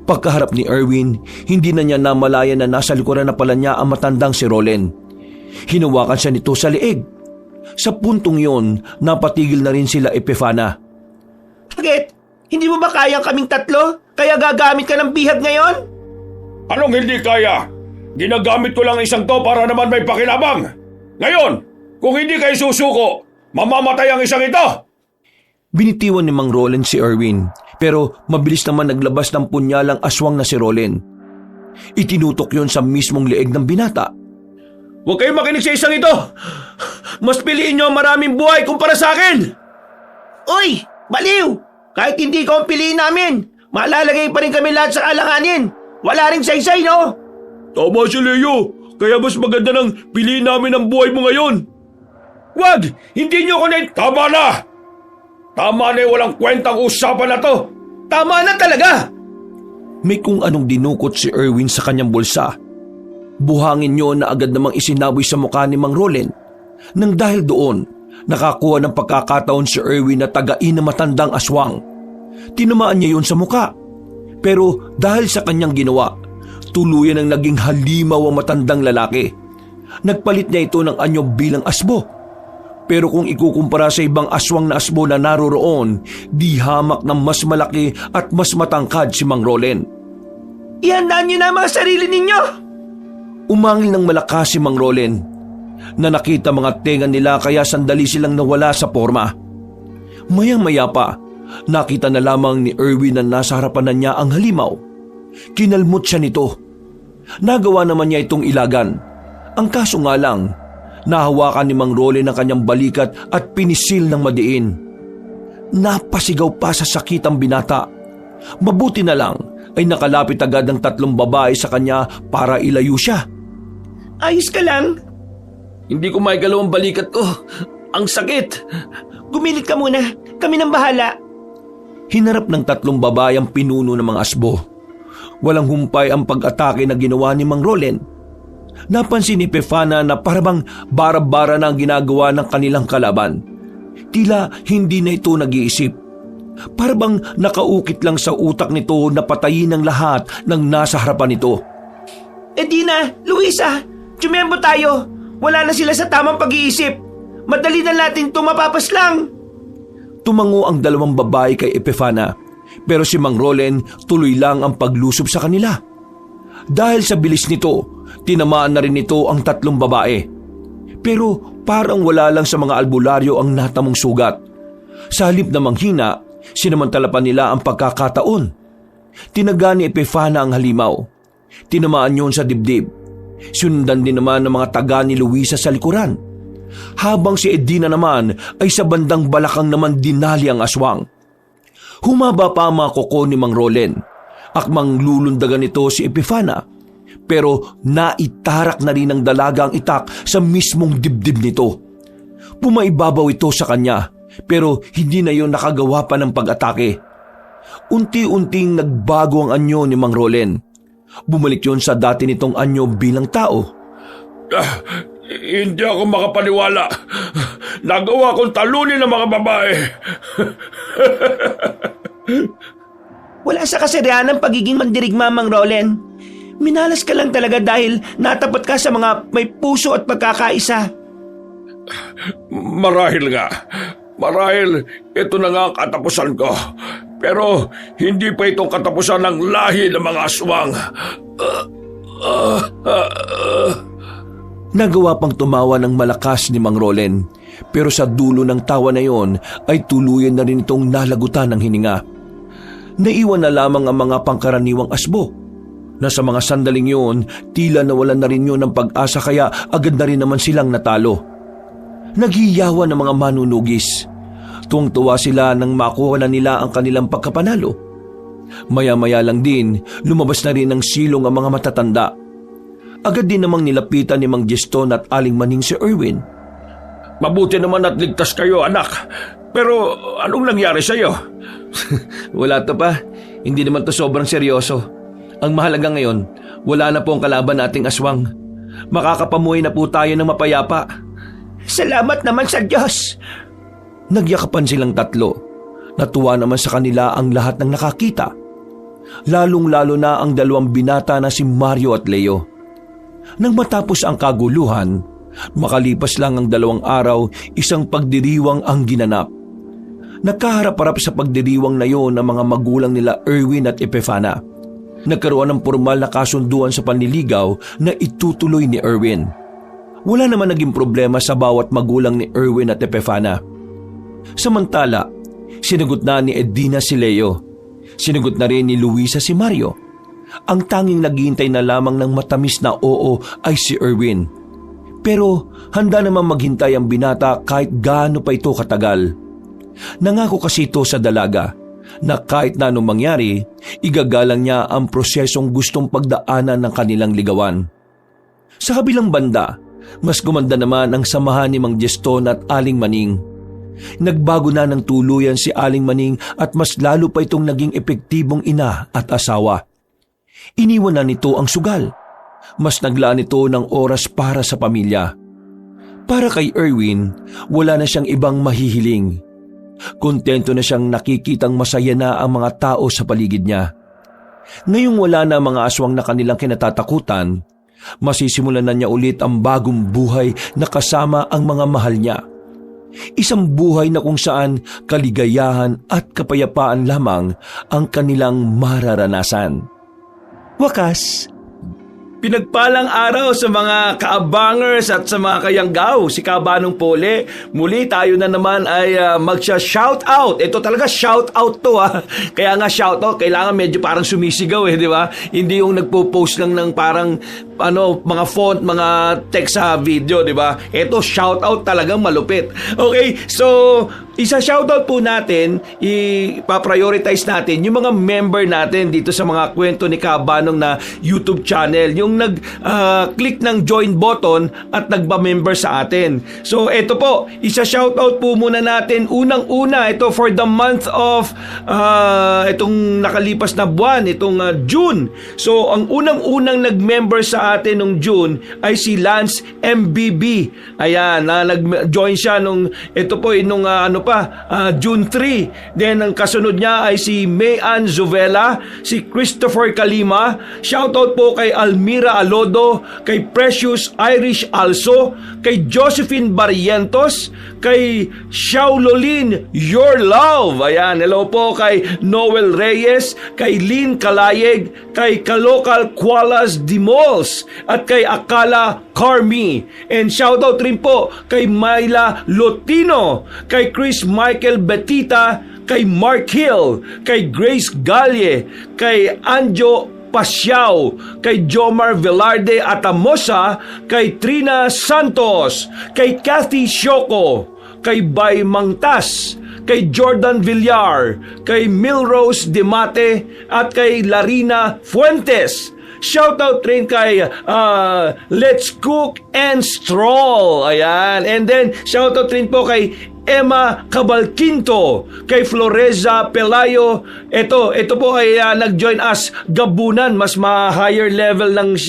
Pagkaharap ni Erwin, hindi na niya namalayan na nasa likuran na pala niya ang matandang si Rolen. Hinawakan siya nito sa leeg. Sa puntong yon, napatigil na rin sila Epifana. Bakit? Hindi mo ba kayang kaming tatlo? Kaya gagamit ka ng bihag ngayon? Anong hindi kaya? Ginagamit ko lang isang to para naman may pakinabang. Ngayon, kung hindi kayo susuko, mamamatay ang isang ito! Binitiwan ni Mang Rolen si Erwin, pero mabilis naman naglabas ng punyalang aswang na si Rolen. Itinutok yon sa mismong leeg ng binata. Huwag kayong makinig sa isang ito! Mas piliin nyo ang maraming buhay kumpara sa akin! Uy! Baliw! Kahit hindi ko ang piliin namin, malalagay pa rin kami lahat sa alanganin. Wala ring saysay, no? Tama si Leo, kaya mas maganda nang piliin namin ang buhay mo ngayon. Wag! Hindi nyo ko na... Tama na! Tama na yung walang kwentang usapan na to! Tama na talaga! May kung anong dinukot si Erwin sa kanyang bulsa. Buhangin niyo na agad namang isinaboy sa mukha ni Mang Rolen. Nang dahil doon, nakakuha ng pagkakataon si Erwin na tagain na matandang aswang. Tinamaan niya yun sa mukha. Pero dahil sa kanyang ginawa, tuluyan ang naging halimaw ang matandang lalaki. Nagpalit niya ito ng anyo bilang asbo. Pero kung ikukumpara sa ibang aswang na asbo na naroroon, di hamak ng mas malaki at mas matangkad si Mang Rolen. Ihandaan niyo na ang mga sarili ninyo! Umangil ng malakas si Mang Rolen. Na nakita mga tenga nila kaya sandali silang nawala sa forma. Mayang-maya pa, nakita na lamang ni Erwin na nasa harapan na niya ang halimaw. Kinalmot siya nito. Nagawa naman niya itong ilagan. Ang kaso nga lang, nahawakan ni Mang Rolen ang kanyang balikat at pinisil ng madiin. Napasigaw pa sa sakit ang binata. Mabuti na lang ay nakalapit agad ang 3 babae sa kanya para ilayo siya. Ayos ka lang? Hindi ko maigalaw ang balikat ko. Ang sakit! Gumilit ka muna. Kami nang bahala. Hinarap ng 3 babae ang pinuno ng mga asbo. Walang humpay ang pag-atake na ginawa ni Mang Rolen. Napansin ni Epifana na parabang bara-bara na ang ginagawa ng kanilang kalaban. Tila hindi na ito nag-iisip. Parabang nakaukit lang sa utak nito na patayin ang lahat ng nasa harapan nito. Edina, Luisa, tsumembo tayo. Wala na sila sa tamang pag-iisip. Madali na natin ito mapapaslang. Tumango ang 2 babae kay Epifana, pero si Mang Rolen tuloy lang ang paglusob sa kanila. Dahil sa bilis nito, tinamaan na rin ito ang 3 babae. Pero parang wala lang sa mga albularyo ang natamong sugat. Sa halip na manghina, sinamantala pa nila ang pagkakataon. Tinaga ni Epifana ang halimaw. Tinamaan yun sa dibdib. Sundan din naman ng mga taga ni Luisa sa likuran. Habang si Edina naman ay sa bandang balakang naman dinali ang aswang. Humaba pa ang mga kuko ni Mang Rolen. Akmang lulundagan nito si Epifana. Pero naitarak na rin ng dalaga ang itak sa mismong dibdib nito. Pumaibabaw ito sa kanya, pero hindi na yon nakagawa pa ng pag-atake. Unti-unting nagbago ang anyo ni Mang Rolen. Bumalik yon sa dati nitong anyo bilang tao. Hindi ako makapaniwala. Nagawa kong talunin ng mga babae. Wala sa kasarian ng pagiging mandirigma, Mang Rolen. Minalas ka lang talaga dahil natapat ka sa mga may puso at pagkakaisa. Marahil nga. Marahil ito na nga ang katapusan ko. Pero hindi pa itong katapusan ng lahi ng mga aswang. Nagawa pang tumawa ng malakas ni Mang Rolen, pero sa dulo ng tawa na yon ay tuluyan na rin itong nalagutan ng hininga. Naiwan na lamang ang mga pangkaraniwang asbo, na sa mga sandaling yon tila nawalan na rin yun ng pag-asa kaya agad na rin naman silang natalo. Naghiyawan ng mga manunugis. Tuwang-tuwa sila nang makuha na nila ang kanilang pagkapanalo. Maya-maya lang din, lumabas na rin ng silong ang mga matatanda. Agad din namang nilapitan ni Mang Geston at Aling Maning si Erwin. Mabuti naman at ligtas kayo, anak. Pero anong nangyari sa iyo? Wala to pa. Hindi naman to sobrang seryoso. Ang mahalaga ngayon, wala na po ang kalaban nating aswang. Makakapamuhay na po tayo ng mapayapa. Salamat naman sa Diyos. Nagyakapan silang tatlo. Natuwa naman sa kanila ang lahat ng nakakita. Lalong-lalo na ang dalawang binata na si Mario at Leo. Nang matapos ang kaguluhan, makalipas lang ang 2 araw, isang pagdiriwang ang ginanap. Nagkaharap-harap sa pagdiriwang na yon ang mga magulang nila Erwin at Epifana. Nagkaroon ng formal na kasunduan sa panliligaw na itutuloy ni Erwin. Wala naman naging problema sa bawat magulang ni Erwin at Epifana. Samantala, sinagot na ni Edina si Leo. Sinagot na rin ni Luisa si Mario. Ang tanging naghihintay na lamang ng matamis na oo ay si Erwin. Pero handa naman maghintay ang binata kahit gaano pa ito katagal. Nangako kasi ito sa dalaga na kahit na anong mangyari, igagalang niya ang prosesong gustong pagdaanan ng kanilang ligawan. Sa kabilang banda, mas gumanda naman ang samahan ni Mang Jeston at Aling Maning. Nagbago na ng tuluyan si Aling Maning at mas lalo pa itong naging epektibong ina at asawa. Iniwan na nito ang sugal. Mas naglaan ito ng oras para sa pamilya. Para kay Erwin, wala na siyang ibang mahihiling. Kontento na siyang nakikitang masaya na ang mga tao sa paligid niya. Ngayong wala na mga aswang na kanilang kinatatakutan, masisimulan na niya ulit ang bagong buhay na kasama ang mga mahal niya. Isang buhay na kung saan kaligayahan at kapayapaan lamang ang kanilang mararanasan. Wakas, Pinagpalang araw sa mga kaabangers at sa mga kayanggaw, si Kabanong Pole. Muli tayo na naman ay magsha-shoutout. Ito talaga shoutout to Kaya nga shoutout, kailangan medyo parang sumisigaw di ba? Hindi yung nagpo-post lang ng parang mga font, mga text sa video, di ba? Ito shoutout talagang malupit. Okay, so isa-shoutout po natin, ipa-prioritize natin yung mga member natin dito sa mga kwento ni Kabanong na YouTube channel. Yung nag-click ng join button at nagpa-member sa atin. So, ito po, isa-shoutout po muna natin. Unang-una, ito for the month of itong nakalipas na buwan, itong June. So, ang unang-unang nag-member sa atin nung June ay si Lance MBB. Ayan, nag-join siya nung, ito po, nung June 3. Then, ang kasunod niya ay si Mayan Zuvela, si Christopher Kalima. Shoutout po kay Almira Alodo, kay Precious Irish Also, kay Josephine Barrientos, kay Shaololin Your Love. Ayan, hello po kay Noel Reyes, kay Lynn Kalayeg, kay Kalokal Kualas Dimols, at kay Akala Carmi. And shoutout rin po kay Myla Lotino, kay Chris Michael Betita, kay Mark Hill, kay Grace Galye, kay Anjo Pasiao, kay Jomar Velarde Atamosa, kay Trina Santos, kay Kathy Shoko, kay Bay Mangtas, kay Jordan Villar, kay Milrose Demate, at kay Larina Fuentes. Shoutout rin kay Let's Cook and Stroll. Ayan. And then, shoutout rin po kay Emma Cabalquinto, kay Floreza Pelayo. Ito po ay nag-join us gabunan, mas ma-higher level ng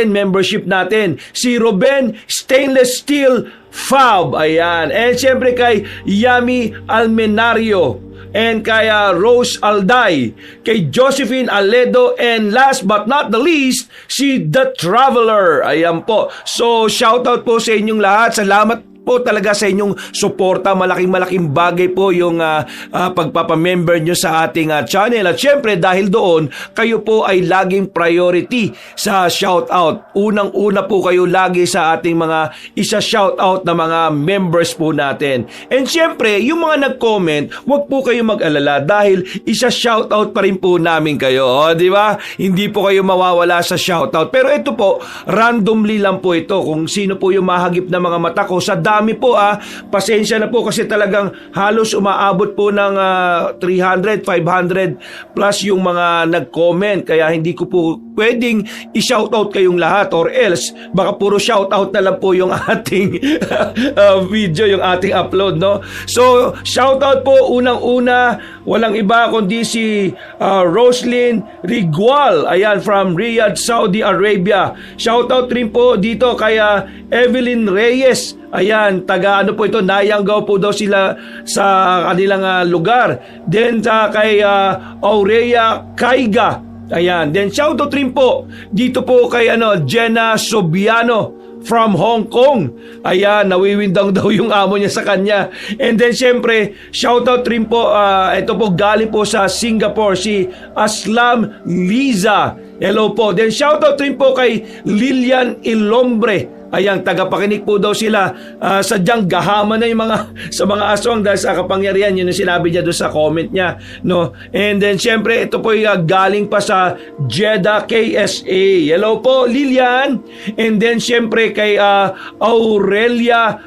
membership natin. Si Ruben Stainless Steel Fab. Ayan. And syempre kay Yami Almenario, and kay Rose Alday, kay Josephine Aledo, and last but not the least, si The Traveler. Ayan po. So, shoutout po sa inyong lahat. Salamat po talaga sa inyong suporta. Malaking bagay po yung pagpapamember nyo sa ating channel. At syempre, dahil doon, kayo po ay laging priority sa shoutout. Unang-una po kayo lagi sa ating mga isa-shoutout na mga members po natin. And syempre, yung mga nag-comment, wag po kayo mag-alala dahil isa-shoutout pa rin po namin kayo. Di ba? Hindi po kayo mawawala sa shoutout. Pero ito po, randomly lang po ito kung sino po yung mahagip na mga mata ko. Sa dami po pasensya na po kasi talagang halos umaabot po ng 300, 500 plus yung mga nag-comment, kaya hindi ko po pwedeng i-shoutout kayong lahat, or else baka puro shoutout na lang po yung ating video, yung ating upload, no? So, shoutout po unang-una, walang iba kundi si Roslyn Rigual, ayan, from Riyadh, Saudi Arabia. Shoutout rin po dito kay Evelyn Reyes. Ayan, taga ano po ito, Nayanggaw po daw sila sa kanilang lugar. Then kay Aurea Kaiga. Ayan, then shoutout rin po dito po kay Jenna Sobiano from Hong Kong. Ayan, nawiwindang daw yung amo niya sa kanya. And then syempre, shoutout rin po, ito po galing po sa Singapore, si Aslam Liza. Hello po. Then shoutout rin po kay Lilian Ilombre. Ayan, tagapakinig po daw sila. Sadyang gahama na yung sa mga aswang dahil sa kapangyarihan. Yun yung sinabi niya doon sa comment niya, no? And then syempre, ito po yung galing pa sa Jeddah, KSA. Hello po, Lilian. And then syempre kay Aurelia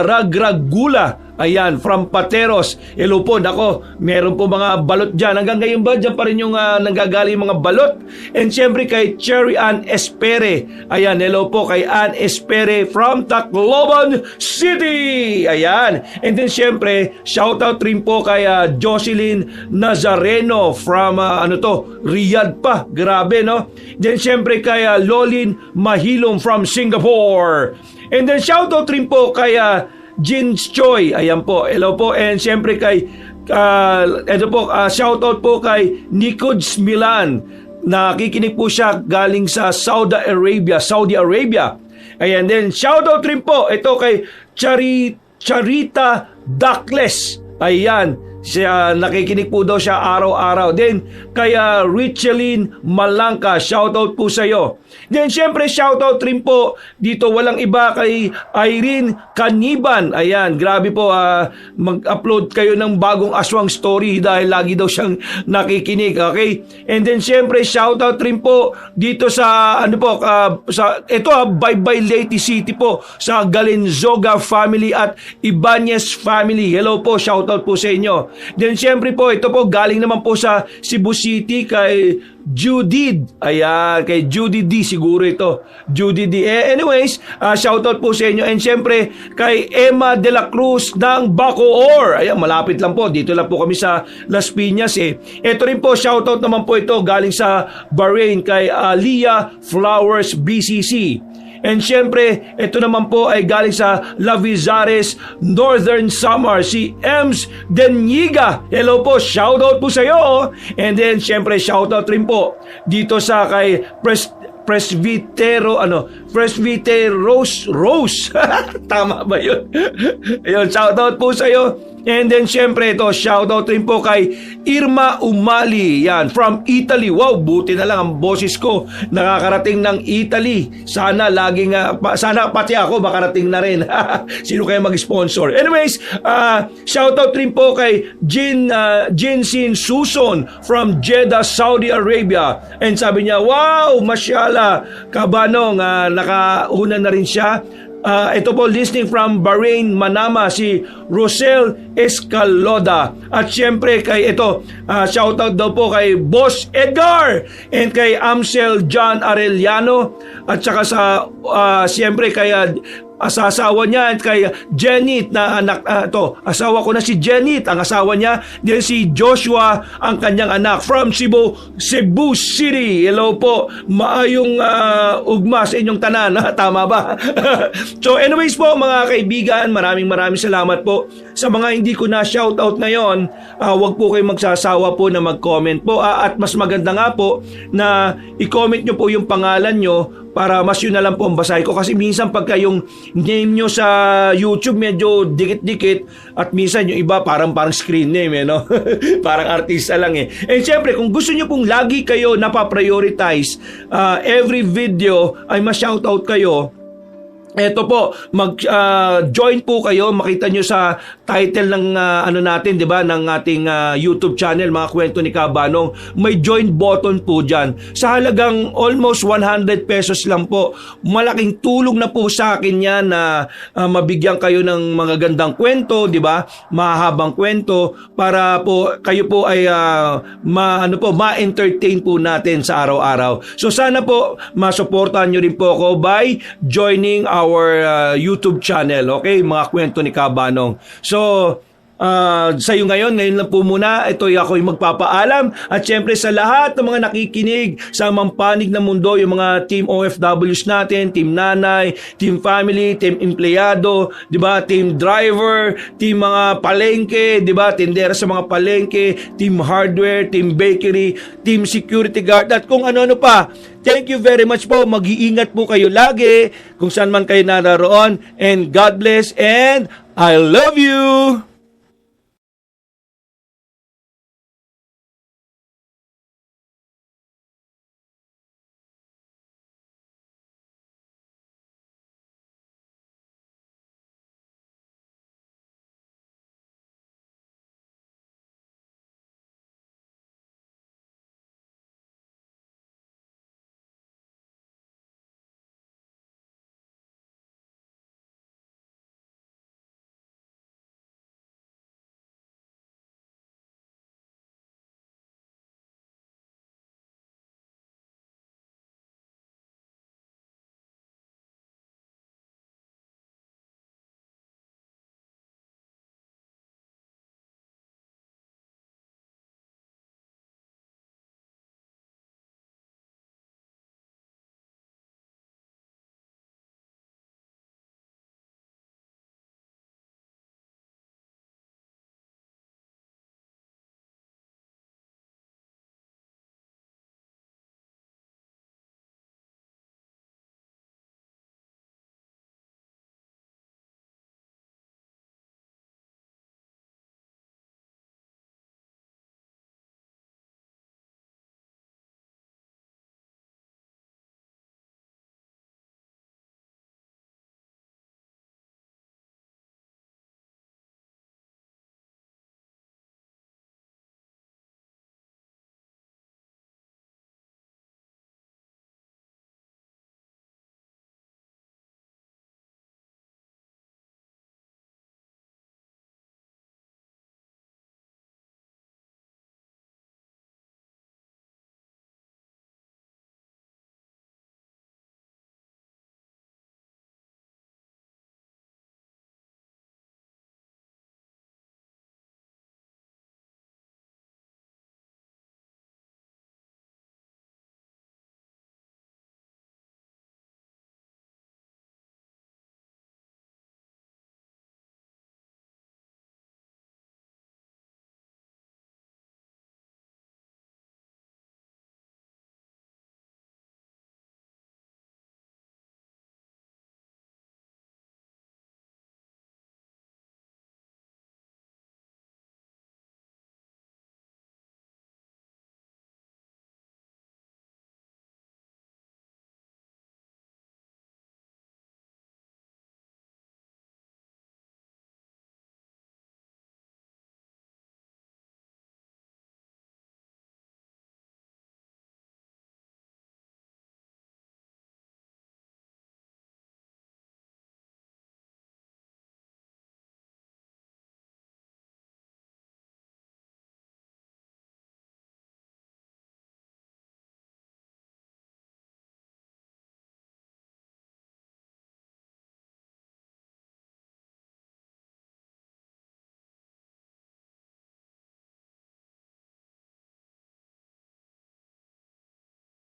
Ragragula. Ayan, from Pateros. Hello po, nako, meron po mga balot dyan. Hanggang ngayon ba, dyan pa rin yung nanggagaling mga balot. And syempre kay Cherry Ann Espere. Ayan, hello po kay Ann Espere from Tacloban City. Ayan. And then syempre, shoutout rin po kay Jocelyn Nazareno from, Riyadh pa. Grabe, no? Then syempre kay Lolin Mahilom from Singapore. And then shoutout rin po kay Jin Choi, ayan po, hello po. And syempre kay shoutout po kay Nikods Milan. Nakikinig po siya galing sa Saudi Arabia. Ayan, then shoutout rin po ito kay Charita Dakles. Ayan, siya, nakikinig po daw siya araw-araw. Then kay Richelyn Malangka, shoutout po sa iyo. Then syempre shoutout rin po dito, walang iba, kay Irene Caniban. Ayan, grabe po, mag-upload kayo ng bagong aswang story dahil lagi daw siyang nakikinig. Okay? And then syempre shoutout rin po dito sa Bye Leyte City po, sa Galenzoga family at Ibanez family. Hello po, shoutout po sa inyo. Then syempre po, ito po galing naman po sa Cebu City kay Judith. Ayan, kay Judy D siguro ito. Judy D. Anyways, shoutout po sa inyo. And syempre, kay Emma de la Cruz ng Bacoor. Ayan, malapit lang po. Dito lang po kami sa Las Piñas eh. Ito rin po, shoutout naman po ito galing sa Bahrain kay Leah Flowers BCC. And syempre, ito naman po ay galing sa Lavizares, Northern Samar, si Ems Denyiga. Hello po, shoutout po sa iyo. And then syempre, shoutout rin po dito sa kay Rose. Tama ba yun? Ayun, shoutout po sa iyo. And then syempre ito, shoutout rin po kay Irma Umali, yan, from Italy. Wow, buti na lang ang boses ko nakakarating ng Italy. Sana sana pati ako makarating na rin. Sino kaya mag-sponsor? Anyways, shoutout rin po kay Jinsin Suson from Jeddah, Saudi Arabia. And sabi niya, wow, masyala, kabanong, nakauna na rin siya. Ito po, listening from Bahrain, Manama, si Rosel Escaloda. At syempre kay shoutout daw po kay Boss Edgar and kay Amsel John Arellano. At saka syempre kay sa asawa niya, kay Jenit na anak, asawa ko na si Jenit, ang asawa niya, then si Joshua, ang kanyang anak from Cebu City. Hello po, maayong ugma sa inyong tanan, tama ba? So anyways po mga kaibigan, maraming salamat po sa mga hindi ko na shoutout ngayon. Wag po kayong magsasawa po na mag-comment po, at mas maganda nga po na i-comment nyo po yung pangalan nyo para mas yun na lang po ang basahin ko, kasi minsan pagka yung name nyo sa YouTube medyo dikit-dikit, at minsan yung iba parang screen name parang artista lang eh. And syempre kung gusto nyo pong lagi kayo napaprioritize, every video ay ma-shoutout kayo, Eto po, mag-join po kayo. Makita nyo sa title ng ano natin, 'di ba, ng ating YouTube channel, mga kwento ni Kabanong. May join button po diyan. Sa halagang almost 100 pesos lang po. Malaking tulong na po sa akin 'yan na mabigyan kayo ng mga gandang kwento, 'di ba? Mahabang kwento para po kayo po ay ma-entertain po natin sa araw-araw. So sana po masuportahan nyo rin po ako by joining our YouTube channel, okay? Mga kwento ni Kabanong. So, sa'yo ngayon lang po muna, ako'y magpapaalam. At syempre sa lahat ng mga nakikinig sa mampanig ng mundo, yung mga team OFWs natin, team nanay, team family, team empleyado, di ba? Team driver, team mga palengke, di ba? Tindera sa mga palengke, team hardware, team bakery, team security guard, at kung ano-ano pa. Thank you very much po. Mag-iingat po kayo lagi kung saan man kayo naroon. And God bless and I love you!